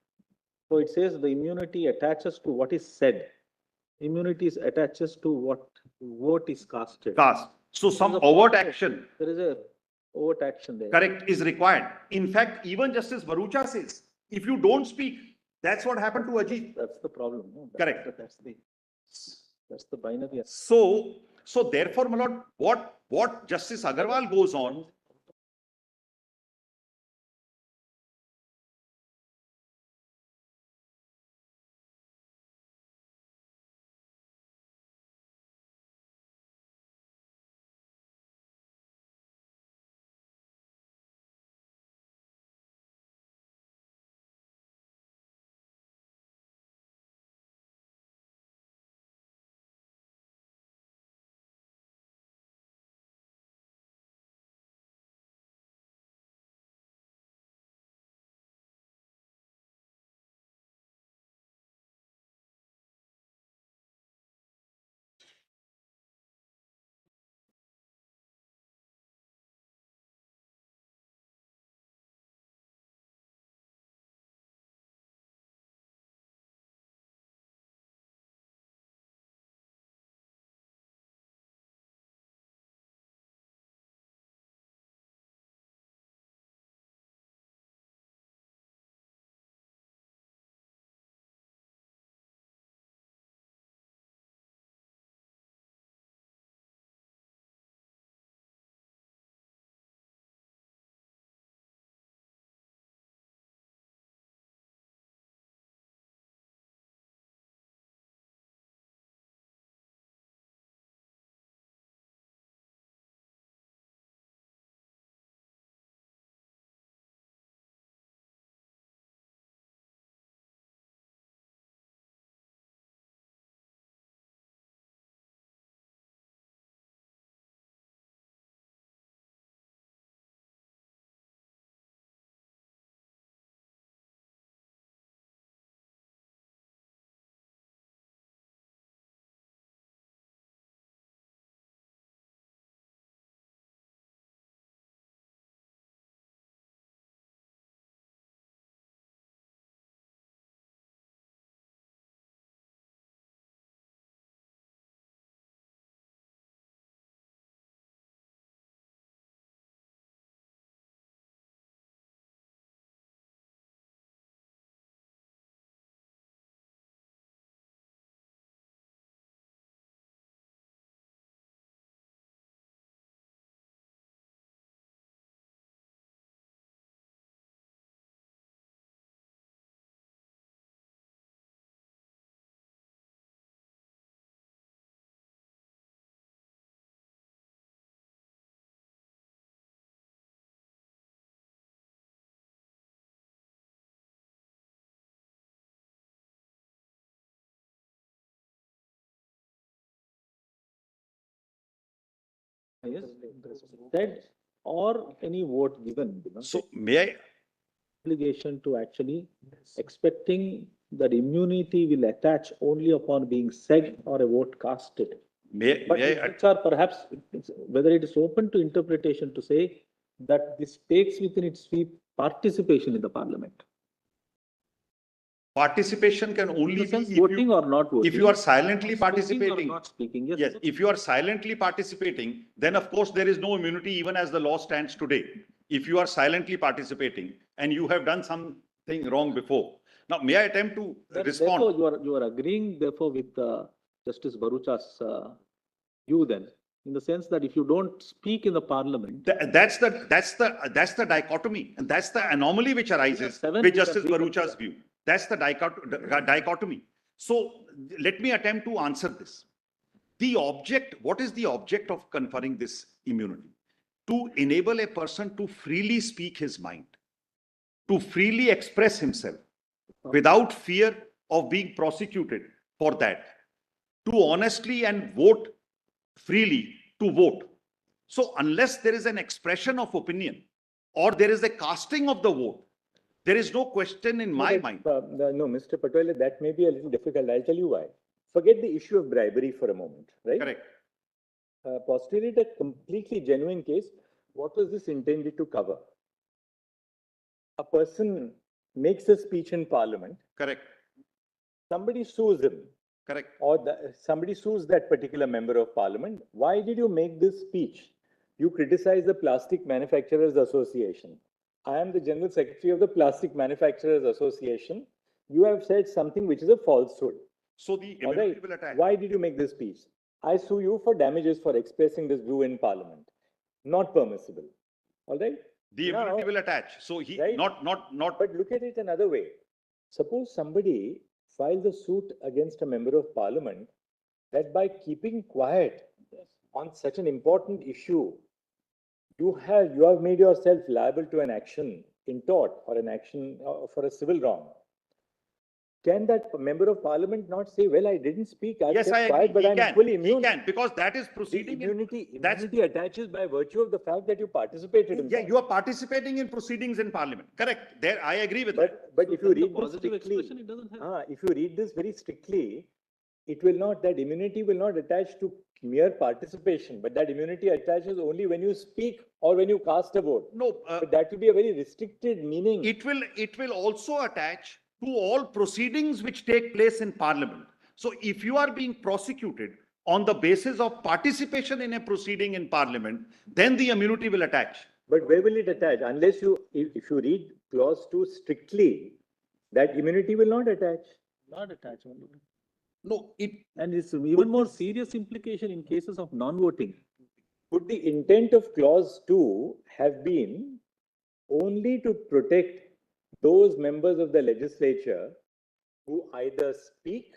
So it says the immunity attaches to what is said. Immunity attaches to what vote is casted. Cast. So some overt action. There is a overt action there. Correct, is required. In fact, even Justice Bharucha says, if you don't speak, that's what happened to Ajit. That's the problem. No? Correct. That's the binary. So therefore, my lord, what Justice Agarwal goes on, Yes, said or any vote given, So may I, obligation to actually expecting that immunity will attach only upon being said or a vote casted. But which are perhaps, whether it is open to interpretation to say that this takes within its sweep participation in the parliament. participation can In only the be sense if you, voting or not voting. if you are silently speaking or participating. not speaking, yes. Yes, if you are silently participating, then of course there is no immunity even as the law stands today. If you are silently participating and you have done something wrong before. Now, may I attempt to respond? Therefore, you are agreeing therefore with Justice Barucha's view then, in the sense that if you don't speak in the parliament. That's the dichotomy, and that's the anomaly which arises with Justice Barucha's view. That's the dichotomy. So let me attempt to answer this. The object, what is the object of conferring this immunity? To enable a person to freely speak his mind, to freely express himself without fear of being prosecuted for that, to honestly and vote freely, to vote. So unless there is an expression of opinion or there is a casting of the vote, there is no question in my mind. No, Mr. Patel, that may be a little difficult. I'll tell you why. Forget the issue of bribery for a moment, right? Correct. Postulate a completely genuine case. What was this intended to cover? A person makes a speech in parliament. Correct. Somebody sues him. Correct. Or somebody sues that particular member of parliament. Why did you make this speech? You criticize the Plastic Manufacturers Association. I am the General Secretary of the Plastic Manufacturers Association. You have said something which is a falsehood. So the immunity will attach. Why did you make this speech? I sue you for damages for expressing this view in parliament. Not permissible. All right? The immunity will attach. So he, right? not. But look at it another way. Suppose somebody files a suit against a member of parliament that by keeping quiet on such an important issue, you have made yourself liable to an action in tort or an action for a civil wrong. Can that member of parliament not say, well, I didn't speak, I Yes, kept I agree. quiet, but I'm equally immune? He can, because that is proceeding. Immunity attaches by virtue of the fact that you participated in Yeah, you are participating in proceedings in parliament. Correct. There, I agree with that. But if you read this positive strictly, expression, it doesn't have. if you read this very strictly, it will not, that immunity will not attach to mere participation, but that immunity attaches only when you speak or when you cast a vote. No, But that will be a very restricted meaning. it will also attach to all proceedings which take place in parliament. So if you are being prosecuted on the basis of participation in a proceeding in parliament, then the immunity will attach. But where will it attach? Unless if you read clause 2 strictly, that immunity will not attach. Not attach only. No, And it's even more serious implication in cases of non-voting. Would the intent of clause 2 have been only to protect those members of the legislature who either speak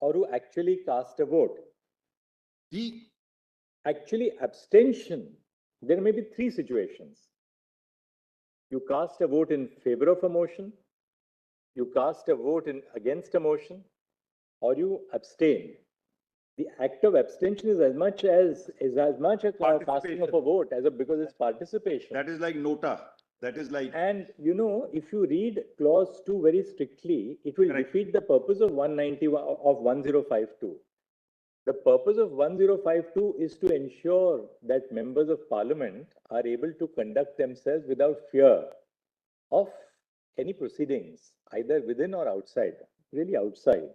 or who actually cast a vote? Actually, abstention, there may be three situations. You cast a vote in favor of a motion, you cast a vote against a motion, or you abstain. The act of abstention is as much a casting of a vote because it's participation. that is like nota. That is like. And if you read clause 2 very strictly, it will defeat the purpose of 1052. The purpose of 1052 is to ensure that members of parliament are able to conduct themselves without fear of any proceedings, either within or outside, really outside.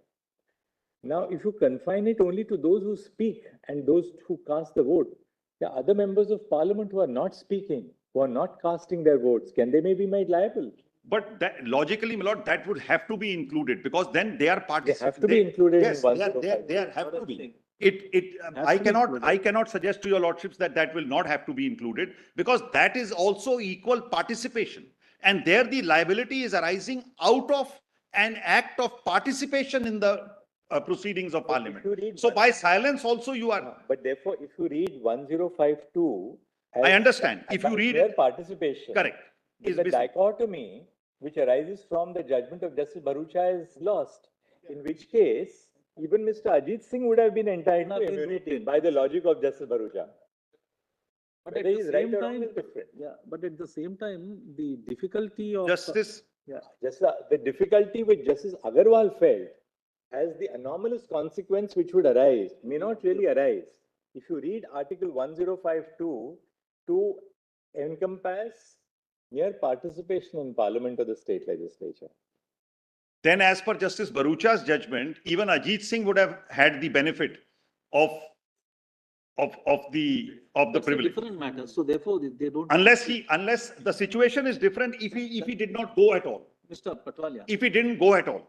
Now, if you confine it only to those who speak and those who cast the vote, the other members of parliament who are not speaking, who are not casting their votes, they may be made liable? But that, logically, my lord, that would have to be included because then they are participating. They have to be included Yes, in 1052. they have to be. I cannot suggest to your lordships that will not have to be included because that is also equal participation. And there the liability is arising out of an act of participation in the proceedings of parliament. So by silence also you are. But therefore, if you read 1052. I understand. If you read it. Participation. Correct. The dichotomy which arises from the judgment of Justice Barucha is lost. In which case, even Mr. Ajit Singh would have been entitled to immunity by the logic of Justice Barucha. But Whether at he's the right same or wrong time, is different. yeah, but at the same time, the difficulty of. Justice, Yeah, Just the difficulty which Justice Agarwal felt as the anomalous consequence which would arise may not really arise. If you read Article 1052 to encompass mere participation in Parliament or the state legislature. then as per Justice Barucha's judgment, even Ajit Singh would have had the benefit of the that's a privilege. different matter. So therefore, they don't. Unless the situation is different, if he did not go at all, Mr. Patwalia. if he didn't go at all,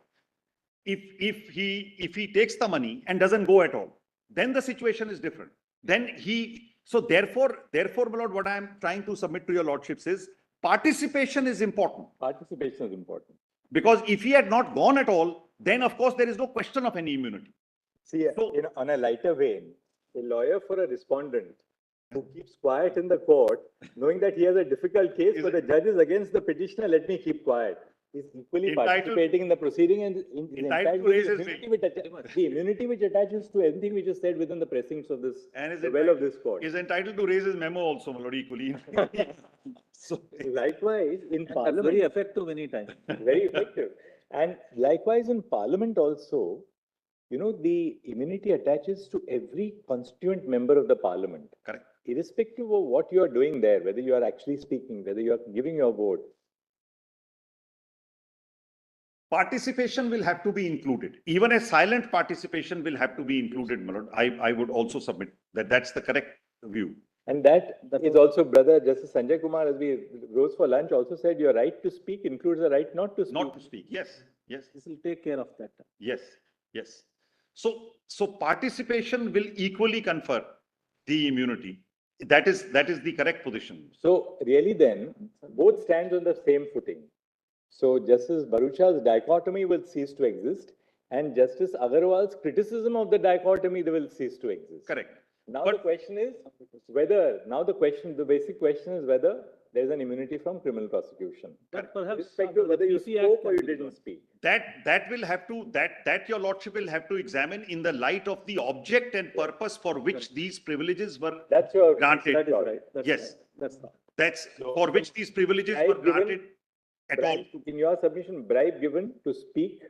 if he takes the money and doesn't go at all, then the situation is different. Then so therefore, my lord, what I am trying to submit to your lordships is participation is important. Participation is important. Because if he had not gone at all, then of course there is no question of any immunity. See, So- on a lighter vein, a lawyer for a respondent who keeps quiet in the court, knowing that he has a difficult case, but the judge is against the petitioner, let me keep quiet. He's equally Entitled- participating in the proceeding and is entitled to with raise the his immunity the immunity which attaches to anything which is said within the precincts of this, And is the well of this court. Is entitled to raise his memo also, my lord, equally. So, Likewise, in That's Parliament. very effective anytime. Very effective. And likewise in Parliament also, you know, the immunity attaches to every constituent member of the Parliament. correct. Irrespective of what you are doing there, whether you are actually speaking, whether you are giving your vote. Participation will have to be included. Even a silent participation will have to be included, my lord. I would also submit that that's the correct view. And that is also, brother Justice Sanjay Kumar, as we rose for lunch, also said your right to speak includes the right not to speak. Not to speak. Yes, yes, This will take care of that. yes, yes. So participation will equally confer the immunity. That is the correct position. So really then, both stands on the same footing. So Justice Barucha's dichotomy will cease to exist and Justice Agarwal's criticism of the dichotomy will cease to exist. Correct. Now But- the question is whether, the basic question is whether there is an immunity from criminal prosecution. But perhaps. Irrespective of whether you PC Act spoke or can you be didn't brought. speak. That will have to, that your lordship will have to examine in the light of the object and purpose for which these privileges were That's your. granted. That is right. That's Yes. right. That's not. That's for which these privileges Bribe were given- granted at all. Bribe- In your submission, bribe given to speak,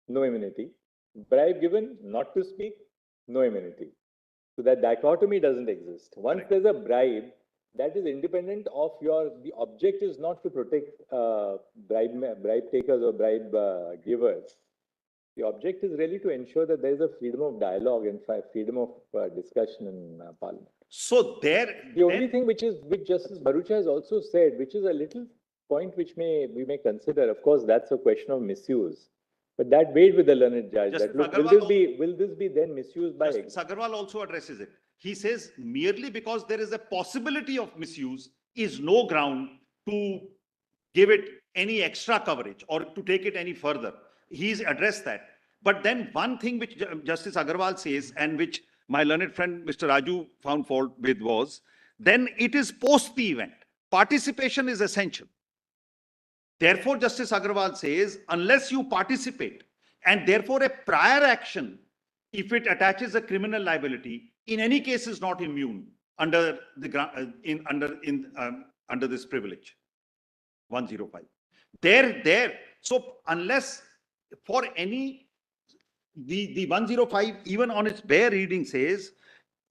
no immunity. Bribe given not to speak, no immunity. So that dichotomy doesn't exist. Once there's a bribe, that is independent of the object is not to protect bribe takers or bribe givers. The object is really to ensure that there is a freedom of dialogue and freedom of discussion in Parliament. So The only thing which Justice Barucha has also said, which is a little point which we may consider, of course, that's a question of misuse. But that weighed with the learned judge, Justice that look, Agarwal will this be then misused by? Justice Agarwal also addresses it. He says merely because there is a possibility of misuse is no ground to give it any extra coverage or to take it any further. He's addressed that. But then one thing which Justice Agarwal says and which my learned friend Mr. Raju found fault with was, then it is post the event. Participation is essential. Therefore, Justice Agarwal says, unless you participate, and therefore a prior action, if it attaches a criminal liability, in any case is not immune under under this privilege. 105. So unless for any, the 105, even on its bare reading says,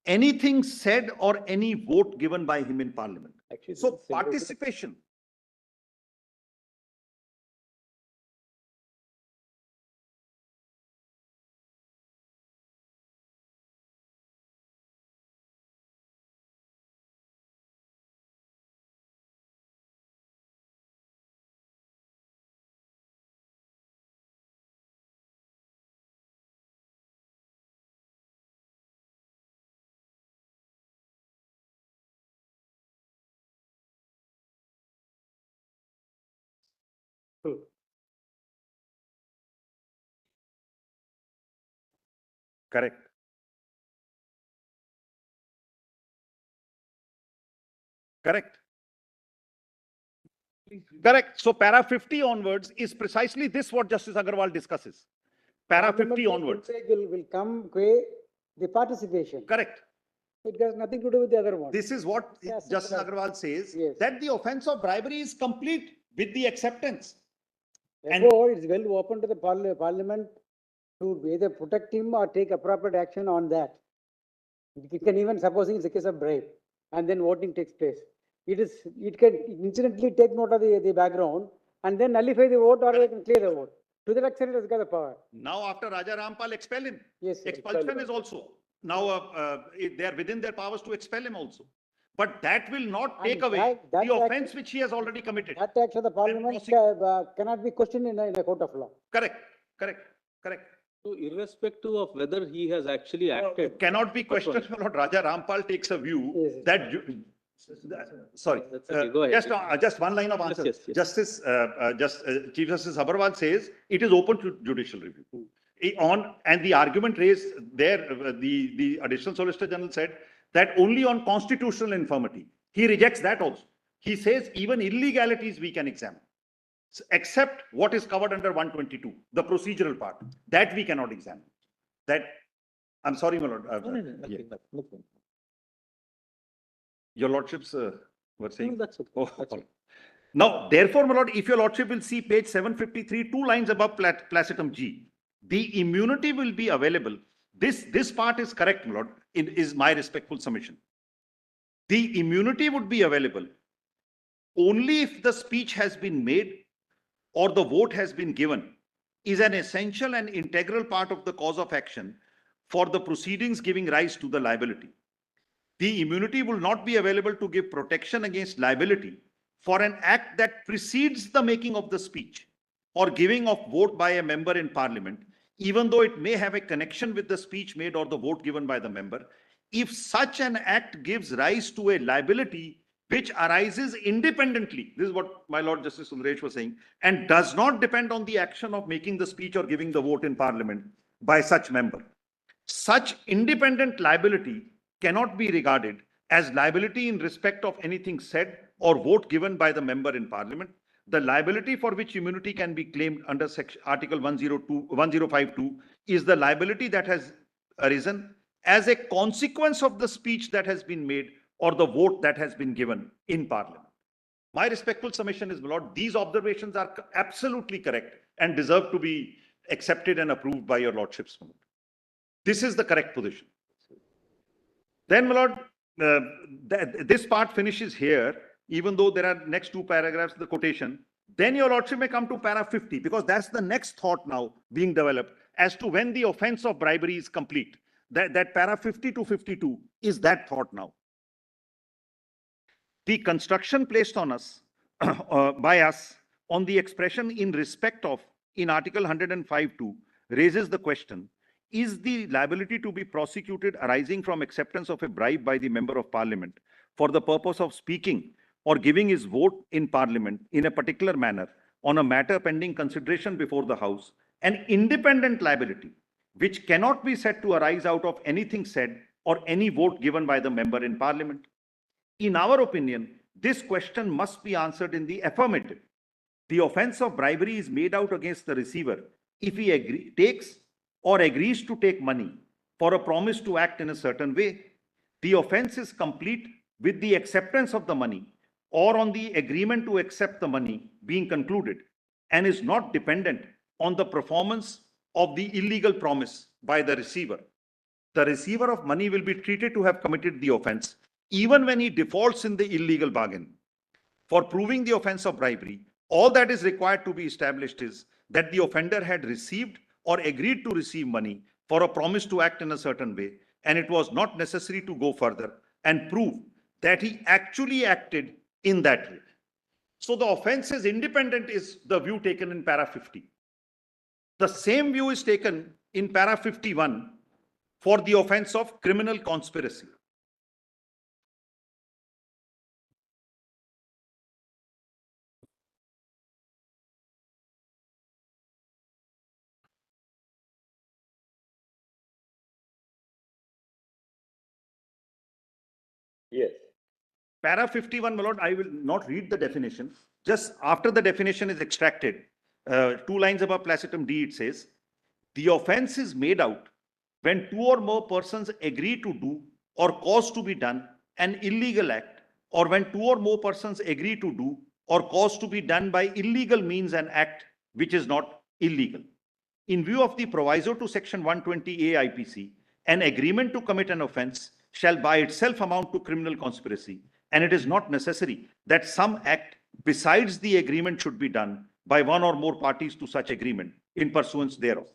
anything said or any vote given by him in Parliament. Actually, So this is similar to- participation. Correct. Correct. Correct. So para 50 onwards is precisely this what Justice Agarwal discusses. Para 50 Parliamentary onwards. privilege will come way the participation. Correct. It has nothing to do with the other one. This is what Yes, Justice sir. Agarwal says, Yes. that the offence of bribery is complete with the acceptance. and- Therefore, it's well open to the parliament to either protect him or take appropriate action on that. It can even, supposing it's a case of bribe, and then voting takes place. It can incidentally take note of the background and then nullify the vote or they can clear the vote. To that extent, it has got the power. Now after Raja Rampal, expel him. Yes. sir, Expulsion is also, now they are within their powers to expel him also. But that will not And take away that the act- offence which he has already committed. That act of the parliament cannot be questioned in a court of law. Correct, correct, correct. So irrespective of whether he has actually acted. Cannot be questioned. Lord Raja Rampal takes a view Yes. that, sorry, That's okay, go ahead. just one line of answer. yes, yes. Chief Justice Agarwal says it is open to judicial review. And the argument raised there, the Additional Solicitor General said that only on constitutional infirmity. He rejects that also. He says even illegalities we can examine, except what is covered under 122, the procedural part, that we cannot examine. That, I'm sorry, my lord. No, nothing, nothing. Your lordships were No, saying. that's okay. Oh, That's all right. okay. Now, therefore, my lord, if your lordship will see page 753, 2 lines above placetum G, the immunity will be available. This part is correct, my lord. It is my respectful submission. The immunity would be available only if the speech has been made or the vote has been given is an essential and integral part of the cause of action for the proceedings giving rise to the liability. The immunity will not be available to give protection against liability for an act that precedes the making of the speech or giving of vote by a member in parliament, even though it may have a connection with the speech made or the vote given by the member, if such an act gives rise to a liability which arises independently, this is what my Lord Justice Sundaresh was saying, and does not depend on the action of making the speech or giving the vote in parliament by such member. Such independent liability cannot be regarded as liability in respect of anything said or vote given by the member in parliament. The liability for which immunity can be claimed under Article 1052 is the liability that has arisen as a consequence of the speech that has been made or the vote that has been given in parliament. My respectful submission is, my lord, these observations are absolutely correct and deserve to be accepted and approved by your lordships. This is the correct position. Then, my lord, this part finishes here, even though there are next 2 paragraphs, the quotation. Then your lordship may come to para 50, because that's the next thought now being developed as to when the offense of bribery is complete. That para 50 to 52 is that thought now. The construction placed on us, by us, on the expression in respect of in Article 105(2) raises the question, is the liability to be prosecuted arising from acceptance of a bribe by the member of parliament for the purpose of speaking or giving his vote in parliament in a particular manner on a matter pending consideration before the House, an independent liability which cannot be said to arise out of anything said or any vote given by the member in parliament? In our opinion, this question must be answered in the affirmative. The offense of bribery is made out against the receiver if he takes or agrees to take money for a promise to act in a certain way. The offense is complete with the acceptance of the money or on the agreement to accept the money being concluded, and is not dependent on the performance of the illegal promise by the receiver. The receiver of money will be treated to have committed the offense even when he defaults in the illegal bargain. For proving the offense of bribery, all that is required to be established is that the offender had received or agreed to receive money for a promise to act in a certain way, and it was not necessary to go further and prove that he actually acted in that way. So the offense is independent is the view taken in para 50. The same view is taken in para 51 for the offense of criminal conspiracy. Yes. Para 51, my lord, I will not read the definition. Just after the definition is extracted, 2 lines above placetum D, it says, the offense is made out when 2 or more persons agree to do or cause to be done an illegal act, or when two or more persons agree to do or cause to be done by illegal means an act which is not illegal. In view of the proviso to section 120A IPC, an agreement to commit an offence shall by itself amount to criminal conspiracy, and it is not necessary that some act besides the agreement should be done by one or more parties to such agreement in pursuance thereof.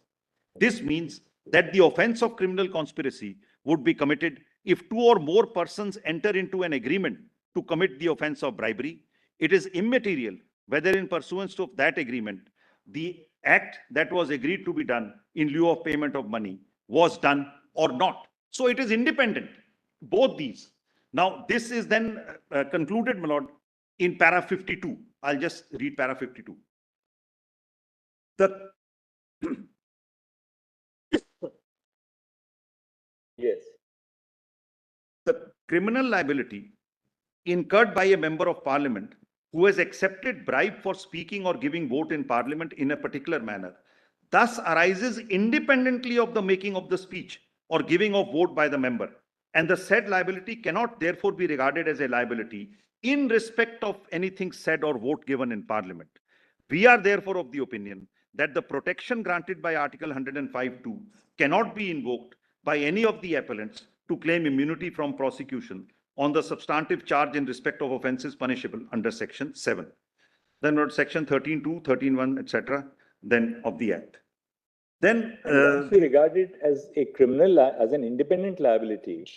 This means that the offence of criminal conspiracy would be committed if two or more persons enter into an agreement to commit the offence of bribery. It is immaterial whether in pursuance of that agreement, the act that was agreed to be done in lieu of payment of money was done or not. So it is independent, both these. Now, this is then concluded, my lord, in para 52. I'll just read para 52. The Yes. The criminal liability incurred by a member of parliament who has accepted bribe for speaking or giving vote in parliament in a particular manner thus arises independently of the making of the speech or giving of vote by the member, and the said liability cannot therefore be regarded as a liability in respect of anything said or vote given in parliament. We are therefore of the opinion that the protection granted by Article 105(2) cannot be invoked by any of the appellants to claim immunity from prosecution on the substantive charge in respect of offences punishable under Section 7. Then what Section 13(2), 13(1), etc. then of the Act. Then Once we regard it as a criminal, as an independent liability,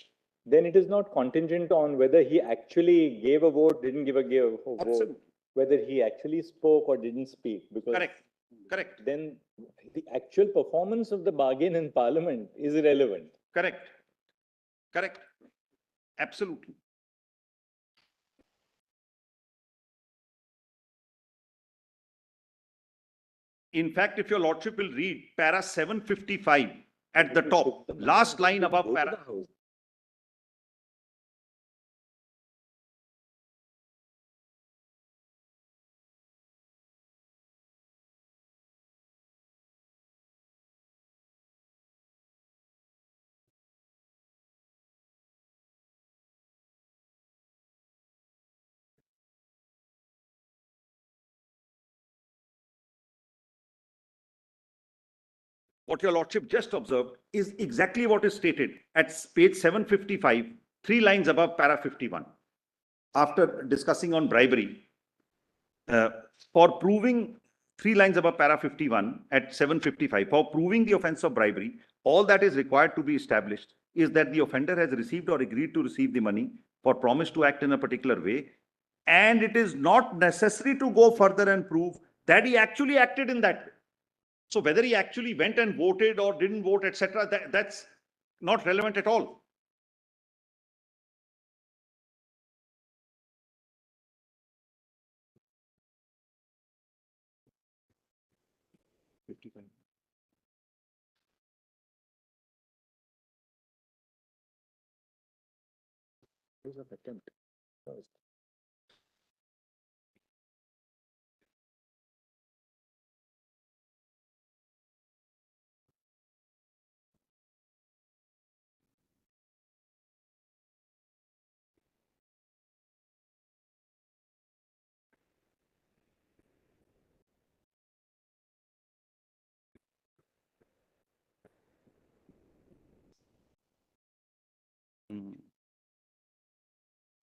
then it is not contingent on whether he actually gave a vote, didn't give a vote, Absolutely. whether he actually spoke or didn't speak, because correct, then the actual performance of the bargain in parliament is irrelevant. correct, absolutely. In fact, if your lordship will read para 755 at the top, last line above para. What your lordship just observed is exactly what is stated at page 755, 3 lines above para 51. After discussing on bribery, for proving 3 lines above para 51 at 755, for proving the offence of bribery, all that is required to be established is that the offender has received or agreed to receive the money for promise to act in a particular way, and it is not necessary to go further and prove that he actually acted in that way. So whether he actually went and voted or didn't vote, etc., that's not relevant at all. Attempt.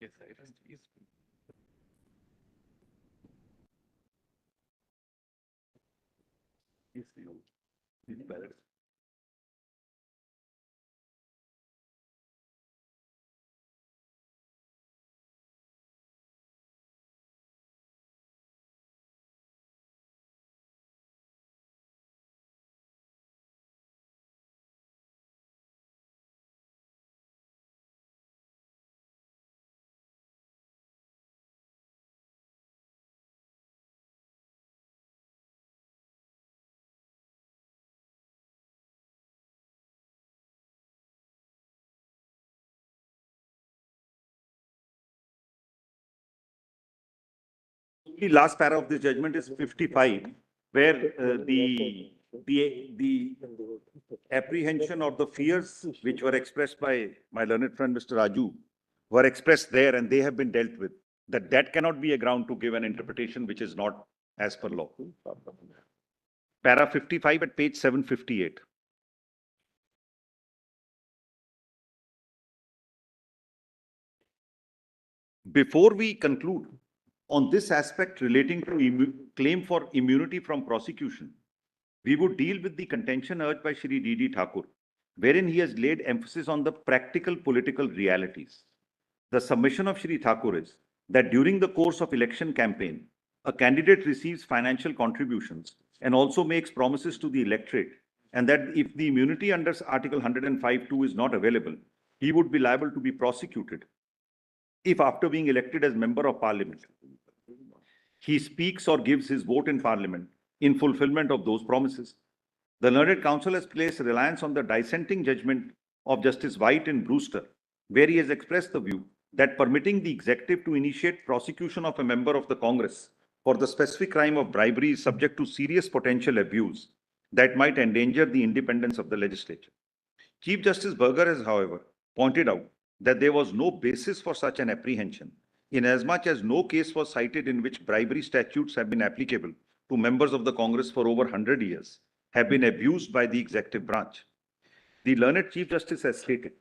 Yes, I yes. Yes, you balance. The last para of this judgment is 55, where the the apprehension or the fears which were expressed by my learned friend, Mr. Raju, were expressed there and they have been dealt with. That cannot be a ground to give an interpretation which is not as per law. Para 55 at page 758. Before we conclude on this aspect relating to claim for immunity from prosecution, we would deal with the contention urged by Shri D.D. Thakur, wherein he has laid emphasis on the practical political realities. The submission of Shri Thakur is that during the course of election campaign, a candidate receives financial contributions and also makes promises to the electorate, and that if the immunity under Article 105(2) is not available, he would be liable to be prosecuted if after being elected as member of parliament, he speaks or gives his vote in parliament in fulfillment of those promises. The learned counsel has placed reliance on the dissenting judgment of Justice White in Brewster, where he has expressed the view that permitting the executive to initiate prosecution of a member of the Congress for the specific crime of bribery is subject to serious potential abuse that might endanger the independence of the legislature. Chief Justice Berger has, however, pointed out that there was no basis for such an apprehension, inasmuch as no case was cited in which bribery statutes have been applicable to members of the Congress for over 100 years, have been abused by the executive branch. The learned Chief Justice has stated,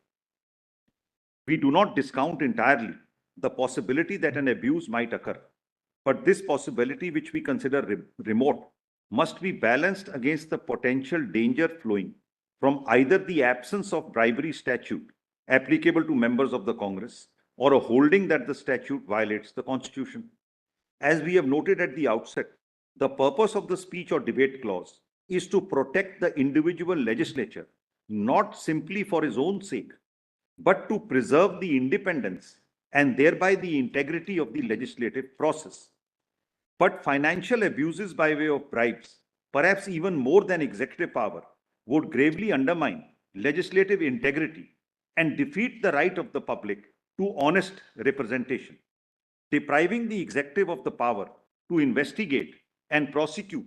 we do not discount entirely the possibility that an abuse might occur, but this possibility, which we consider remote, must be balanced against the potential danger flowing from either the absence of bribery statute applicable to members of the Congress or a holding that the statute violates the Constitution. As we have noted at the outset, the purpose of the speech or debate clause is to protect the individual legislature, not simply for his own sake, but to preserve the independence and thereby the integrity of the legislative process. But financial abuses by way of bribes, perhaps even more than executive power, would gravely undermine legislative integrity and defeat the right of the public to honest representation. Depriving the executive of the power to investigate and prosecute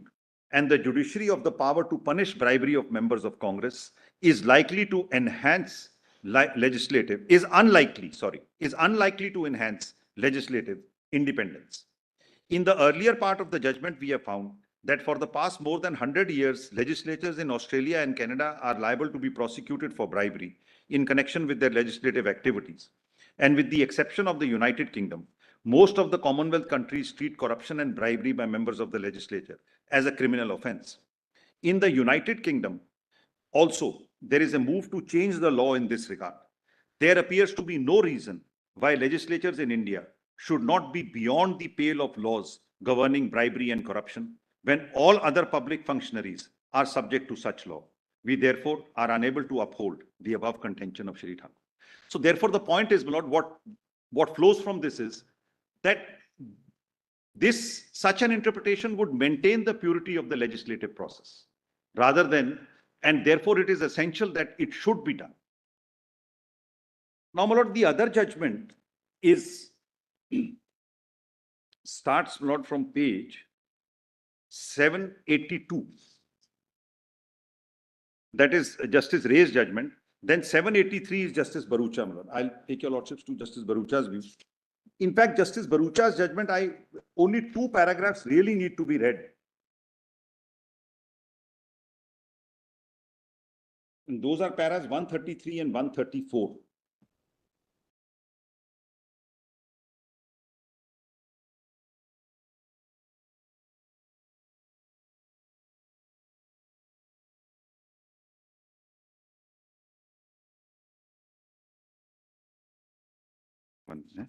and the judiciary of the power to punish bribery of members of Congress is unlikely to enhance legislative independence. In the earlier part of the judgment, we have found that for the past more than 100 years, legislatures in Australia and Canada are liable to be prosecuted for bribery in connection with their legislative activities. And with the exception of the United Kingdom, most of the Commonwealth countries treat corruption and bribery by members of the legislature as a criminal offense. In the United Kingdom, also, there is a move to change the law in this regard. There appears to be no reason why legislatures in India should not be beyond the pale of laws governing bribery and corruption when all other public functionaries are subject to such law. We therefore are unable to uphold the above contention of Shri Thakur. So therefore, the point is, my Lord, what flows from this is that such an interpretation would maintain the purity of the legislative process rather than, and therefore it is essential that it should be done. Now, my Lord, the other judgment starts, my Lord, from page 782. That is Justice Ray's judgment. Then 783 is Justice Bharucha, my Lord. I'll take your lordships to Justice Bharucha's view. In fact, Justice Bharucha's judgment, only 2 paragraphs really need to be read. And those are paras 133 and 134. One minute.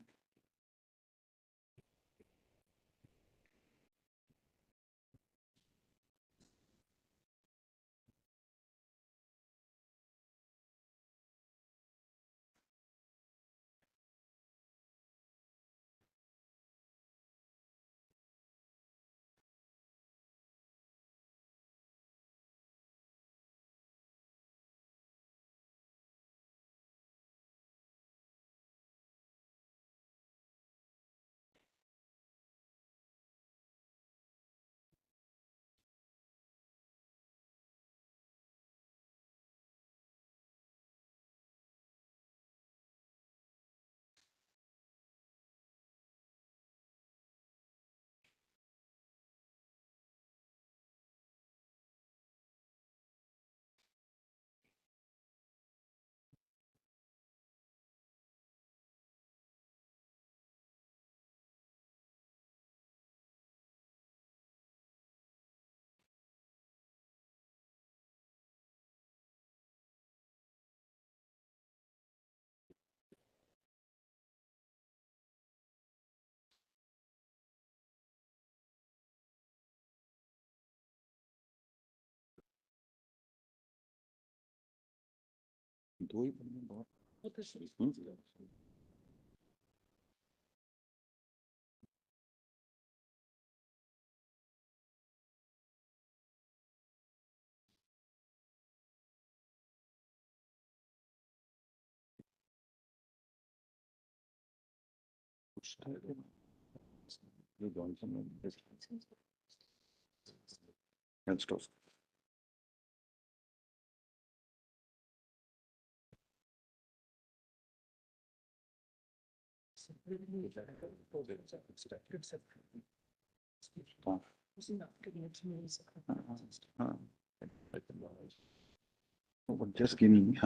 But just give me,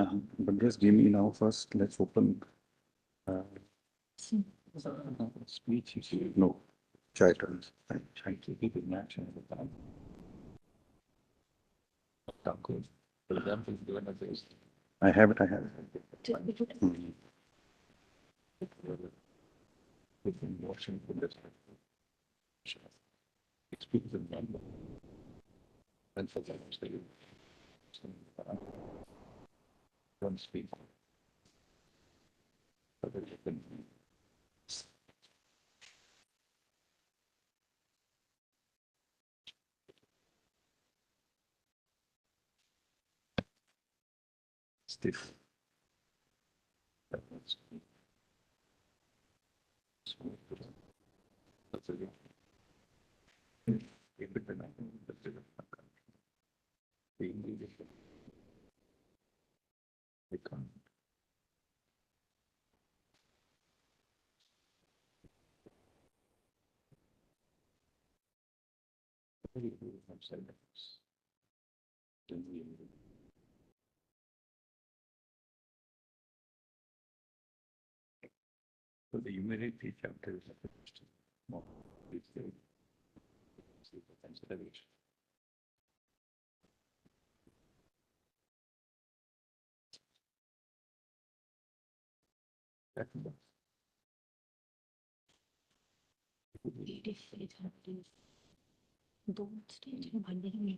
now first, let's open. Speech, no, titles. Trying to keep it matching at the time. I have it. Mhm. Don't speak. Stiff. So the humidity chapter is more. Consideration.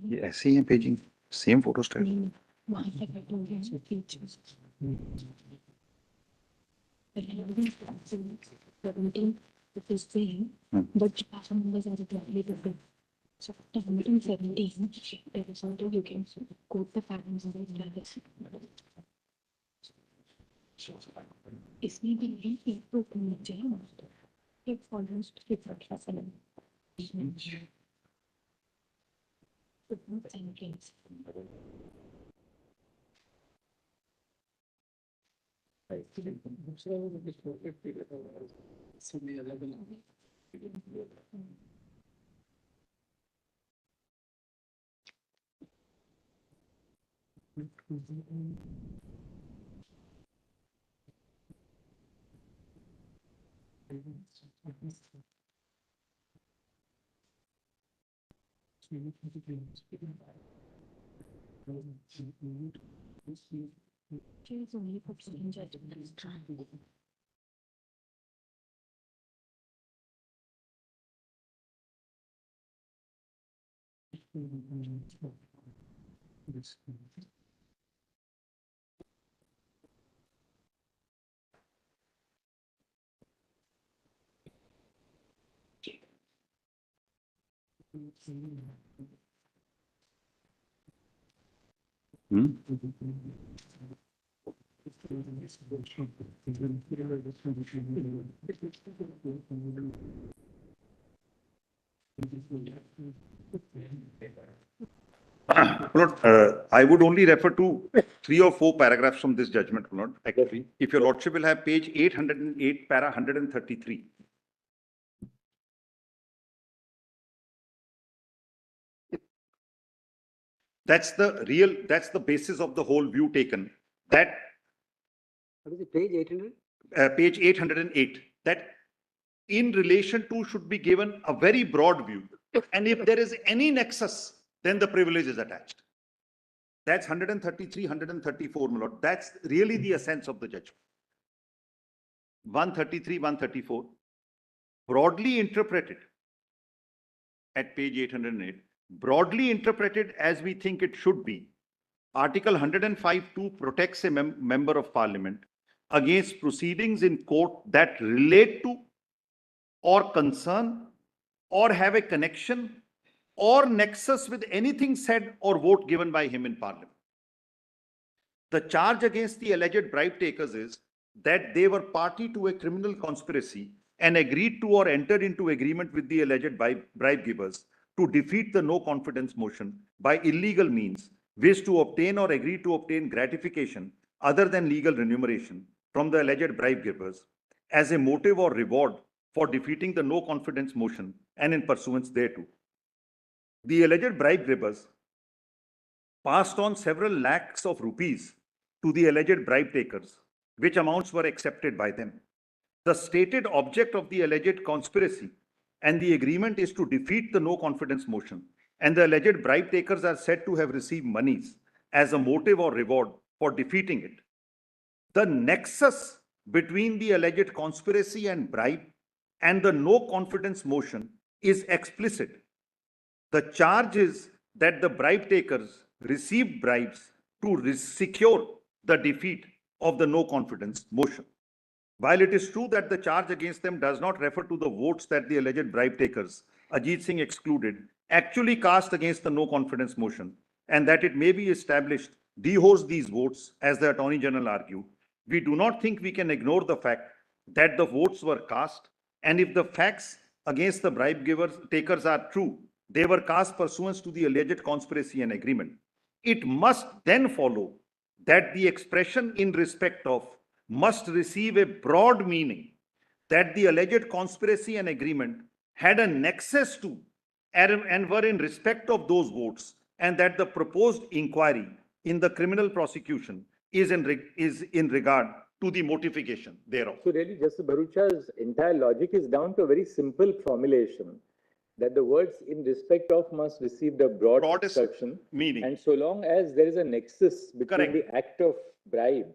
Yeah, same paging, same photo style. But passing numbers are totally different. So after 117, there is something you can quote the patterns of the इसमें भी यही एक तो नीचे है एक almost 57 sentence She's only for judgment. Lord, I would only refer to 3 or 4 paragraphs from this judgment, Lord. Actually, if your Lordship will have page 808, para 133. That's the basis of the whole view taken. That What is it, page 800? page 808, that in relation to should be given a very broad view. And if there is any nexus, then the privilege is attached. That's 133, 134, my lord. That's really the essence of the judgment. 133, 134, broadly interpreted at page 808, broadly interpreted as we think it should be, Article 105(2) protects a member of parliament against proceedings in court that relate to or concern or have a connection or nexus with anything said or vote given by him in parliament. The charge against the alleged bribe takers is that they were party to a criminal conspiracy and agreed to or entered into agreement with the alleged bribe givers to defeat the no confidence motion by illegal means, wish to obtain or agree to obtain gratification other than legal remuneration from the alleged bribe givers as a motive or reward for defeating the no confidence motion and in pursuance thereto. The alleged bribe givers passed on several lakhs of rupees to the alleged bribe takers, which amounts were accepted by them. The stated object of the alleged conspiracy and the agreement is to defeat the no confidence motion, and the alleged bribe takers are said to have received monies as a motive or reward for defeating it. The nexus between the alleged conspiracy and bribe and the no confidence motion is explicit. The charge is that the bribe takers received bribes to secure the defeat of the no confidence motion. While it is true that the charge against them does not refer to the votes that the alleged bribe takers, Ajit Singh excluded, actually cast against the no confidence motion, and that it may be established dehorsed these votes, as the Attorney General argued, we do not think we can ignore the fact that the votes were cast, and if the facts against the bribe takers are true, they were cast pursuant to the alleged conspiracy and agreement. It must then follow that the expression in respect of must receive a broad meaning, that the alleged conspiracy and agreement had a nexus to and were in respect of those votes, and that the proposed inquiry in the criminal prosecution is in regard to the motivation thereof. So really, Justice Bharucha's entire logic is down to a very simple formulation that the words in respect of must receive the broadest meaning. And so long as there is a nexus between the act of bribe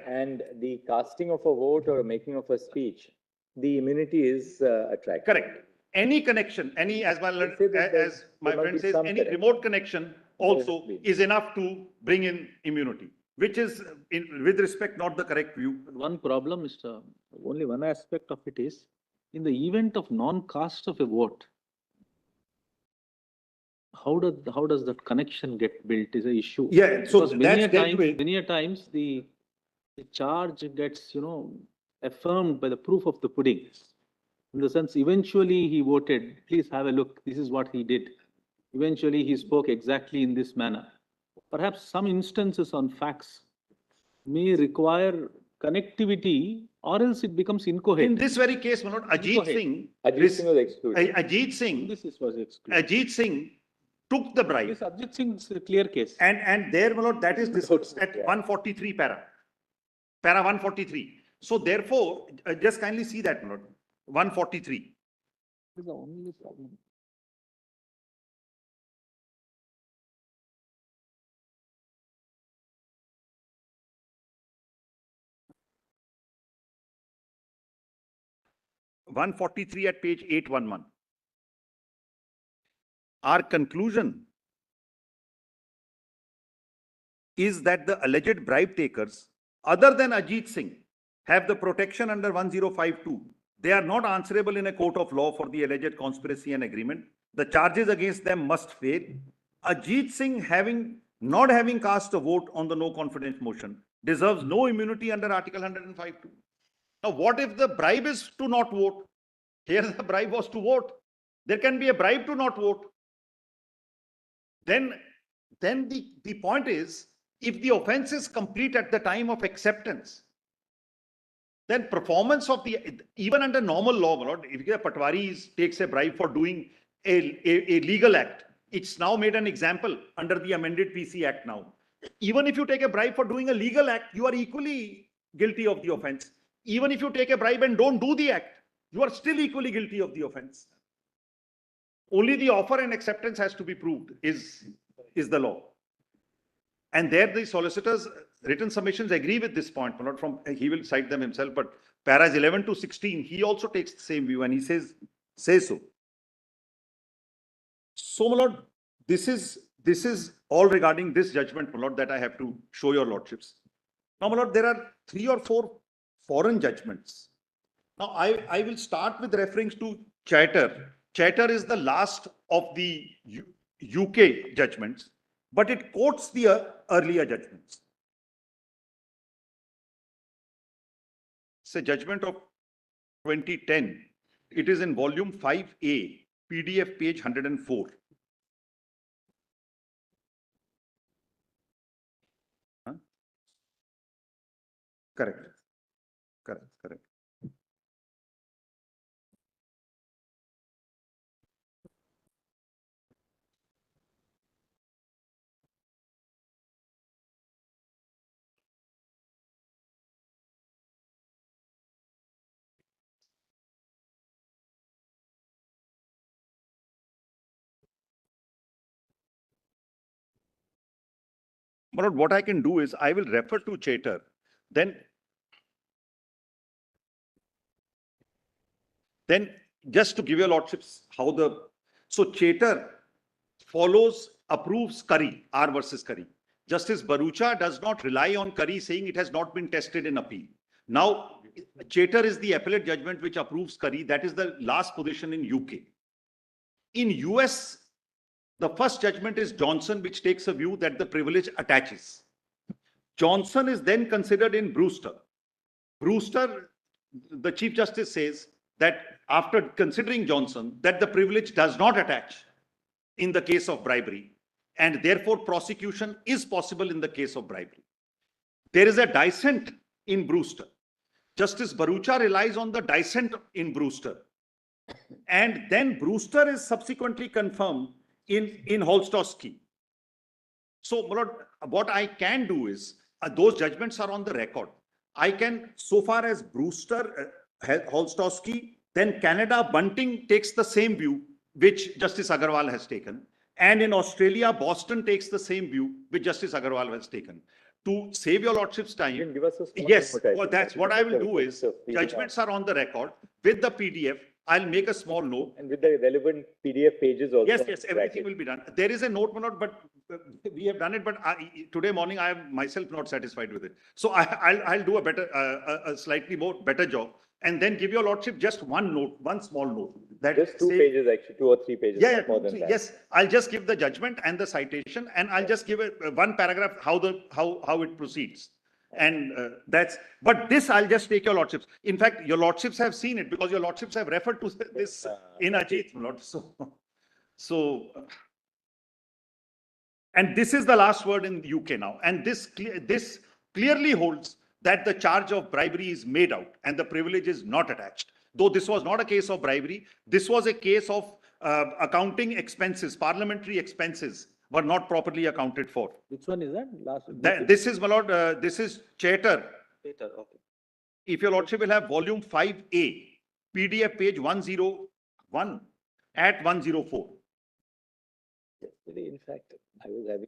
and the casting of a vote or making of a speech, the immunity is attractive. Correct. Any connection, any, as my friend says, any remote connection also is enough to bring in immunity, which is, with respect, not the correct view. One problem, only one aspect of it is, in the event of non-cast of a vote, how does that connection get built is an issue. Yeah, so because many a times the charge gets, affirmed by the proof of the pudding. In the sense, eventually he voted, please have a look, this is what he did. Eventually he spoke exactly in this manner. Perhaps some instances on facts may require connectivity, or else it becomes incoherent. In this very case, Manoj, Ajit Singh was excluded. Ajit Singh took the bribe. This Ajit Singh's a clear case. And there, Manoj, that is discussed at 143 para 143. So therefore, just kindly see that, Manoj, 143. This is the only problem. (143) at page 811. Our conclusion is that the alleged bribe takers, other than Ajit Singh, have the protection under 1052. They are not answerable in a court of law for the alleged conspiracy and agreement. The charges against them must fail. Ajit Singh, not having cast a vote on the no confidence motion, deserves no immunity under Article 105(2). Now, what if the bribe is to not vote? Here the bribe was to vote. There can be a bribe to not vote. Then the point is, if the offense is complete at the time of acceptance, then performance of even under normal law, if a Patwari takes a bribe for doing a legal act, it's now made an example under the amended PC Act now. Even if you take a bribe for doing a legal act, you are equally guilty of the offense. Even if you take a bribe and don't do the act, you are still equally guilty of the offense. Only the offer and acceptance has to be proved is the law. And there the solicitors' written submissions agree with this point. Not from, he will cite them himself, but paras 11 to 16, he also takes the same view and he says so. So, my lord, this is this is all regarding this judgment, my lord, that I have to show your lordships. Now, my lord, there are 3 or 4 foreign judgments. Now, I will start with referring to Chater. Chater is the last of the UK judgments, but it quotes the earlier judgments. It's a judgment of 2010. It is in volume 5A, PDF page 104. Huh? Correct. Correct. Correct. But what I can do is I will refer to Chater, then just to give your lordships how so Chater follows, approves Curry, R versus Curry. Justice Bharucha does not rely on Curry, saying it has not been tested in appeal. Now, Chater is the appellate judgment which approves Curry. That is the last position in UK. In US, the first judgment is Johnson, which takes a view that the privilege attaches. Johnson is then considered in Brewster. Brewster, the Chief Justice says that after considering Johnson, that the privilege does not attach in the case of bribery, and therefore prosecution is possible in the case of bribery. There is a dissent in Brewster. Justice Bharucha relies on the dissent in Brewster. And then Brewster is subsequently confirmed in Holstowski. So, what I can do is, those judgments are on the record. I can, so far as Brewster, Holstowski, then Canada, Bunting takes the same view which Justice Agarwal has taken. And in Australia, Boston takes the same view which Justice Agarwal has taken. To save your lordship's time, give us a yes, well, that's what I will do is, judgments are on the record with the PDF. I'll make a small note. And with the relevant PDF pages also. Yes, everything will be done. There is a note, but we have done it, but today morning I am myself not satisfied with it. So I'll do a better, a slightly more better job, and then give your lordship just one note, one small note. That just 2 pages, actually, 2 or 3 pages. Yeah, more than that. Yes, I'll just give the judgment and the citation, and I'll just give one paragraph how it proceeds. And but this I'll just take your lordships. In fact, your lordships have seen it because your lordships have referred to this in Ajit, Lord. And this is the last word in the UK now. And this clearly holds that the charge of bribery is made out and the privilege is not attached. Though this was not a case of bribery, this was a case of accounting expenses, parliamentary expenses were not properly accounted for. Which one is that? This is, my lord, this is Chater. Chater, okay. If your lordship will have volume 5A, PDF page 101 at 104. Yesterday, in fact, I was having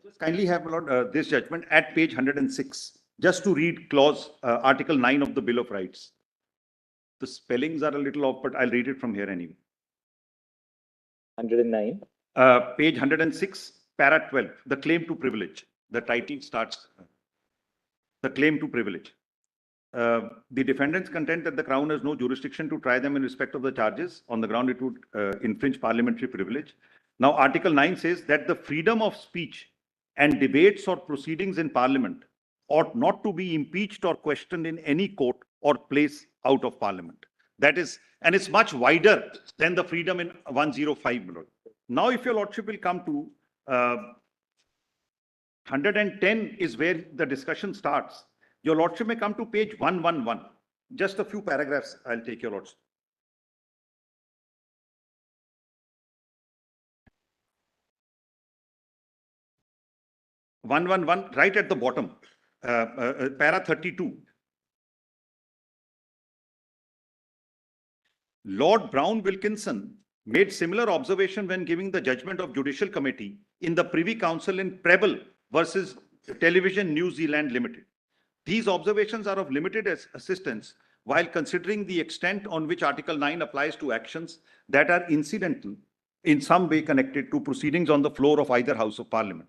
Just kindly have this judgment at page 106, just to read clause, Article 9 of the Bill of Rights. The spellings are a little off, but I'll read it from here anyway. 109. Page 106, para 12, the claim to privilege. The title starts, the claim to privilege. The defendants contend that the Crown has no jurisdiction to try them in respect of the charges on the ground it would infringe parliamentary privilege. Now, Article 9 says that the freedom of speech and debates or proceedings in Parliament ought not to be impeached or questioned in any court or place out of Parliament. That is, and it's much wider than the freedom in 105. Now, if your Lordship will come to 110 is where the discussion starts. Your Lordship may come to page 111. Just a few paragraphs, I'll take your Lordship. Right at the bottom, para 32. Lord Brown Wilkinson made similar observation when giving the judgment of Judicial Committee in the Privy Council in Preble versus Television New Zealand Limited. These observations are of limited assistance while considering the extent on which Article 9 applies to actions that are incidental, in some way connected to proceedings on the floor of either House of Parliament.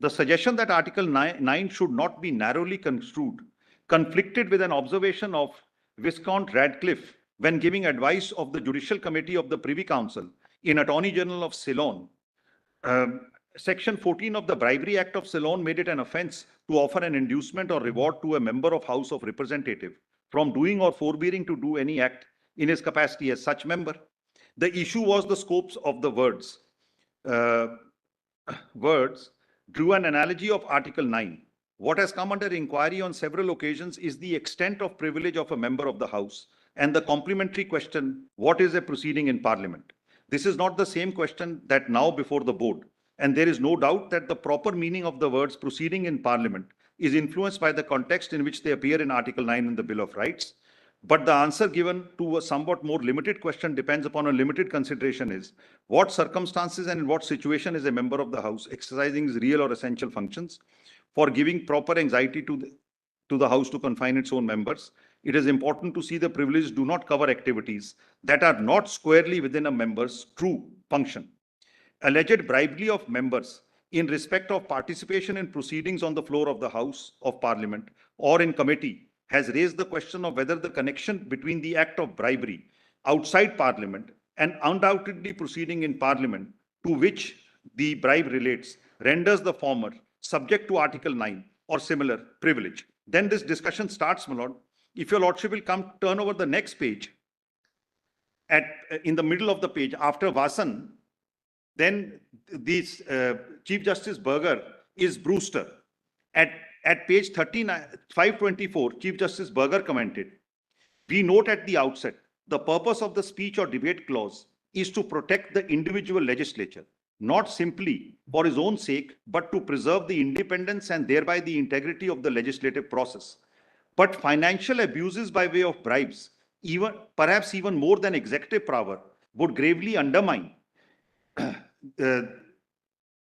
The suggestion that Article 9 should not be narrowly construed conflicted with an observation of Viscount Radcliffe when giving advice of the Judicial Committee of the Privy Council in Attorney General of Ceylon. Section 14 of the Bribery Act of Ceylon made it an offence to offer an inducement or reward to a member of House of Representative from doing or forbearing to do any act in his capacity as such member. The issue was the scopes of the words. Words drew an analogy of Article 9. What has come under inquiry on several occasions is the extent of privilege of a member of the House and the complementary question, what is a proceeding in Parliament? This is not the same question that now before the board, and there is no doubt that the proper meaning of the words proceeding in Parliament is influenced by the context in which they appear in Article 9 in the Bill of Rights. But the answer given to a somewhat more limited question depends upon a limited consideration is what circumstances and in what situation is a member of the House exercising his real or essential functions. For giving proper anxiety to the House to confine its own members, it is important to see the privileges do not cover activities that are not squarely within a member's true function. Alleged bribery of members in respect of participation in proceedings on the floor of the House of Parliament or in committee has raised the question of whether the connection between the act of bribery outside Parliament and undoubtedly proceeding in Parliament to which the bribe relates renders the former subject to Article 9 or similar privilege. Then this discussion starts, my lord. If your lordship will turn over the next page, in the middle of the page, after Vasan, then this Chief Justice Berger is Brewster. At page 524, Chief Justice Berger commented, we note at the outset, the purpose of the speech or debate clause is to protect the individual legislature, not simply for his own sake, but to preserve the independence and thereby the integrity of the legislative process. But financial abuses by way of bribes, perhaps even more than executive power, would gravely undermine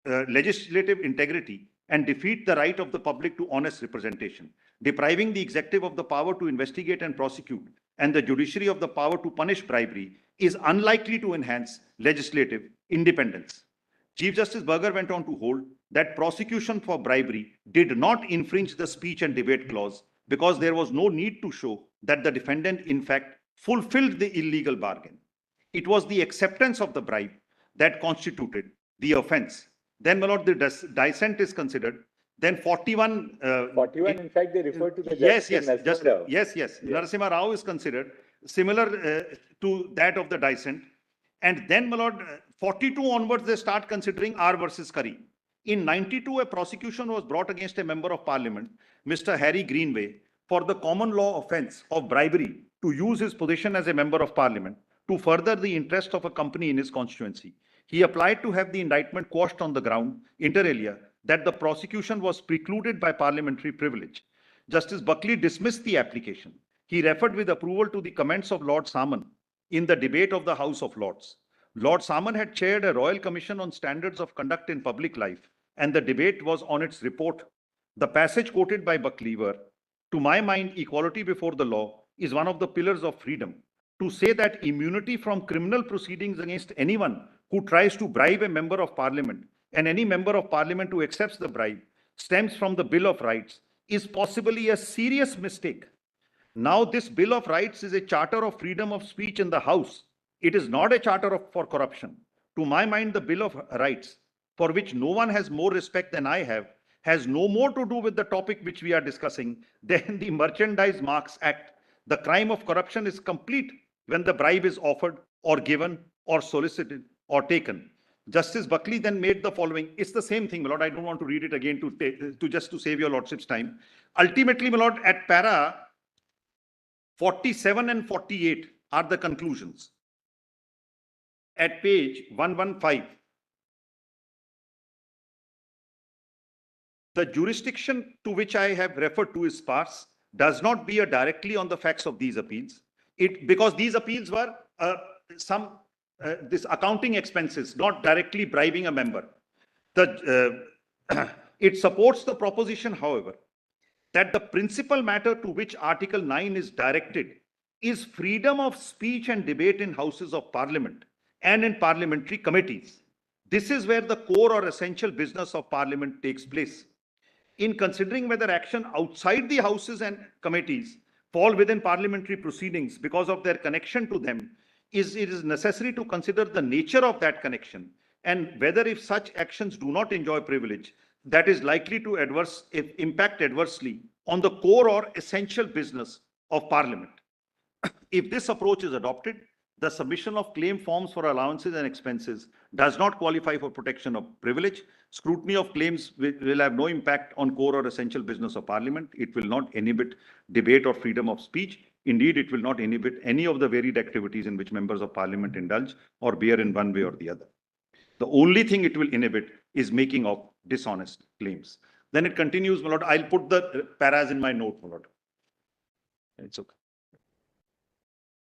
legislative integrity and defeat the right of the public to honest representation. Depriving the executive of the power to investigate and prosecute and the judiciary of the power to punish bribery is unlikely to enhance legislative independence. Chief Justice Berger went on to hold that prosecution for bribery did not infringe the speech and debate clause because there was no need to show that the defendant in fact fulfilled the illegal bargain. It was the acceptance of the bribe that constituted the offense. Then, my lord, the dissent is considered. Then 41. 41, in fact, they refer to the yes. Yeah. Narasimha Rao is considered similar to that of the dissent. And then, my lord, 42 onwards, they start considering R versus Curry. In 92, a prosecution was brought against a member of parliament, Mr. Harry Greenway, for the common law offense of bribery to use his position as a member of parliament to further the interest of a company in his constituency. He applied to have the indictment quashed on the ground, inter alia, that the prosecution was precluded by parliamentary privilege. Justice Buckley dismissed the application. He referred with approval to the comments of Lord Salmon in the debate of the House of Lords. Lord Salmon had chaired a royal commission on standards of conduct in public life and the debate was on its report. The passage quoted by Buckley were, to my mind, equality before the law is one of the pillars of freedom. To say that immunity from criminal proceedings against anyone who tries to bribe a member of parliament and any member of parliament who accepts the bribe stems from the Bill of Rights is possibly a serious mistake. Now, this Bill of Rights is a charter of freedom of speech in the House. It is not a charter for corruption. To my mind, the Bill of Rights, for which no one has more respect than I have, has no more to do with the topic which we are discussing than the Merchandise Marks Act. The crime of corruption is complete when the bribe is offered or given or solicited or taken. Justice Buckley then made the following. It's the same thing, my lord. I don't want to read it again to save your lordship's time. Ultimately, my lord, at para 47 and 48 are the conclusions. At page 115, the jurisdiction to which I have referred to is sparse, does not bear directly on the facts of these appeals. Because these appeals were this accounting expenses, not directly bribing a member. It supports the proposition, however, that the principal matter to which Article 9 is directed is freedom of speech and debate in houses of parliament and in parliamentary committees. This is where the core or essential business of parliament takes place. In considering whether action outside the houses and committees fall within parliamentary proceedings because of their connection to them, it is necessary to consider the nature of that connection and whether if such actions do not enjoy privilege, that is likely to impact adversely on the core or essential business of parliament. If this approach is adopted, the submission of claim forms for allowances and expenses does not qualify for protection of privilege. Scrutiny of claims will have no impact on core or essential business of parliament. It will not inhibit debate or freedom of speech. Indeed, it will not inhibit any of the varied activities in which members of parliament indulge or bear in one way or the other. The only thing it will inhibit is making of dishonest claims. Then it continues, my lord. I'll put the paras in my note, my lord. It's okay.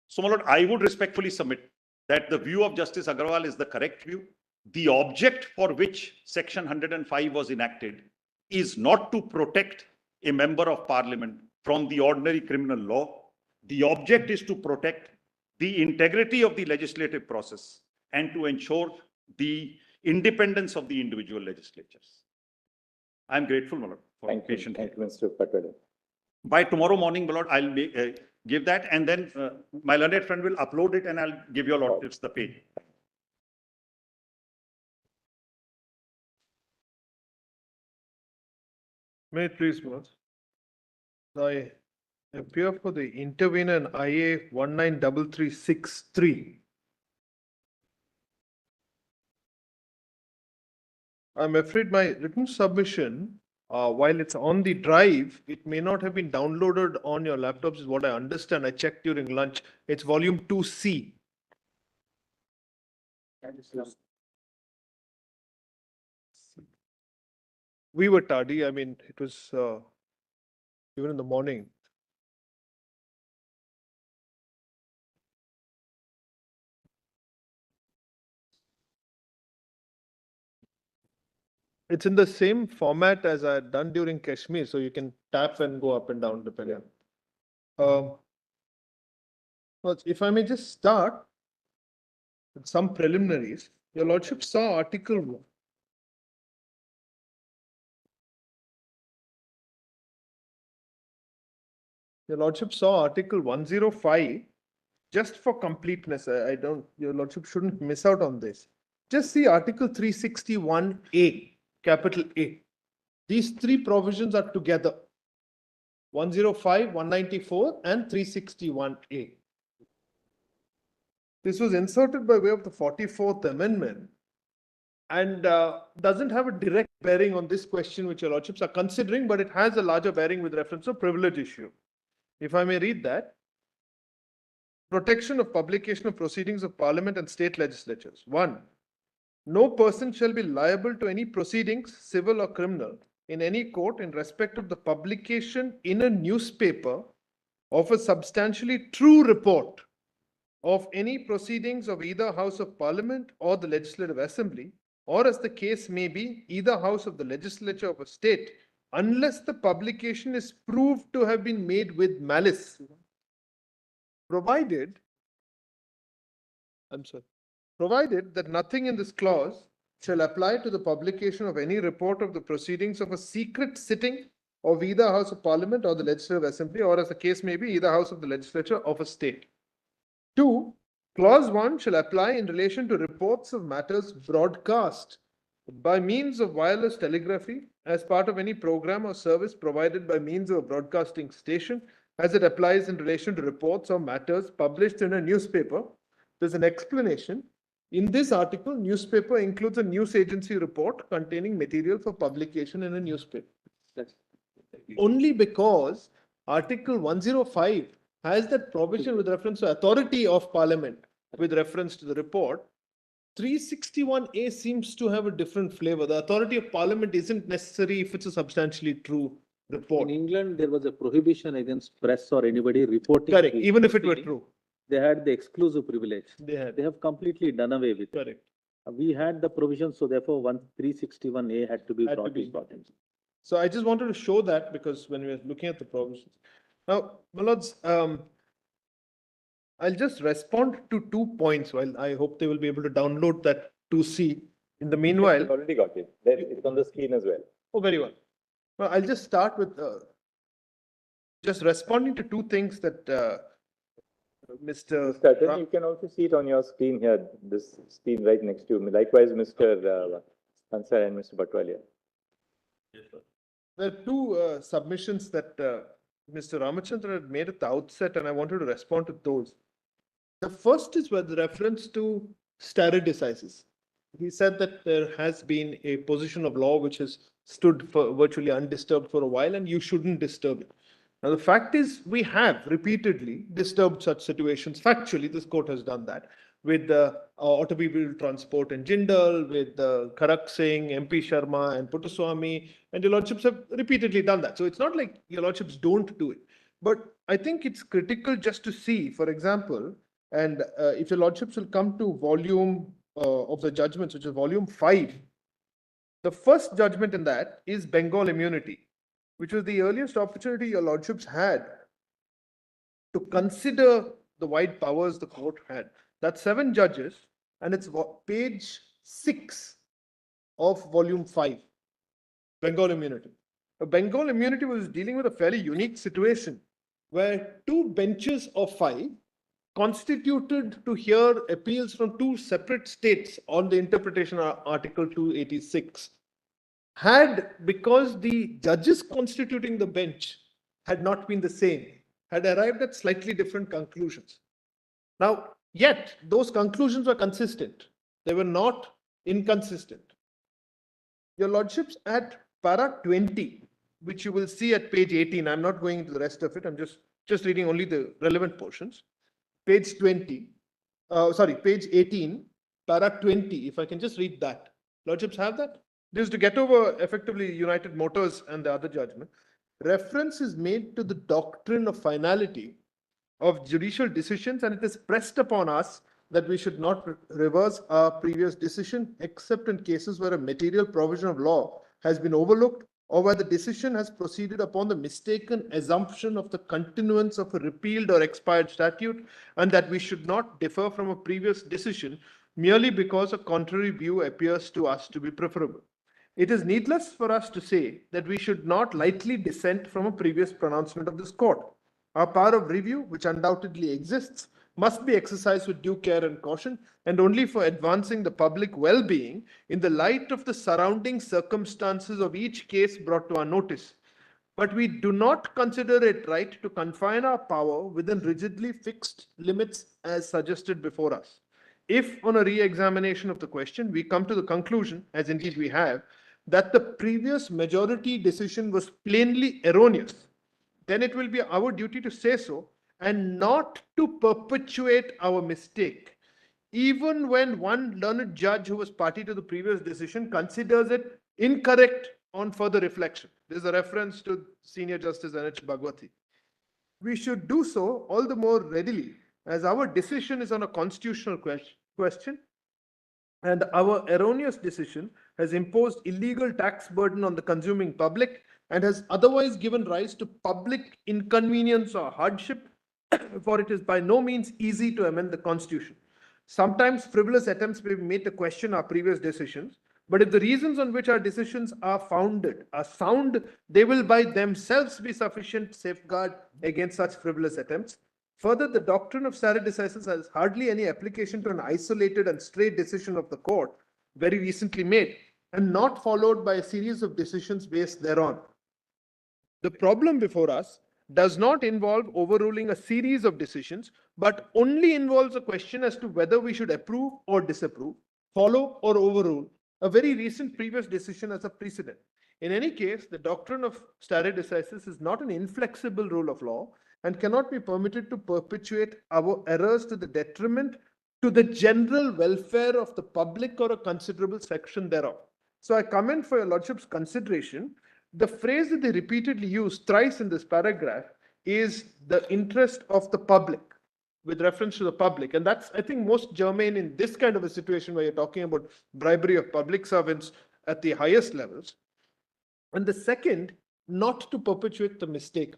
So, my lord, I would respectfully submit that the view of Justice Agarwal is the correct view. The object for which Section 105 was enacted is not to protect a member of parliament from the ordinary criminal law. The object is to protect the integrity of the legislative process and to ensure the independence of the individual legislatures. I'm grateful, my lord, for your patient. Thank you, Mr. Patel. By tomorrow morning, my lord, I'll give that, and then my learned friend will upload it and I'll give your lordships the page. May it please, Lord. I appear for the intervener in IA 193363. I'm afraid my written submission, while it's on the drive, it may not have been downloaded on your laptops, is what I understand. I checked during lunch. It's volume 2C. We were tardy. I mean, it was even in the morning. It's in the same format as I had done during Kashmir, so you can tap and go up and down depending on. Well, if I may just start with some preliminaries. Your Lordship saw Article 1. Your Lordship saw Article 105. Just for completeness, your Lordship shouldn't miss out on this. Just see Article 361A. Capital A. These three provisions are together. 105, 194 and 361A. This was inserted by way of the 44th Amendment and doesn't have a direct bearing on this question which your Lordships are considering, but it has a larger bearing with reference to privilege issue. If I may read that. Protection of publication of proceedings of Parliament and state legislatures. 1. No person shall be liable to any proceedings, civil or criminal, in any court in respect of the publication in a newspaper of a substantially true report of any proceedings of either House of Parliament or the Legislative Assembly or as the case may be, either house of the legislature of a state, unless the publication is proved to have been made with malice, provided that nothing in this clause shall apply to the publication of any report of the proceedings of a secret sitting of either House of Parliament or the Legislative Assembly, or as the case may be, either House of the Legislature of a state. 2. Clause 1 shall apply in relation to reports of matters broadcast by means of wireless telegraphy as part of any program or service provided by means of a broadcasting station, as it applies in relation to reports or matters published in a newspaper. There's an explanation. In this article, newspaper includes a news agency report containing material for publication in a newspaper. Only because Article 105 has that provision with reference to authority of Parliament with reference to the report. 361A seems to have a different flavor. The authority of Parliament isn't necessary if it's a substantially true report. In England, there was a prohibition against press or anybody reporting. Correct, the even if it were proceeding. true. They had the exclusive privilege. They had. They have completely done away with it. Correct. We had the provision, so therefore 361A had to be Had to brought be. in. So I just wanted to show that because when we were looking at the provisions. Now, my lords, I'll just respond to 2 points while I hope they will be able to download that 2C. In the meanwhile, I've already got it. There, it's on the screen as well. oh, very well. Well, I'll just start with just responding to 2 things that Mr. Mr. Attorney, you can also see it on your screen here, this screen right next to you. Likewise, Mr. Ansar and Mr. Batwalia. There are 2 submissions that Mr. Ramachandran had made at the outset, and I wanted to respond to those. The first is with reference to stare decisis. He said that there has been a position of law which has stood for virtually undisturbed for a while, and you shouldn't disturb it. Now, the fact is, we have repeatedly disturbed such situations. Factually, this court has done that with automobile transport and Jindal, with Kharak Singh, MP Sharma, and Puttaswamy, and your lordships have repeatedly done that. So it's not like your lordships don't do it. But I think it's critical just to see, for example, and if your lordships will come to volume of the judgments, which is volume 5, the first judgment in that is Bengal immunity, which was the earliest opportunity your lordships had to consider the wide powers the court had. That's 7 judges, and it's page 6 of volume 5, Bengal immunity. Bengal immunity was dealing with a fairly unique situation where 2 benches of 5 constituted to hear appeals from 2 separate states on the interpretation of Article 286 had, because the judges constituting the bench had not been the same, had arrived at slightly different conclusions. Now, yet those conclusions were consistent. They were not inconsistent. Your lordships at para 20, which you will see at page 18, I'm not going into the rest of it, I'm just reading only the relevant portions. Page 20, page 18, para 20, if I can just read that. Lordships have that? This is to get over effectively United Motors and the other judgment. Reference is made to the doctrine of finality of judicial decisions, and it is pressed upon us that we should not reverse our previous decision except in cases where a material provision of law has been overlooked or where the decision has proceeded upon the mistaken assumption of the continuance of a repealed or expired statute, and that we should not differ from a previous decision merely because a contrary view appears to us to be preferable. It is needless for us to say that we should not lightly dissent from a previous pronouncement of this court. Our power of review, which undoubtedly exists, must be exercised with due care and caution, and only for advancing the public well-being in the light of the surrounding circumstances of each case brought to our notice. But we do not consider it right to confine our power within rigidly fixed limits as suggested before us. If on a re-examination of the question, we come to the conclusion, as indeed we have, that the previous majority decision was plainly erroneous, then it will be our duty to say so and not to perpetuate our mistake, even when one learned judge who was party to the previous decision considers it incorrect on further reflection. This is a reference to Senior Justice N.H. Bhagwati. We should do so all the more readily as our decision is on a constitutional question And our erroneous decision has imposed illegal tax burden on the consuming public and has otherwise given rise to public inconvenience or hardship, for it is by no means easy to amend the Constitution. Sometimes frivolous attempts may be made to question our previous decisions, but if the reasons on which our decisions are founded are sound, they will by themselves be sufficient safeguard against such frivolous attempts. Further, the doctrine of stare decisis has hardly any application to an isolated and stray decision of the court, very recently made, and not followed by a series of decisions based thereon. The problem before us does not involve overruling a series of decisions, but only involves a question as to whether we should approve or disapprove, follow or overrule a very recent previous decision as a precedent. In any case, the doctrine of stare decisis is not an inflexible rule of law and cannot be permitted to perpetuate our errors to the detriment to the general welfare of the public or a considerable section thereof. So I commend for your Lordship's consideration. The phrase that they repeatedly use thrice in this paragraph is the interest of the public, with reference to the public. And that's, I think, most germane in this kind of a situation where you're talking about bribery of public servants at the highest levels. And the second, not to perpetuate the mistake.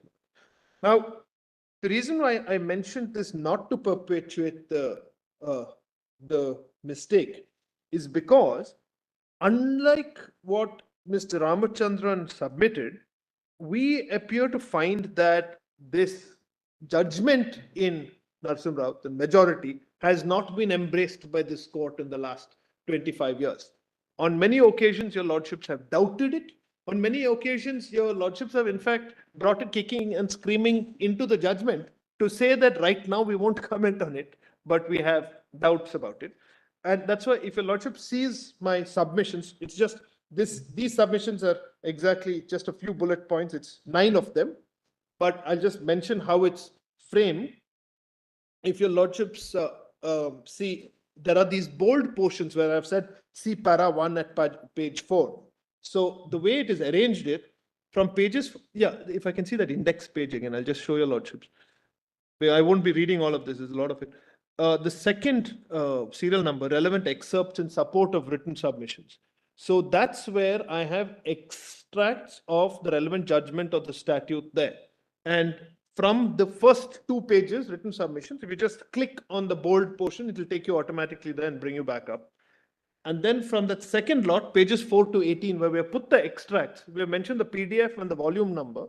Now, the reason why I mentioned this not to perpetuate the mistake is because, unlike what Mr. Ramachandran submitted, we appear to find that this judgment in Narasimha Rao, the majority, has not been embraced by this court in the last 25 years. On many occasions, your lordships have doubted it. On many occasions, your lordships have in fact brought it kicking and screaming into the judgment to say that right now we won't comment on it, but we have doubts about it. And that's why if your lordship sees my submissions, it's just these submissions are exactly just a few bullet points. It's 9 of them, but I'll just mention how it's framed. If your lordships see, there are these bold portions where I've said, see para 1 at page 4. So the way it is arranged it from pages, yeah, if I can see that index page again, I'll just show your lordships. I won't be reading all of this, there's a lot of it. The second serial number, relevant excerpts in support of written submissions. So that's where I have extracts of the relevant judgment of the statute there. And from the first 2 pages, written submissions, if you just click on the bold portion, it will take you automatically there and bring you back up. And then from that second lot, pages 4 to 18, where we have put the extracts, we have mentioned the PDF and the volume number.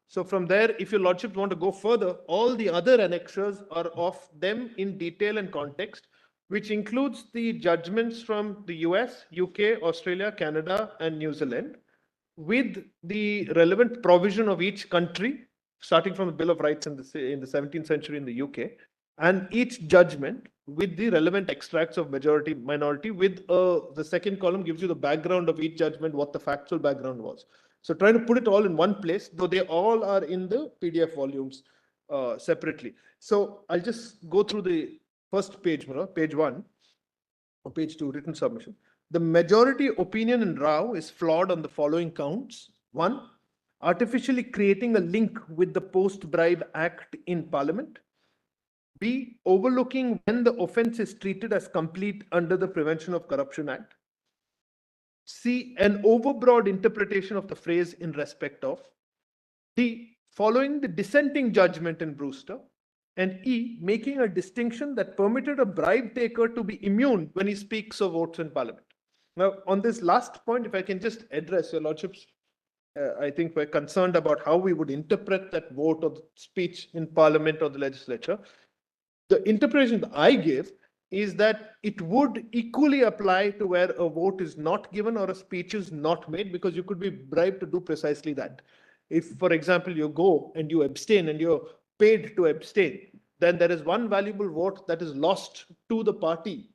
So from there, if your lordships want to go further, all the other annexures are of them in detail and context, which includes the judgments from the US, UK, Australia, Canada, and New Zealand, with the relevant provision of each country, starting from the Bill of Rights in the 17th century in the UK, and each judgment with the relevant extracts of majority, minority, with the second column gives you the background of each judgment, what the factual background was. So trying to put it all in one place, though they all are in the PDF volumes separately. So I'll just go through the first page, page 1 or page 2, written submission. The majority opinion in Rao is flawed on the following counts. 1, artificially creating a link with the Post-Bribe Act in Parliament. B, overlooking when the offence is treated as complete under the Prevention of Corruption Act. C, an overbroad interpretation of the phrase in respect of. D, following the dissenting judgment in Brewster. And E, making a distinction that permitted a bribe taker to be immune when he speaks or votes in Parliament. Now, on this last point, if I can just address your lordships, I think we're concerned about how we would interpret that vote or speech in Parliament or the legislature. The interpretation that I give is that it would equally apply to where a vote is not given or a speech is not made, because you could be bribed to do precisely that. If, for example, you go and you abstain and you're paid to abstain, then there is one valuable vote that is lost to the party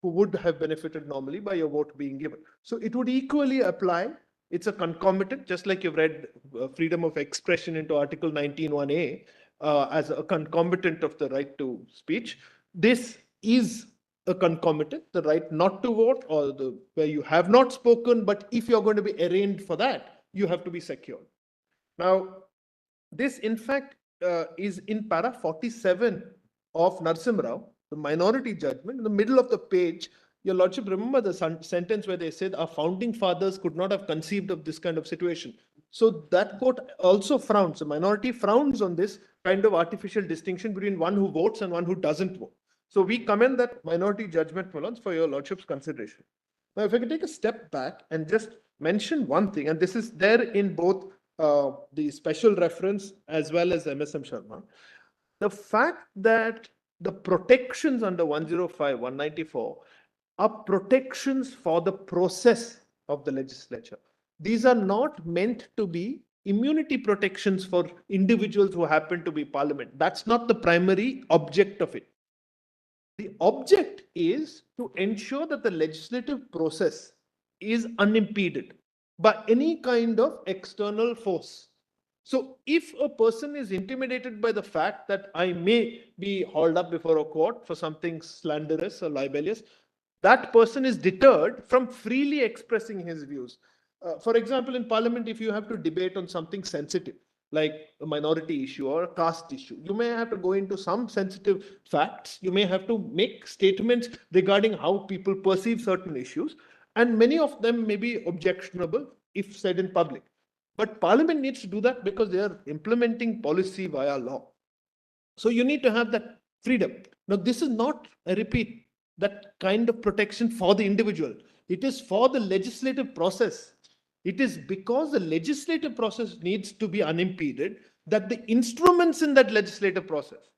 who would have benefited normally by your vote being given. So it would equally apply. It's a concomitant, just like you've read freedom of expression into Article 19(1)(a) as a concomitant of the right to speech. This is a concomitant, the right not to vote, or where you have not spoken, but if you're going to be arraigned for that, you have to be secured. Now, this in fact is in para 47 of Narasimha Rao, the minority judgment. In the middle of the page, Your Lordship, remember the sentence where they said our founding fathers could not have conceived of this kind of situation. So that court also frowns, the minority frowns on this kind of artificial distinction between one who votes and one who doesn't vote. So we commend that minority judgment, Malons, for your Lordship's consideration. Now, if I can take a step back and just mention one thing, and this is there in both the special reference as well as MSM Sharma, the fact that the protections under 105, 194 are protections for the process of the legislature. These are not meant to be immunity protections for individuals who happen to be parliament. That's not the primary object of it. The object is to ensure that the legislative process is unimpeded by any kind of external force. So if a person is intimidated by the fact that I may be hauled up before a court for something slanderous or libelous, that person is deterred from freely expressing his views. For example, in parliament, if you have to debate on something sensitive, like a minority issue or a caste issue, you may have to go into some sensitive facts. You may have to make statements regarding how people perceive certain issues. And many of them may be objectionable if said in public. But parliament needs to do that because they are implementing policy via law. So you need to have that freedom. Now, this is not, I repeat, that kind of protection for the individual. It is for the legislative process. It is because the legislative process needs to be unimpeded that the instruments in that legislative process,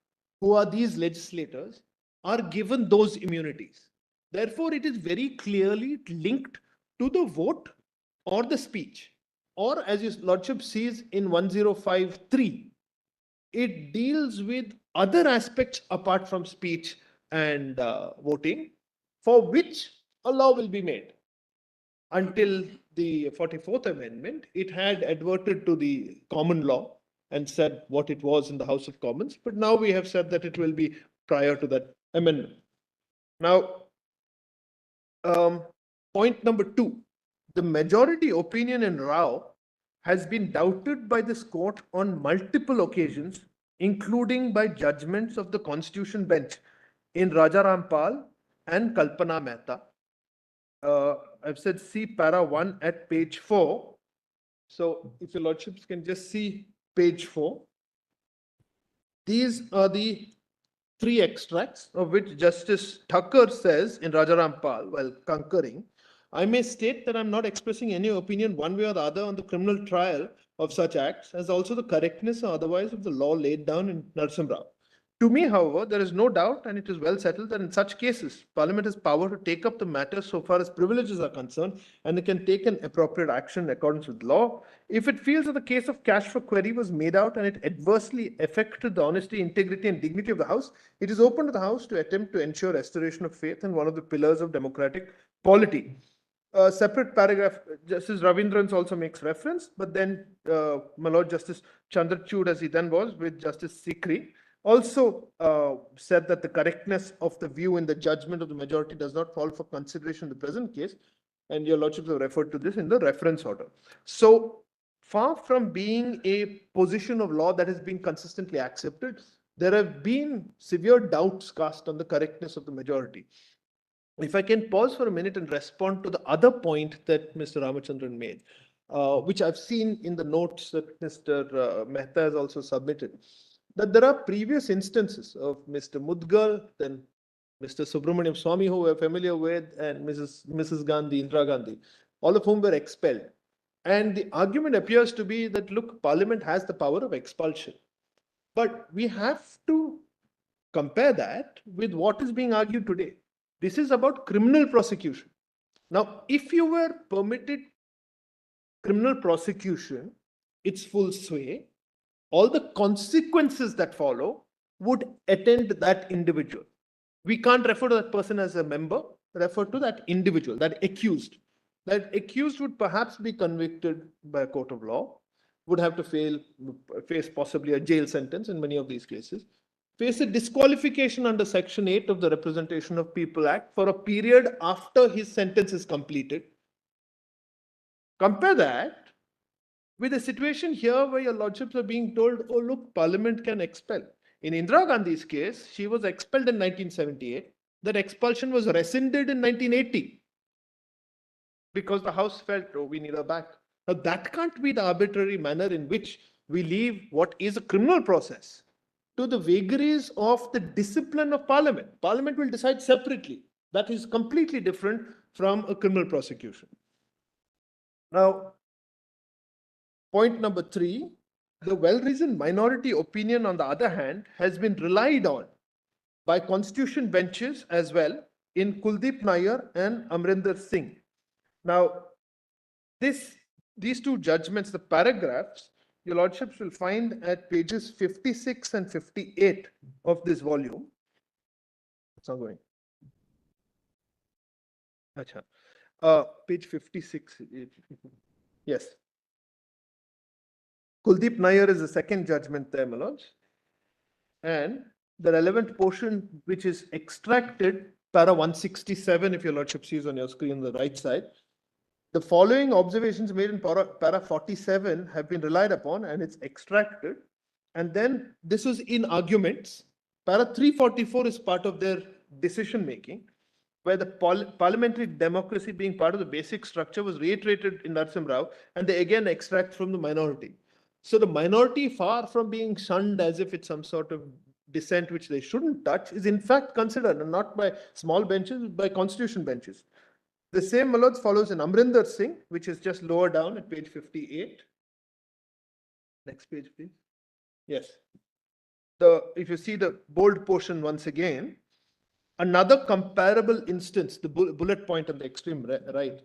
who are these legislators, are given those immunities. Therefore, it is very clearly linked to the vote or the speech. Or as your Lordship sees in 105(3), it deals with other aspects apart from speech and voting, for which a law will be made. Until the 44th Amendment, it had adverted to the common law and said what it was in the House of Commons. But now we have said that it will be prior to that amendment. Now, point number 2, the majority opinion in Rao has been doubted by this court on multiple occasions, including by judgments of the Constitution Bench in Raja Rampal and Kalpana Mehta. I've said see para 1 at page 4. So if your Lordships can just see page 4. These are the 3 extracts of which Justice Thakur says in Raja Rampal while concurring, I may state that I'm not expressing any opinion one way or the other on the criminal trial of such acts, as also the correctness or otherwise of the law laid down in Narasimha Rao. To me, however, there is no doubt, and it is well settled, that in such cases, Parliament has power to take up the matter so far as privileges are concerned, and it can take an appropriate action in accordance with law. If it feels that the case of cash for query was made out and it adversely affected the honesty, integrity, and dignity of the House, it is open to the House to attempt to ensure restoration of faith in one of the pillars of democratic polity. A separate paragraph, Justice Ravindran also makes reference, but then my Lord Justice Chandrachud, as he then was, with Justice Sikri, also said that the correctness of the view in the judgment of the majority does not fall for consideration in the present case, and your Lordships have referred to this in the reference order. So far from being a position of law that has been consistently accepted, there have been severe doubts cast on the correctness of the majority. If I can pause for a minute and respond to the other point that Mr. Ramachandran made, which I've seen in the notes that Mr. Mehta has also submitted, that there are previous instances of Mr. Mudgal, then Mr. Subramaniam Swamy, who we're familiar with, and Mrs. Gandhi, Indira Gandhi, all of whom were expelled. And the argument appears to be that, look, Parliament has the power of expulsion. But we have to compare that with what is being argued today. This is about criminal prosecution. Now, if you were permitted criminal prosecution, its full sway, all the consequences that follow would attend that individual. We can't refer to that person as a member, refer to that individual, that accused. That accused would perhaps be convicted by a court of law, would have to face possibly a jail sentence in many of these cases, face a disqualification under Section 8 of the Representation of People Act for a period after his sentence is completed. Compare that with a situation here where your Lordships are being told, oh, look, Parliament can expel. In Indira Gandhi's case, she was expelled in 1978. that expulsion was rescinded in 1980 because the House felt, oh, we need her back. Now, that can't be the arbitrary manner in which we leave what is a criminal process to the vagaries of the discipline of Parliament. Parliament will decide separately. That is completely different from a criminal prosecution. Now, point number 3, the well-reasoned minority opinion, on the other hand, has been relied on by constitution benches as well in Kuldeep Nair and Amrinder Singh. Now, these two judgments, the paragraphs, your lordships will find at pages 56 and 58 of this volume. It's not going. Achha. Page 56. Yes. Kuldeep Nair is the second judgment there, my lords. And the relevant portion which is extracted, para 167, if your lordship sees on your screen on the right side. The following observations made in para 47 have been relied upon and it's extracted. And then this was in arguments. Para 344 is part of their decision making, where the parliamentary democracy being part of the basic structure was reiterated in Narasimha Rao, and they again extract from the minority. So the minority, far from being shunned as if it's some sort of dissent which they shouldn't touch, is in fact considered, and not by small benches, but by constitution benches. The same, my lords, follows in Amrinder Singh, which is just lower down at page 58. Next page, please. Yes. If you see the bold portion once again, another comparable instance, the bullet point on the extreme right,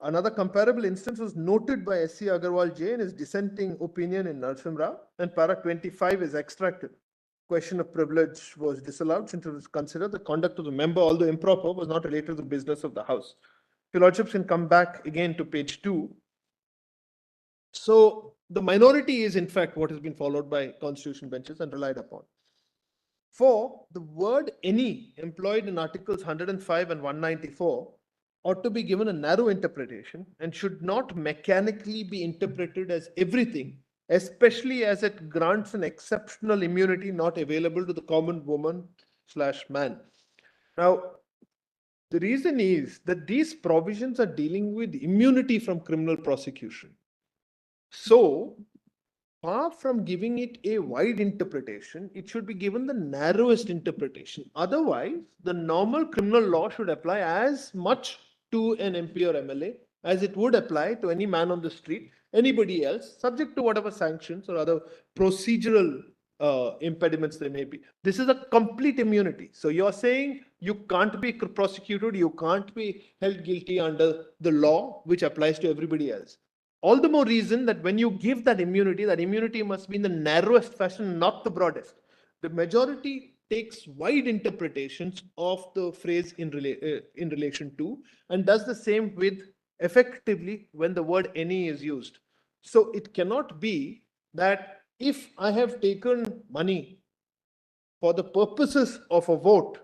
another comparable instance was noted by S.C. Agarwal J in his dissenting opinion in Narasimha Rao, and para 25 is extracted. Question of privilege was disallowed since it was considered the conduct of the member, although improper, was not related to the business of the House. Your lordships can come back again to page 2. So the minority is in fact what has been followed by constitution benches and relied upon. 4, the word any employed in articles 105 and 194 ought to be given a narrow interpretation and should not mechanically be interpreted as everything, especially as it grants an exceptional immunity not available to the common woman/man. Now, the reason is that these provisions are dealing with immunity from criminal prosecution. So, far from giving it a wide interpretation, it should be given the narrowest interpretation. Otherwise, the normal criminal law should apply as much to an MP or MLA as it would apply to any man on the street, anybody else, subject to whatever sanctions or other procedural impediments there may be. This is a complete immunity. So you're saying you can't be prosecuted, you can't be held guilty under the law, which applies to everybody else. All the more reason that when you give that immunity must be in the narrowest fashion, not the broadest. The majority takes wide interpretations of the phrase in relation to, and does the same with effectively when the word any is used. So it cannot be that if I have taken money for the purposes of a vote,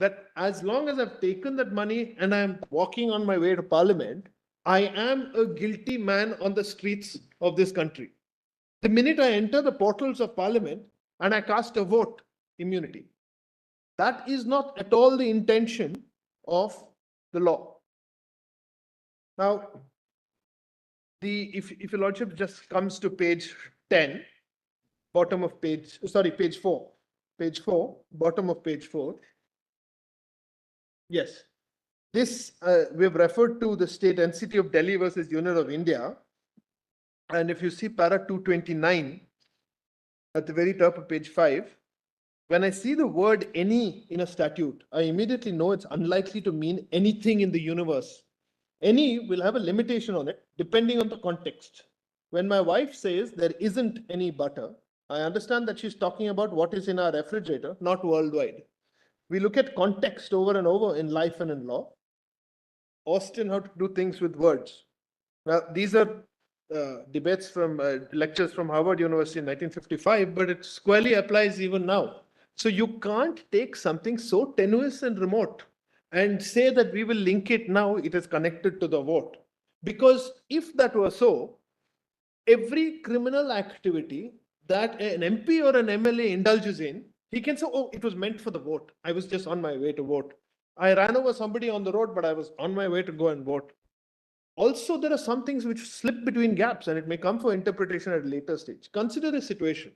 that as long as I've taken that money and I'm walking on my way to Parliament, I am a guilty man on the streets of this country. The minute I enter the portals of Parliament and I cast a vote, immunity. That is not at all the intention of the law. Now, if your lordship just comes to page 10, bottom of page, sorry, page 4, bottom of page 4. Yes. This, we have referred to the state entity of Delhi versus Union of India. And if you see para 229 at the very top of page 5, when I see the word any in a statute, I immediately know it's unlikely to mean anything in the universe. Any will have a limitation on it depending on the context. When my wife says there isn't any butter, I understand that she's talking about what is in our refrigerator, not worldwide. We look at context over and over in life and in law. Austin, how to do things with words. Now, these are debates from lectures from Harvard University in 1955, but it squarely applies even now. So you can't take something so tenuous and remote and say that we will link it now, it is connected to the vote. Because if that were so, every criminal activity that an MP or an MLA indulges in, he can say, oh, it was meant for the vote. I was just on my way to vote. I ran over somebody on the road, but I was on my way to go and vote. Also, there are some things which slip between gaps and it may come for interpretation at a later stage. Consider a situation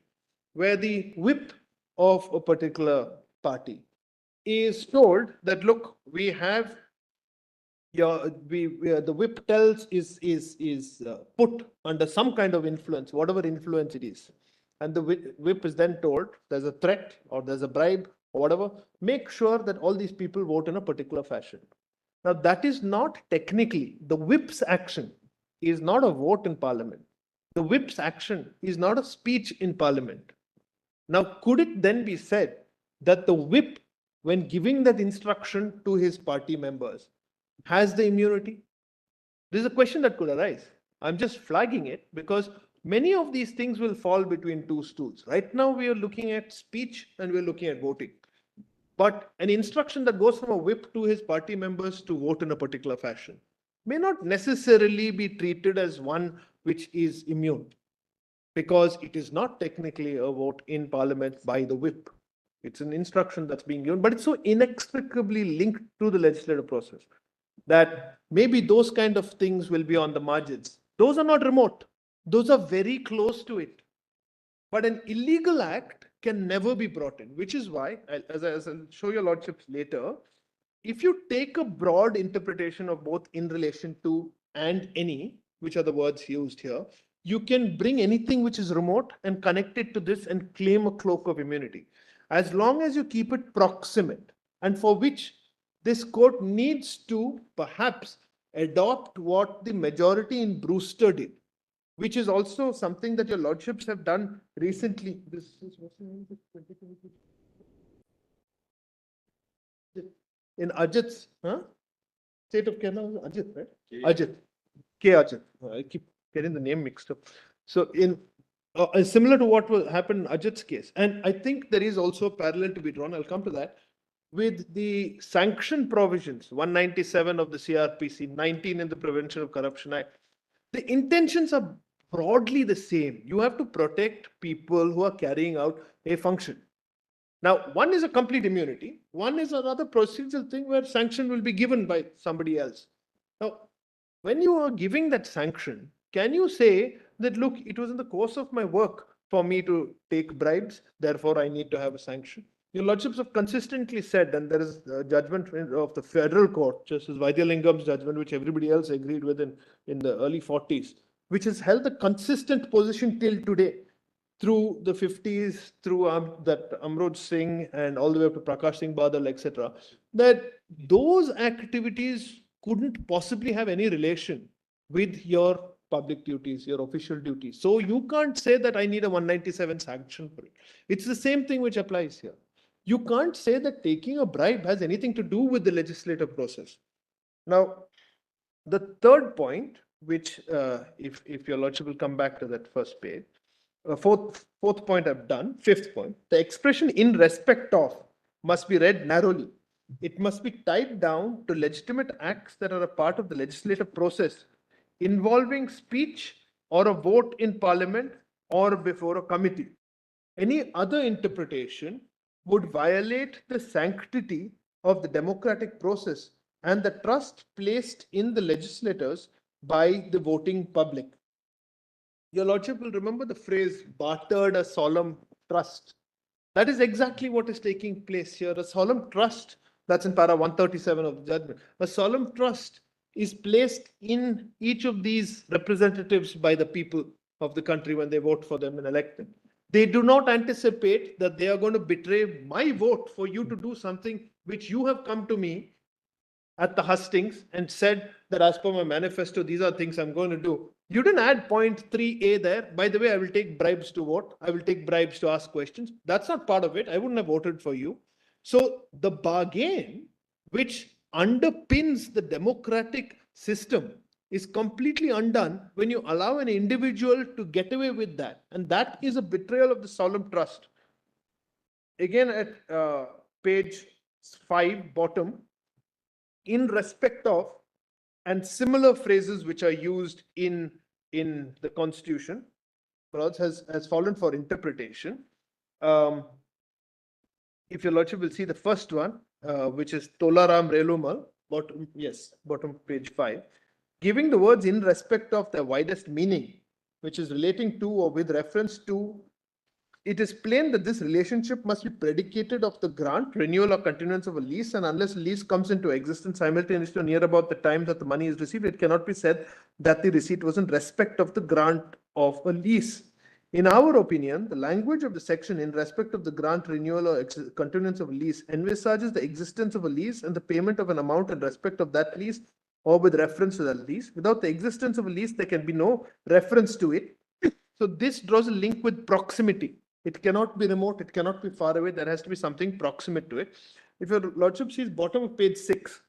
where the whip of a particular party is told that, look, we have the whip tells is put under some kind of influence, whatever influence it is. And the whip is then told there's a threat or there's a bribe or whatever, make sure that all these people vote in a particular fashion. Now, that is not technically, the whip's action is not a vote in parliament. The whip's action is not a speech in parliament. Now, could it then be said that the whip, when giving that instruction to his party members, has the immunity? This is a question that could arise. I'm just flagging it because many of these things will fall between two stools. Right now, we are looking at speech and we're looking at voting. But an instruction that goes from a whip to his party members to vote in a particular fashion may not necessarily be treated as one which is immune, because it is not technically a vote in parliament by the whip. It's an instruction that's being given, but it's so inextricably linked to the legislative process that maybe those kind of things will be on the margins. Those are not remote. Those are very close to it. But an illegal act can never be brought in, which is why, as I'll show your lordships later, if you take a broad interpretation of both in relation to and any, which are the words used here, you can bring anything which is remote and connect it to this and claim a cloak of immunity, as long as you keep it proximate, and for which this court needs to perhaps adopt what the majority in Brewster did, which is also something that your lordships have done recently. This is what's the name of it? In Ajit's state of Kerala, Ajit, right? Ajit, K. Ajit. I keep getting the name mixed up. So in similar to what will happen in Ajit's case, and I think there is also a parallel to be drawn. I'll come to that. With the sanction provisions, 197 of the CRPC, 19 in the Prevention of Corruption Act, the intentions are broadly the same. You have to protect people who are carrying out a function. Now, one is a complete immunity. One is another procedural thing where sanction will be given by somebody else. Now, when you are giving that sanction, can you say that, look, it was in the course of my work for me to take bribes, therefore I need to have a sanction? Your lordships have consistently said, and there is a judgment of the federal court, Justice Vaidyalingam's judgment, which everybody else agreed with in the early 40s, which has held a consistent position till today, through the 50s, through that Amroj Singh and all the way up to Prakash Singh Badal, etc., that those activities couldn't possibly have any relation with your public duties, your official duties. So you can't say that I need a 197 sanction for it. It's the same thing which applies here. You can't say that taking a bribe has anything to do with the legislative process. Now, the third point, which if your lordship will come back to that first page, fourth point I've done, fifth point, the expression in respect of must be read narrowly. It must be tied down to legitimate acts that are a part of the legislative process involving speech or a vote in parliament or before a committee. Any other interpretation would violate the sanctity of the democratic process and the trust placed in the legislators by the voting public. Your lordship will remember the phrase bartered a solemn trust. That is exactly what is taking place here. A solemn trust, that's in para 137 of the judgment. A solemn trust is placed in each of these representatives by the people of the country when they vote for them and elect them. They do not anticipate that they are going to betray my vote for you to do something which you have come to me at the hustings and said that as per my manifesto, these are things I'm going to do. You didn't add point 3A there. By the way, I will take bribes to vote. I will take bribes to ask questions. That's not part of it. I wouldn't have voted for you. So the bargain which underpins the democratic system is completely undone when you allow an individual to get away with that. And that is a betrayal of the solemn trust. Again, at page 5, bottom, in respect of, and similar phrases which are used in the Constitution, has fallen for interpretation. If your lordship will see the first one, which is Tolaram Relumal, bottom, yes, bottom page 5, giving the words in respect of the widest meaning, which is relating to or with reference to, it is plain that this relationship must be predicated of the grant, renewal or continuance of a lease, and unless a lease comes into existence simultaneously or near about the time that the money is received, it cannot be said that the receipt was in respect of the grant of a lease. In our opinion, the language of the section in respect of the grant, renewal or continuance of a lease envisages the existence of a lease and the payment of an amount in respect of that lease or with reference to that lease. Without the existence of a lease, there can be no reference to it. So this draws a link with proximity. It cannot be remote, it cannot be far away, there has to be something proximate to it. If your lordship sees bottom of page 6,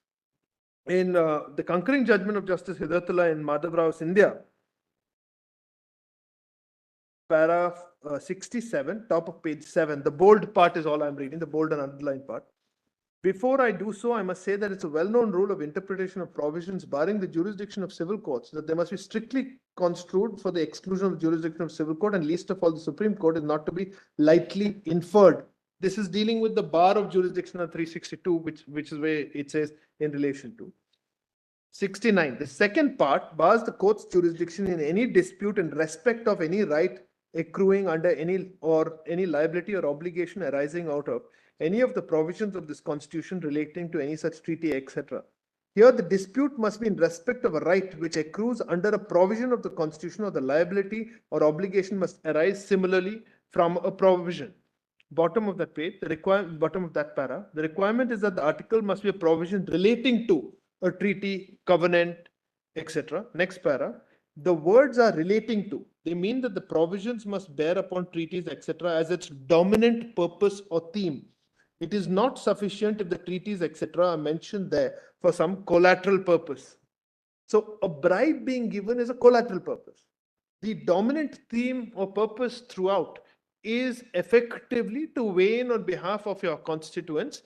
in the concurring judgment of Justice Hidatullah in Madhav Rao's India, para 67, top of page 7, the bold part is all I'm reading, the bold and underlined part. Before I do so, I must say that it's a well-known rule of interpretation of provisions barring the jurisdiction of civil courts that they must be strictly construed for the exclusion of the jurisdiction of civil court, and least of all the Supreme Court is not to be lightly inferred. This is dealing with the bar of jurisdiction of 362, which is where it says in relation to. 69. The second part bars the court's jurisdiction in any dispute in respect of any right accruing under any liability or obligation arising out of any of the provisions of this constitution relating to any such treaty, etc. Here, the dispute must be in respect of a right which accrues under a provision of the constitution, or the liability or obligation must arise similarly from a provision. Bottom of that page, bottom of that para, the requirement is that the article must be a provision relating to a treaty, covenant, etc. Next para, the words are relating to. They mean that the provisions must bear upon treaties, etc. as its dominant purpose or theme. It is not sufficient if the treaties, etc. are mentioned there for some collateral purpose. So a bribe being given is a collateral purpose. The dominant theme or purpose throughout is effectively to weigh in on behalf of your constituents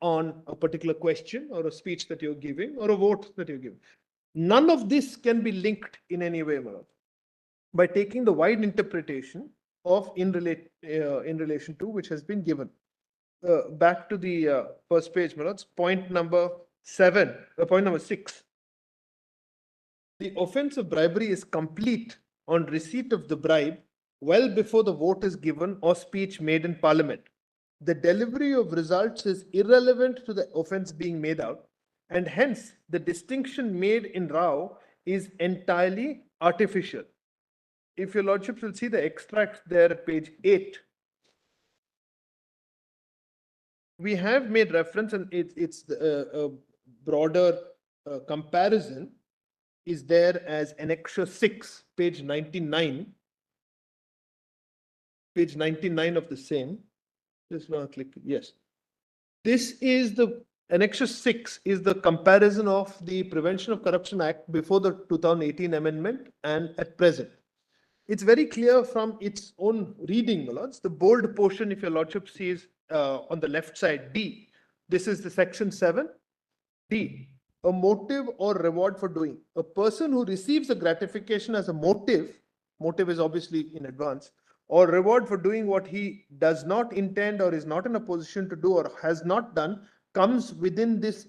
on a particular question or a speech that you're giving or a vote that you're giving. None of this can be linked in any way, Malad, by taking the wide interpretation of in relation to which has been given. Back to the first page, Malad, point number 6. The offense of bribery is complete on receipt of the bribe well before the vote is given or speech made in Parliament. The delivery of results is irrelevant to the offense being made out, and hence the distinction made in Rao is entirely artificial. If your lordships will see the extract there at page 8, we have made reference, and it's a broader comparison is there as Annexure 6, page 99. Page 99 of the same. Just now click, yes. This is the Annexure 6 is the comparison of the Prevention of Corruption Act before the 2018 amendment and at present. It's very clear from its own reading, my lords. The bold portion, if your lordship sees on the left side, D. This is the section 7. D. A motive or reward for doing. A person who receives a gratification as a motive is obviously in advance, or reward for doing what he does not intend or is not in a position to do or has not done, comes within this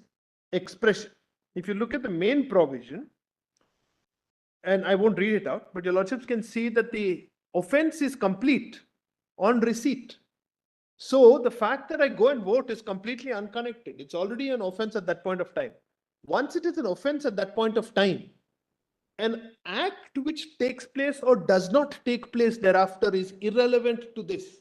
expression. If you look at the main provision, and I won't read it out, but your lordships can see that the offense is complete on receipt. So the fact that I go and vote is completely unconnected. It's already an offense at that point of time. Once it is an offense at that point of time, an act which takes place or does not take place thereafter is irrelevant to this.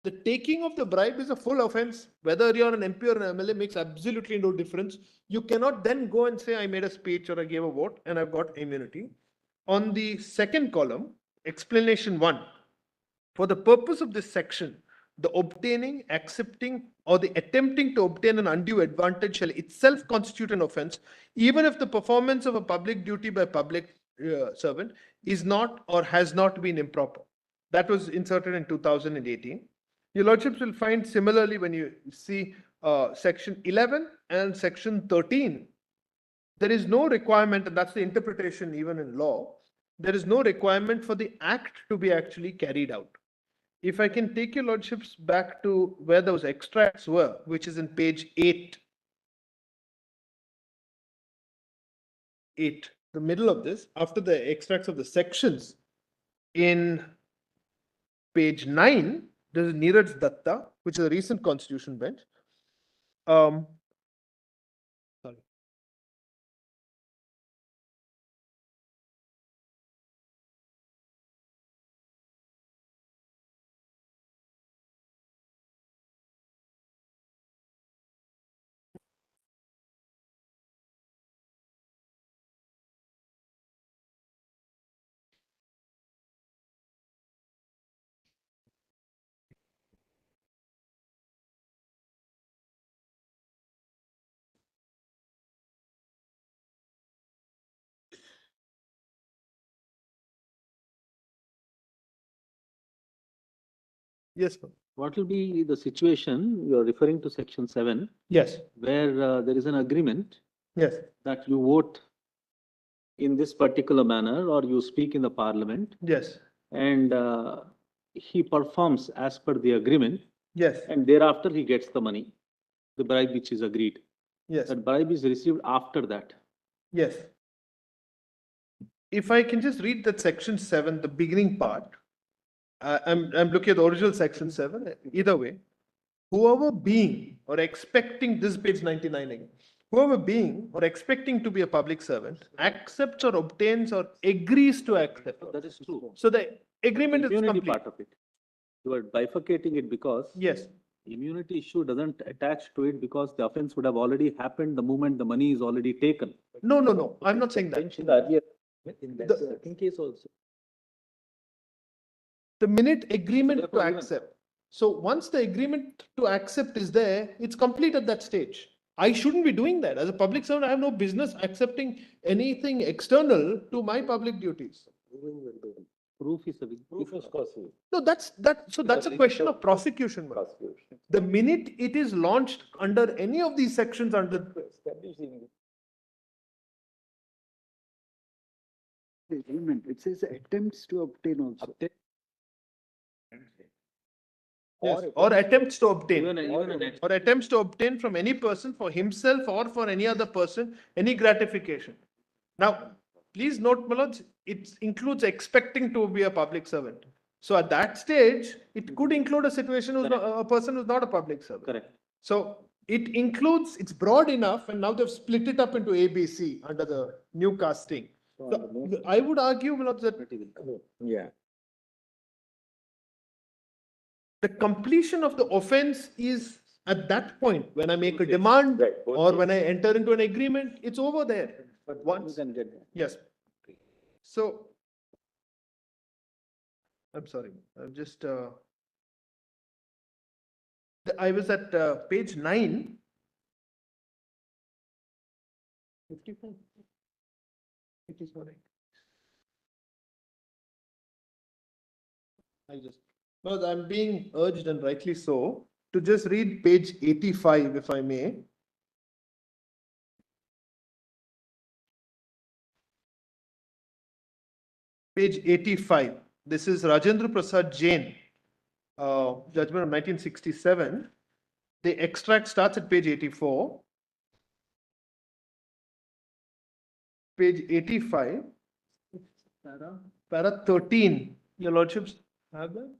The taking of the bribe is a full offense. Whether you're an MP or an MLA makes absolutely no difference. You cannot then go and say, I made a speech or I gave a vote and I've got immunity. On the second column, explanation 1, for the purpose of this section, the obtaining, accepting, or the attempting to obtain an undue advantage shall itself constitute an offense, even if the performance of a public duty by public servant is not or has not been improper. That was inserted in 2018. Your lordships will find similarly when you see section 11 and section 13, there is no requirement, and that's the interpretation even in law, there is no requirement for the act to be actually carried out. if I can take your lordships back to where those extracts were, which is in page 8. 8, the middle of this, after the extracts of the sections, in page 9, there is Neeraj Datta, which is a recent constitution bench. Sorry. Yes, ma'am. What will be the situation, you're referring to section 7, Yes, where there is an agreement yes, that you vote in this particular manner or you speak in the parliament yes, and he performs as per the agreement yes, and thereafter he gets the money, the bribe which is agreed. yes, That bribe is received after that. yes. If I can just read that section 7, the beginning part. I'm looking at the original section 7. Either way, whoever being or expecting, this page 99 again, whoever being or expecting to be a public servant accepts or obtains or agrees to accept. That is true. So the agreement is Immunity complete. part of it. You are bifurcating it because Yes, immunity issue doesn't attach to it because the offense would have already happened the moment the money is already taken. no, no, no, I'm not saying that. In that second case also. The minute agreement to Therefore, even- accept. So once the agreement to accept is there, it's complete at that stage. I shouldn't be doing that. As a public servant, I have no business accepting anything external to my public duties. Proof is a big. No, that's a question of prosecution, ma'am. The minute it is launched under any of these sections under. The agreement, it says attempts to obtain also. Yes, or attempts to obtain. Even an Or attempts to obtain from any person for himself or for any other person, any gratification. Now, please note, my lords, it includes expecting to be a public servant. So at that stage, it could include a situation who's not, a person who's not a public servant. Correct. So it includes, it's broad enough, and now they've split it up into A, B, C under the new casting. So I would argue, my lords, that Yeah. the completion of the offense is at that point, when I make a demand Right, both or ways. when I enter into an agreement, it's over there. But once- you can get that. Yes. So. I'm sorry, I'm just, I was at page 9. 55. It is correct. Well, I'm being urged, and rightly so, to just read page 85, if I may. Page 85. This is Rajendra Prasad Jain, judgment of 1967. The extract starts at page 84. Page 85. Para 13. Your lordships have that?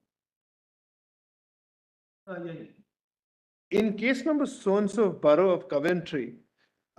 In case number so-and-so of Borough of Coventry,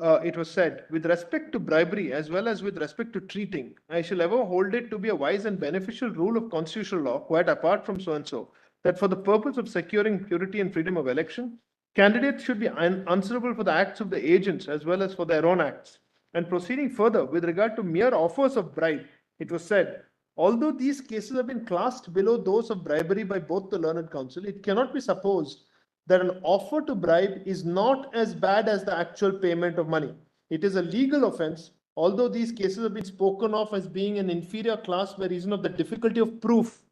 it was said, with respect to bribery as well as with respect to treating, I shall ever hold it to be a wise and beneficial rule of constitutional law, quite apart from so-and-so, that for the purpose of securing purity and freedom of election, candidates should be answerable for the acts of the agents as well as for their own acts. And proceeding further, with regard to mere offers of bribe, it was said, although these cases have been classed below those of bribery by both the learned counsel, it cannot be supposed that an offer to bribe is not as bad as the actual payment of money. It is a legal offense, although these cases have been spoken of as being an inferior class by reason of the difficulty of proof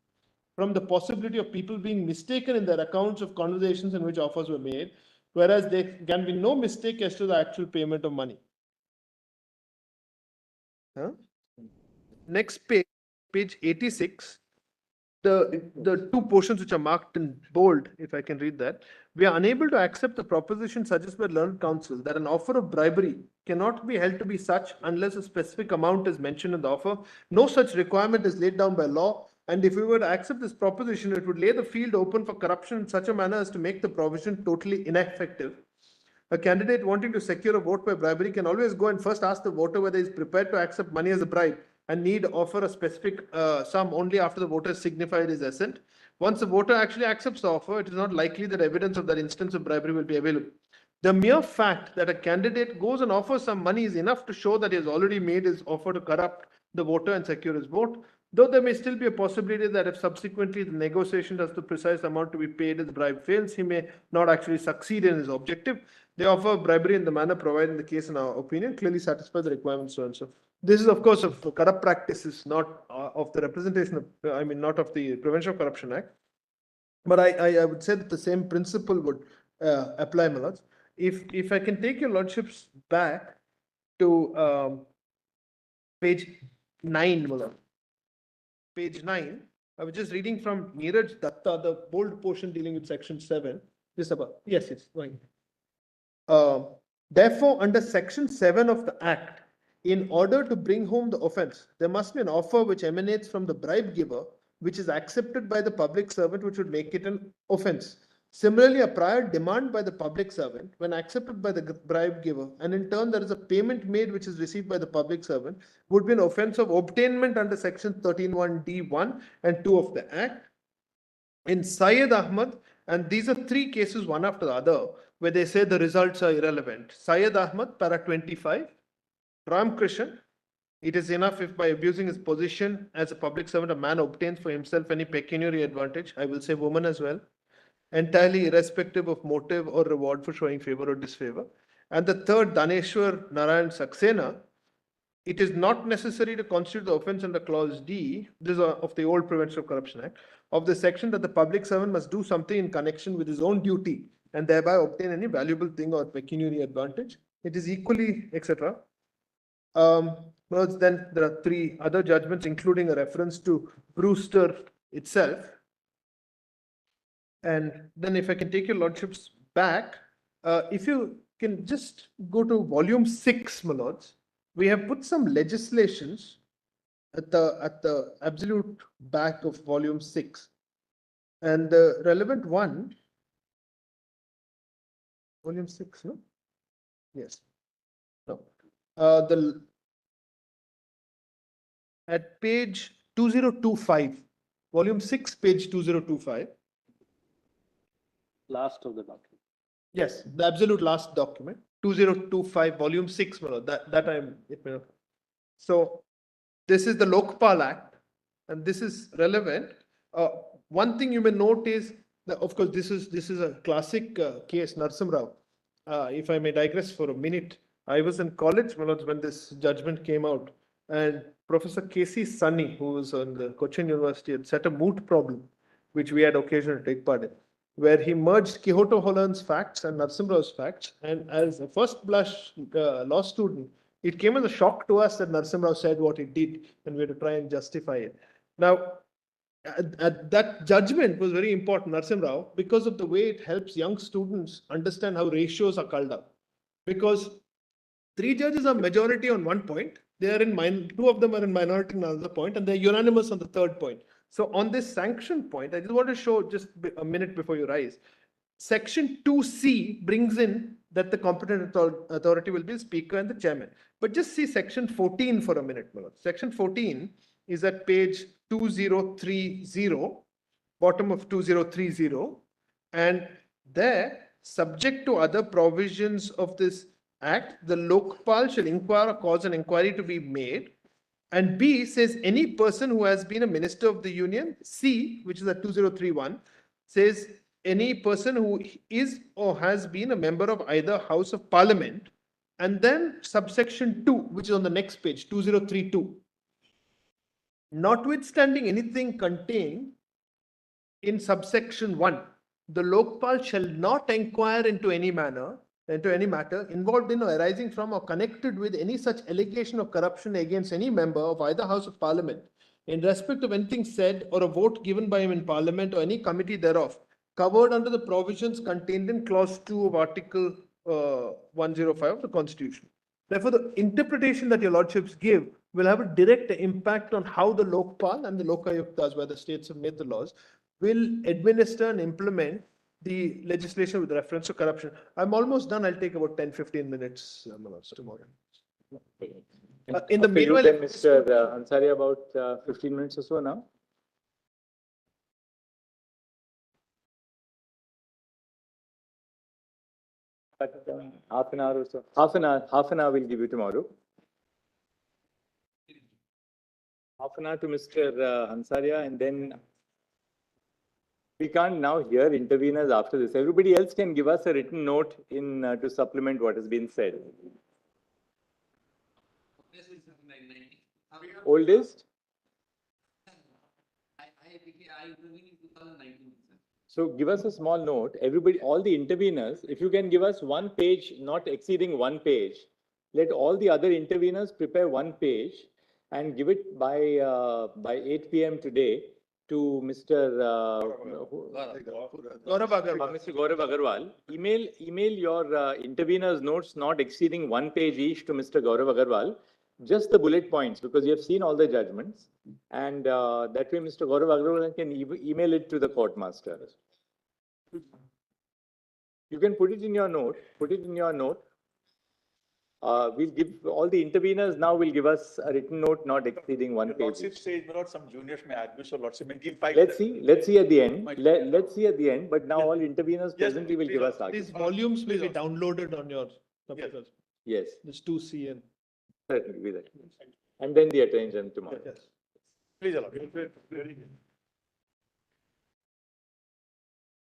from the possibility of people being mistaken in their accounts of conversations in which offers were made, whereas there can be no mistake as to the actual payment of money. Next page, page 86. the two portions which are marked in bold, if I can read that, we are unable to accept the proposition suggested by learned counsel that an offer of bribery cannot be held to be such unless a specific amount is mentioned in the offer. No such requirement is laid down by law. And if we were to accept this proposition, it would lay the field open for corruption in such a manner as to make the provision totally ineffective. A candidate wanting to secure a vote by bribery can always go and first ask the voter whether he is prepared to accept money as a bribe and need offer a specific sum only after the voter has signified his assent. Once the voter actually accepts the offer, it is not likely that evidence of that instance of bribery will be available. The mere fact that a candidate goes and offers some money is enough to show that he has already made his offer to corrupt the voter and secure his vote. Though there may still be a possibility that if subsequently the negotiation as to the precise amount to be paid as the bribe fails, he may not actually succeed in his objective. The offer of bribery in the manner provided in the case, in our opinion, clearly satisfies the requirements so and so. This is, of course, of corrupt practices, not of the representation of, not of the Prevention of Corruption Act. But I would say that the same principle would apply, my lords. If I can take your lordships back to page 9, my lord. Page 9, I was just reading from Neeraj Datta, the bold portion dealing with section 7. This about, yes, going. Therefore, under section 7 of the Act, in order to bring home the offence, there must be an offer which emanates from the bribe giver, which is accepted by the public servant, which would make it an offence. Similarly, a prior demand by the public servant, when accepted by the bribe giver, and in turn there is a payment made which is received by the public servant, would be an offence of obtainment under section 13(1)(d)(1) and 2 of the Act. In Syed Ahmad, and these are three cases one after the other, where they say the results are irrelevant. Syed Ahmad, para 25. Ram Krishan, it is enough if by abusing his position as a public servant, a man obtains for himself any pecuniary advantage. I will say woman as well. Entirely irrespective of motive or reward for showing favor or disfavor. And the third, Daneshwar Narayan Saxena, it is not necessary to constitute the offence under clause D, this is of the old Prevention of Corruption Act, of the section that the public servant must do something in connection with his own duty and thereby obtain any valuable thing or pecuniary advantage. It is equally, etc. Well, then there are three other judgments, including a reference to Brewster itself. And then if I can take your lordships back, if you can just go to volume 6, my lords, we have put some legislations at the absolute back of volume 6. And the relevant one, volume 6, no? Yes. No. At page 2025, volume 6, page 2025. Last of the document. Yes, the absolute last document, 2025, volume 6. So this is the Lokpal Act, and this is relevant. One thing you may note is that, of course, this is a classic case, Narasimha Rao. If I may digress for a minute, I was in college when this judgment came out, and Professor K.C. Sunny, who was on the Cochin University, had set a moot problem, which we had occasion to take part in, where he merged Quixote Holland's facts and Narasimha Rao's facts. And as a first blush law student, it came as a shock to us that Narasimha Rao said what he did, and we had to try and justify it. Now, that judgment was very important, Narasimha Rao, because of the way it helps young students understand how ratios are called up. Because three judges are majority on one point, they are in two of them are in minority on another point, and they're unanimous on the third point. So on this sanction point, I just want to show just a minute before you rise. Section 2C brings in that the competent authority will be the speaker and the chairman. But just see section 14 for a minute, Manoj. Section 14 is at page 2030, bottom of 2030. And there, subject to other provisions of this Act, the Lokpal shall inquire or cause an inquiry to be made. And B says any person who has been a minister of the union. C, which is at 2031, says any person who is or has been a member of either House of Parliament. And then subsection 2, which is on the next page, 2032. Notwithstanding anything contained in subsection 1, the Lokpal shall not inquire into any matter involved in or arising from or connected with any such allegation of corruption against any member of either House of Parliament, in respect of anything said or a vote given by him in Parliament or any committee thereof, covered under the provisions contained in clause 2 of Article 105 of the Constitution. Therefore, the interpretation that your lordships give will have a direct impact on how the Lokpal and the Lokayuktas, where the states have made the laws, will administer and implement the legislation with reference to corruption. I'm almost done. I'll take about 10-15 minutes tomorrow. In the Okay, you meanwhile, can, Mr. Ansari, about 15 minutes or so now. But half an hour or so. Half an hour we'll give you tomorrow. Half an hour to Mr. Ansaria, and then we can't now hear interveners after this. Everybody else can give us a written note in to supplement what has been said. Oldest? So give us a small note. Everybody, all the interveners, if you can give us one page, not exceeding one page, let all the other interveners prepare one page and give it by 8 p.m. today to Mr. Gaurav Agarwal. Mr. Gaurav Agarwal. Email your interveners' notes not exceeding one page each to Mr. Gaurav Agarwal. Just the bullet points, because you have seen all the judgments, and that way Mr. Gaurav Agarwal can email it to the court master. You can put it in your note. We'll give all the interveners now will give us a written note not exceeding one page. Lordship says, my lord, some juniors may argue, so lordship may give 5. Let's see at the end. Let's see at the end. But now all interveners presently will give us These arguments. volumes will be downloaded on your computers. Yes, This 2C and. certainly be that. And then the attention tomorrow. Yes. Please allow. Very good.